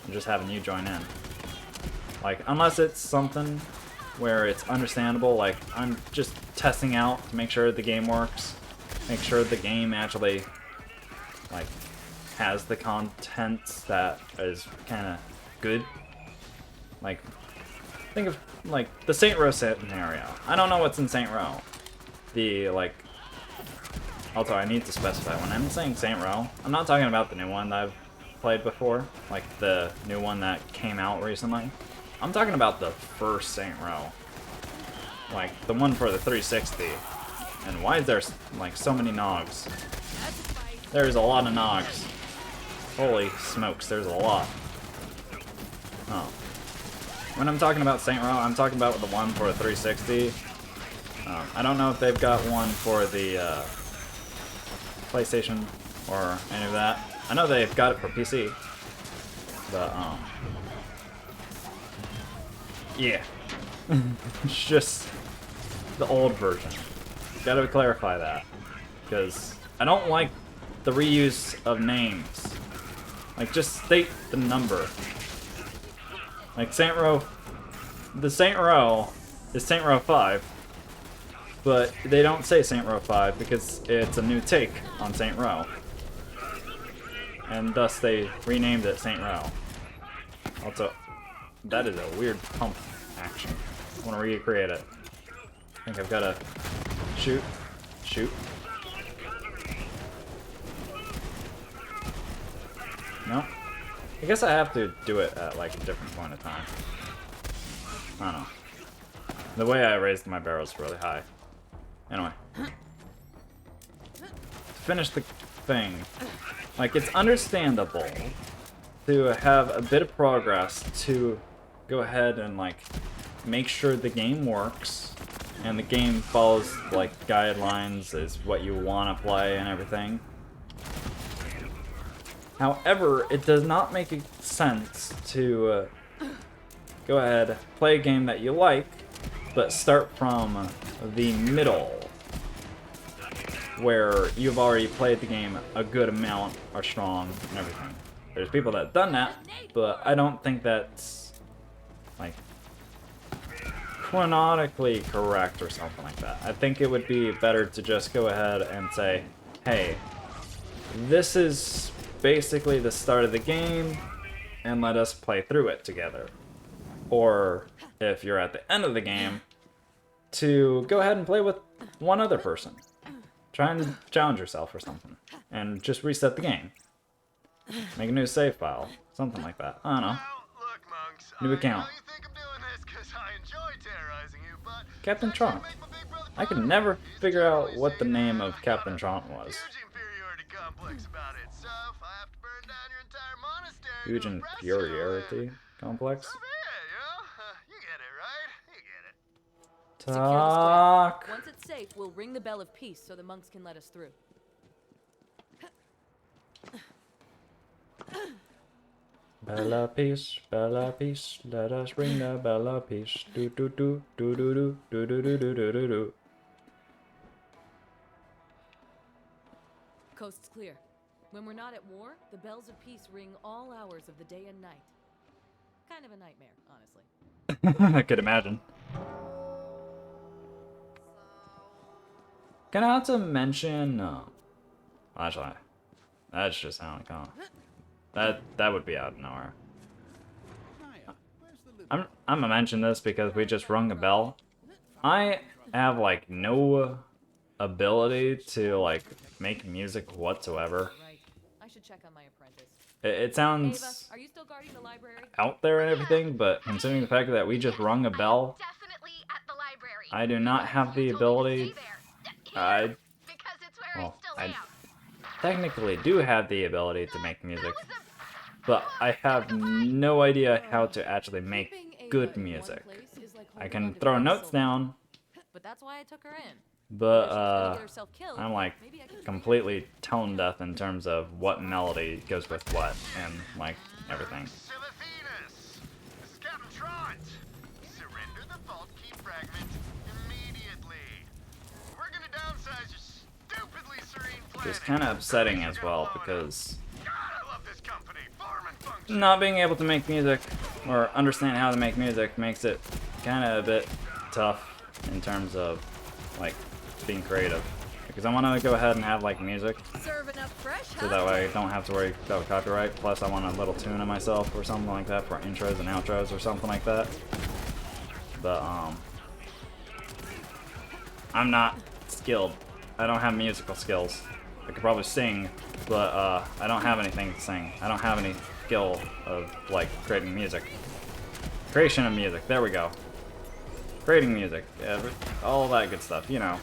and just having you join in. Like, unless it's something where it's understandable, like I'm just testing out to make sure the game works, make sure the game actually like has the content that is kind of good. Like, think of like the Saint Row scenario. I don't know what's in Saint Row. The like, also I need to specify when I'm saying Saint Row, I'm not talking about the new one that I've played before, like the new one that came out recently. I'm talking about the first Saint Row. Like, the one for the 360. And why is there, like, so many Nogs? There's a lot of Nogs. Holy smokes, there's a lot. Oh. When I'm talking about Saint Row, I'm talking about the one for the 360. I don't know if they've got one for the PlayStation or any of that. I know they've got it for PC. But, yeah. It's just the old version. Gotta clarify that. Because I don't like the reuse of names. Like, just state the number. Like, Saint Row... The Saint Row is Saint Row 5. But they don't say Saint Row 5 because it's a new take on Saint Row. And thus they renamed it Saint Row. Also, that is a weird pump action. I want to recreate it. I think I've got to shoot. Shoot. No? I guess I have to do it at like a different point of time. I don't know. The way I raised my barrel is really high. Anyway. To finish the thing. Like, it's understandable to have a bit of progress to go ahead and like make sure the game works and the game follows like guidelines is what you want to play and everything. However, it does not make sense to go ahead, play a game that you like, but start from the middle, where you've already played the game a good amount, are strong, and everything. There's people that have done that, but I don't think that's, like, chronologically correct or something like that. I think it would be better to just go ahead and say, hey, this is basically the start of the game, and let us play through it together. Or, if you're at the end of the game, to go ahead and play with one other person. Try and challenge yourself or something, and just reset the game. Make a new save file, something like that. I don't know. Look, monks, New account. I know you think I'm doing this 'cause I enjoy terrorizing you, but Captain it's actually Trant. make my big brother I could proud. never He's figure out generally what the saying name that of I've Captain got a Trant was. Huge inferiority complex about it, so if I have to burn down your entire monastery Huge to impress you, inferiority complex. so be it, you know? You get it, right? You get it. Secure the square. Talk. Once it's safe, we'll ring the bell of peace so the monks can let us through. Bella peace, let us ring the bell of peace. Do do do do do do do do do do do do do. Coast's clear. When we're not at war, the bells of peace ring all hours of the day and night. Kind of a nightmare, honestly. I could imagine. Can I also mention? Actually, that's just sounding kind of. That would be out of nowhere. I'm gonna mention this because we just rung a bell. I have like no ability to like make music whatsoever. Right. I should check on my apprentice. It sounds Ava, are you still guarding the library? out there and everything, but considering the fact that we just rung a bell, Definitely at the library. I do not have the ability. I Because it's where well, I I still am. technically do have the ability to make music, but I have no idea how to actually make Keeping Ava good in one music. place is like I holding can onto throw the notes axle. down, But that's why I took her in. but If she's gonna get herself killed, I'm like maybe I can completely tone deaf in terms of what melody goes with what and like everything. Sylvanus, this is Captain Trant. Surrender the vault key fragment immediately. We're gonna downsize your stupidly serene planet. It's kind of upsetting as well because God, I love this company. Form and function. not being able to make music or understand how to make music makes it kind of a bit tough in terms of like being creative, because I want to go ahead and have like music Serving up fresh, so that way I don't have to worry about copyright. Plus I want a little tune of myself or something like that for intros and outros or something like that. But I'm not skilled. I don't have musical skills. I could probably sing, but I don't have anything to sing. I don't have any skill of like creating music. Creation of music. There we go. Creating music. Yeah, all that good stuff. You know.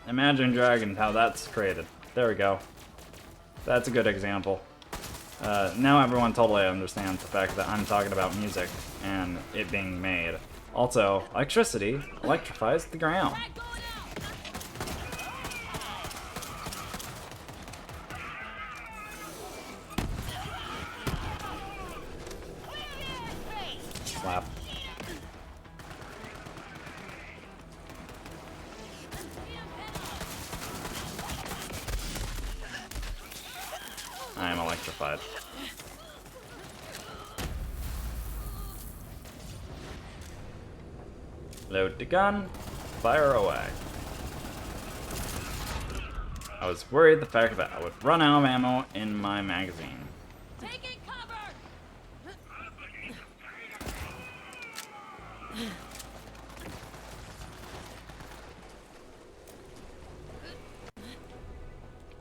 Imagine Dragons, how that's created. There we go. That's a good example. Now everyone totally understands the fact that I'm talking about music and it being made. Also, electricity electrifies the ground. Slap. I am electrified. Load the gun, fire away. I was worried the fact that I would run out of ammo in my magazine. Taking cover!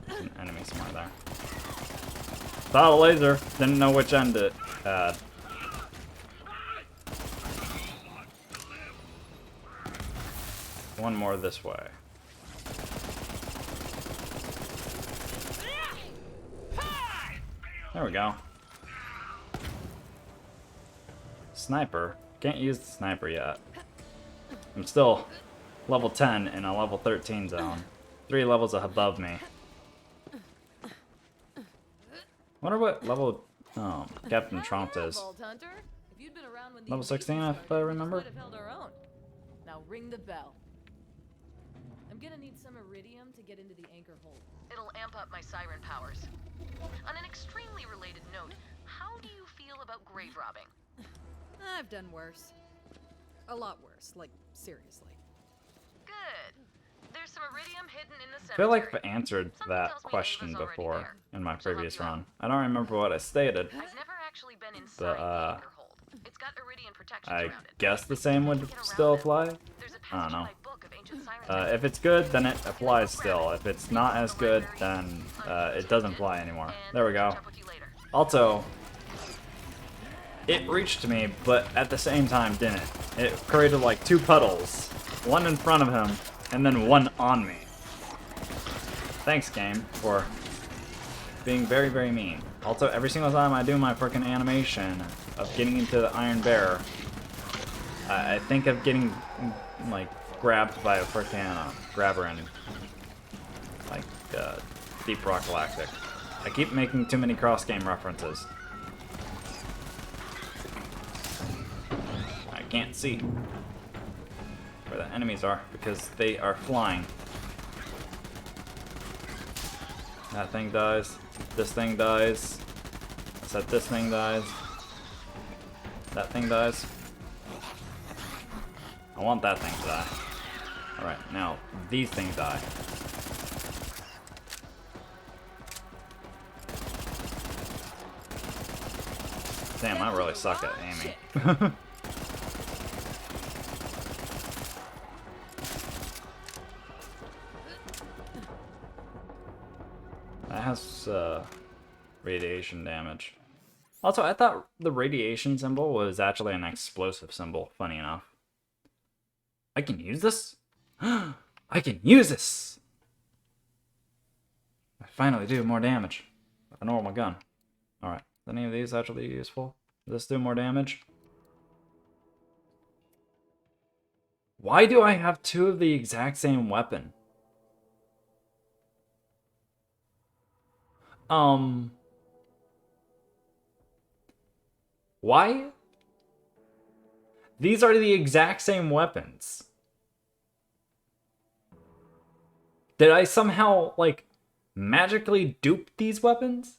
There's an enemy somewhere there. Saw a laser, didn't know which end it had. One more this way. There we go. Sniper. Can't use the sniper yet. I'm still level 10 in a level 13 zone. 3 levels above me. Wonder what level Captain Trant is. Vault Hunter. you'd been around when the Level 16, invasion if I started, we remember. might have held our own. Now ring the bell. I'm gonna need some iridium to get into the anchor hold. It'll amp up my siren powers. On an extremely related note, how do you feel about grave robbing? I've done worse. A lot worse, like, seriously. Good. There's some iridium hidden in the I cemetery. feel like I've answered Something that tells me question Ava's already before there. in my She'll help previous you out. run. I don't remember what I stated, I've never actually been inside but the anchor hold. It's got iridium protections I around it. guess the same would still apply. There's a I don't passage in know. my book of ancient siren If it's good, then it applies still. If it's not as good, then it doesn't apply anymore. There we go. Also, it reached me, but at the same time didn't. It created like two puddles. One in front of him, and then one on me. Thanks, game, for being very, very mean. Also, every single time I do my freaking animation of getting into the Iron Bear, I think of getting, like, grabbed by a freaking grabber in, like, Deep Rock Galactic. I keep making too many cross-game references. I can't see where the enemies are because they are flying. That thing dies. This thing dies. I said this thing dies. That thing dies. I want that thing to die. Alright, now these things die. Damn, I really suck at aiming. That has radiation damage. Also, I thought the radiation symbol was actually an explosive symbol, funny enough. I can use this? I can use this! I finally do more damage with a normal gun. Alright, is any of these actually useful? Does this do more damage? Why do I have two of the exact same weapon? Why? These are the exact same weapons. Did I somehow, like, magically dupe these weapons?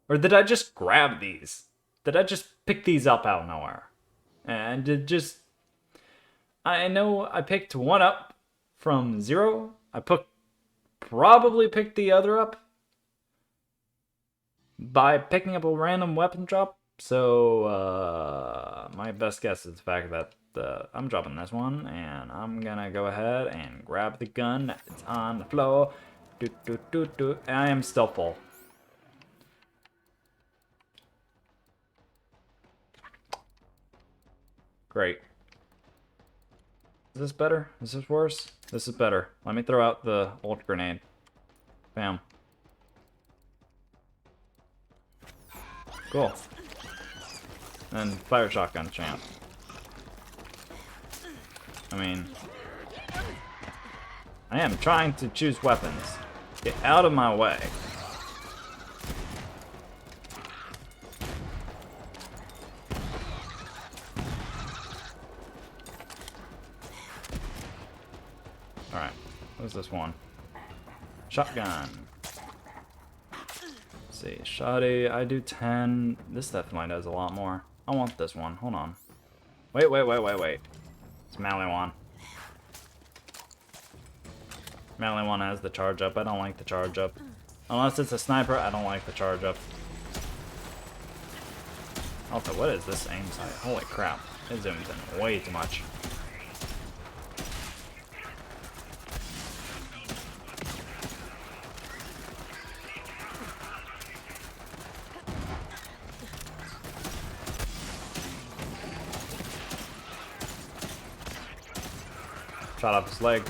Or did I just grab these? Did I just pick these up out of nowhere? And it just... I know I picked one up from zero. I probably picked the other up by picking up a random weapon drop. So, my best guess is the fact that I'm dropping this one, and I'm gonna go ahead and grab the gun that's on the floor. I am still full. Great. Is this better? Is this worse? This is better. Let me throw out the old grenade. Bam. Cool. And fire shotgun champ. I mean, I am trying to choose weapons. Get out of my way. Alright, what's this one? Shotgun. See, shoddy, I do 10. This definitely does a lot more. I want this one. Hold on. Wait. It's Maliwan. Maliwan has the charge up. I don't like the charge up. Unless it's a sniper, I don't like the charge up. Also, what is this aim sight? Holy crap. It zooms in way too much. Shot off his leg.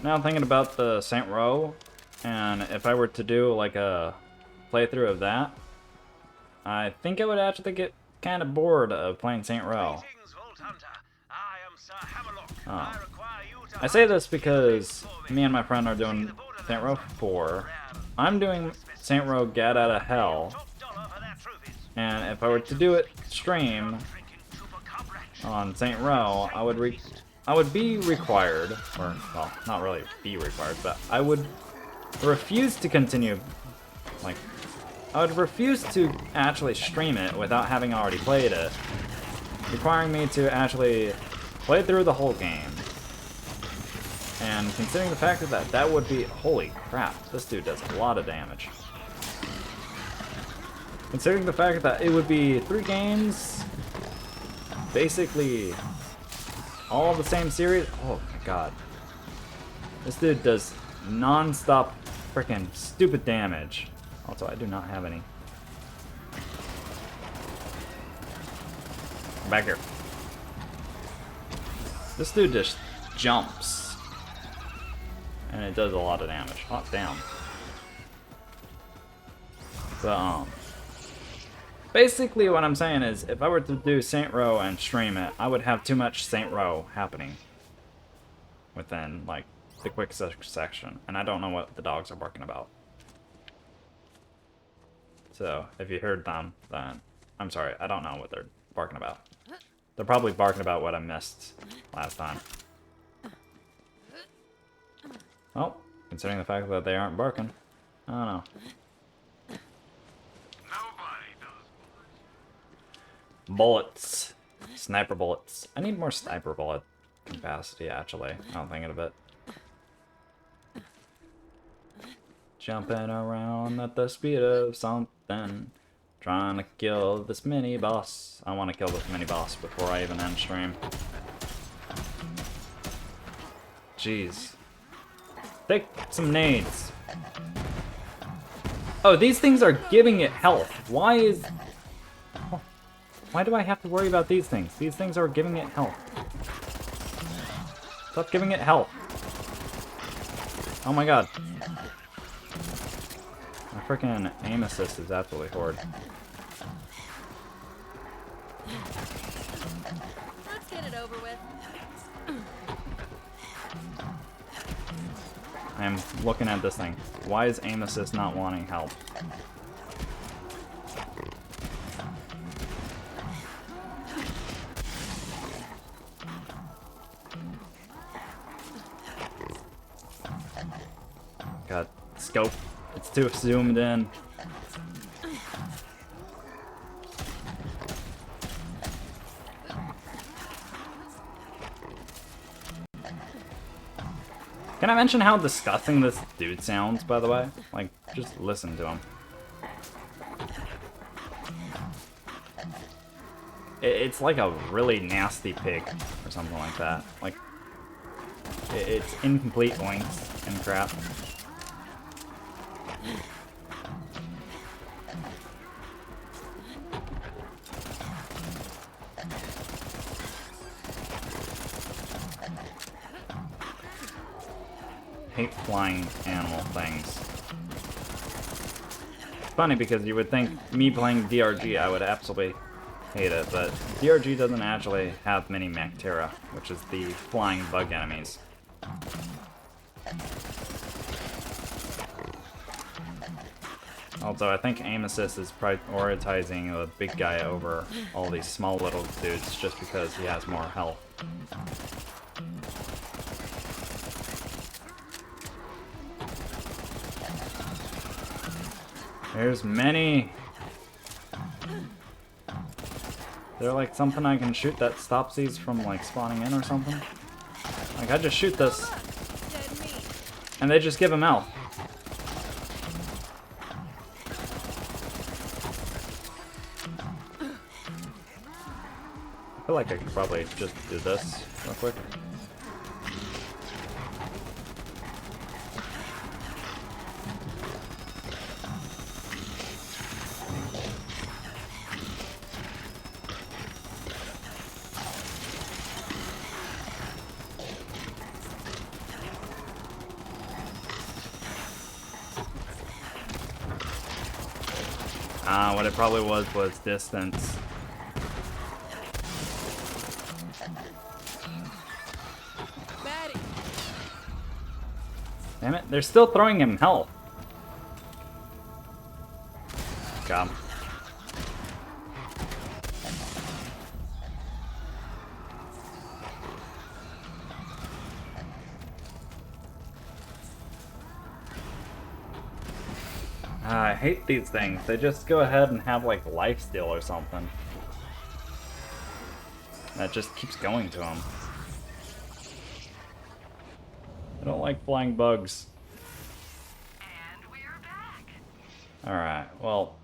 Now I'm thinking about the Saint Row, and if I were to do like a playthrough of that, I think I would actually get kind of bored of playing Saint Row. I say this because me and my friend are doing Saint Row 4. I'm doing Saint Row Get Out of Hell. And if I were to do it stream on Saint Row, I would be required, or well, not really be required, but I would refuse to continue, like, I would refuse to actually stream it without having already played it, requiring me to actually play through the whole game. And considering the fact that would be, holy crap, this dude does a lot of damage. Considering the fact that it would be 3 games, basically all of the same series, oh my god. This dude does non-stop freaking stupid damage. Also, I do not have any. Back here. This dude just jumps. And it does a lot of damage. Hot damn. But, basically what I'm saying is, if I were to do Saint Row and stream it, I would have too much Saint Row happening within, like, the quick section. And I don't know what the dogs are barking about. So, if you heard them, then I'm sorry, I don't know what they're barking about. They're probably barking about what I missed last time. Well, considering the fact that they aren't barking, I don't know. Bullets. Sniper bullets. I need more sniper bullet capacity, actually. Now I'm thinking of it. Jumping around at the speed of something. Trying to kill this mini boss. I want to kill this mini boss before I even end stream. Jeez. Take some nades. Oh, these things are giving it health. Why do I have to worry about these things? These things are giving it health. Stop giving it health. Oh my god. My freaking aim assist is absolutely horrid. Let's get it over with. I am looking at this thing. Why is aim assist not wanting help? God, scope. It's too zoomed in. Can I mention how disgusting this dude sounds, by the way? Like, just listen to him. It's like a really nasty pig, or something like that. Like, it's incomplete length and crap. Hate flying animal things. It's funny because you would think me playing DRG I would absolutely hate it, but DRG doesn't actually have many Mactera, which is the flying bug enemies. Also, I think aim assist is prioritizing the big guy over all these small little dudes just because he has more health. There's many. Is there like something I can shoot that stops these from like spawning in or something? Like I just shoot this and they just give him health. I feel like I could probably just do this real quick. What it probably was distance. Damn it, they're still throwing him health. Got him. I hate these things. They just go ahead and have like lifesteal or something. That just keeps going to them. I don't like flying bugs. And we're back. Alright, well.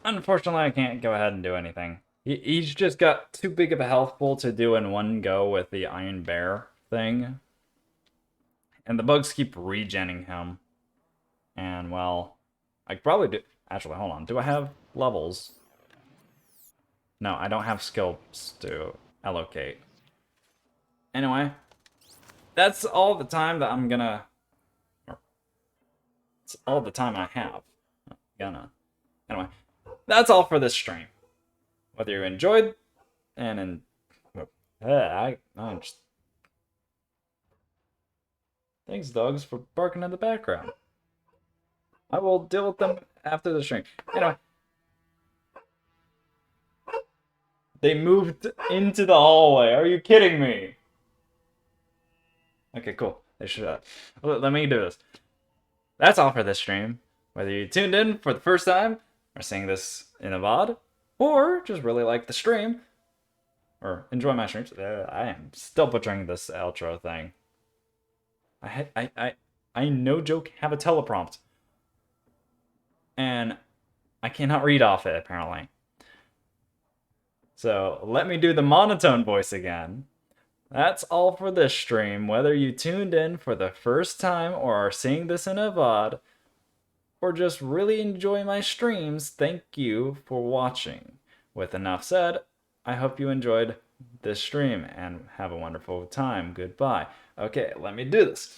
Unfortunately, I can't go ahead and do anything. He's just got too big of a health pool to do in one go with the Iron Bear thing. And the bugs keep regenning him. And, well, I could probably do... Actually, hold on. Do I have levels? No, I don't have skills to allocate. Anyway, that's all the time that I'm gonna... It's all the time I have. Anyway, that's all for this stream. Whether you enjoyed, and I just... Thanks, dogs, for barking in the background. I will deal with them after the stream. Anyway. They moved into the hallway. Are you kidding me? Okay, cool. They should. Let me do this. That's all for this stream. Whether you tuned in for the first time, or seeing this in a VOD, or just really like the stream, or enjoy my streams. I am still butchering this outro thing. I no joke have a teleprompt. And I cannot read off it, apparently. So, let me do the monotone voice again. That's all for this stream. Whether you tuned in for the first time or are seeing this in a VOD, or just really enjoy my streams, thank you for watching. With enough said, I hope you enjoyed this stream and have a wonderful time. Goodbye. Okay, let me do this.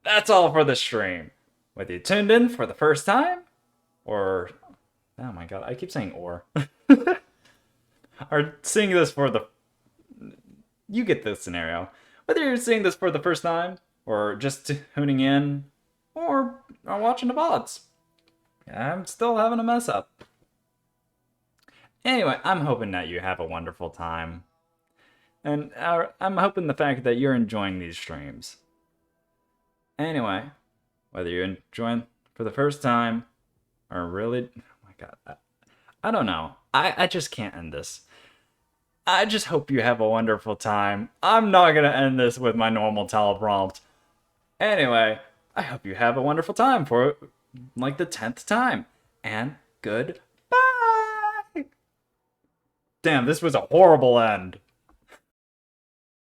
That's all for the stream. Whether you tuned in for the first time, or... Oh my god, I keep saying or. Or seeing this for the... You get the scenario. Whether you're seeing this for the first time, or just tuning in, or are watching the VODs. I'm still having a mess up. Anyway, I'm hoping that you have a wonderful time. And I'm hoping the fact that you're enjoying these streams. Anyway, whether you're enjoying for the first time, or really... Oh my god. I don't know. I just can't end this. I just hope you have a wonderful time. I'm not going to end this with my normal teleprompt. Anyway, I hope you have a wonderful time for, like, the 10th time. And goodbye! Damn, this was a horrible end.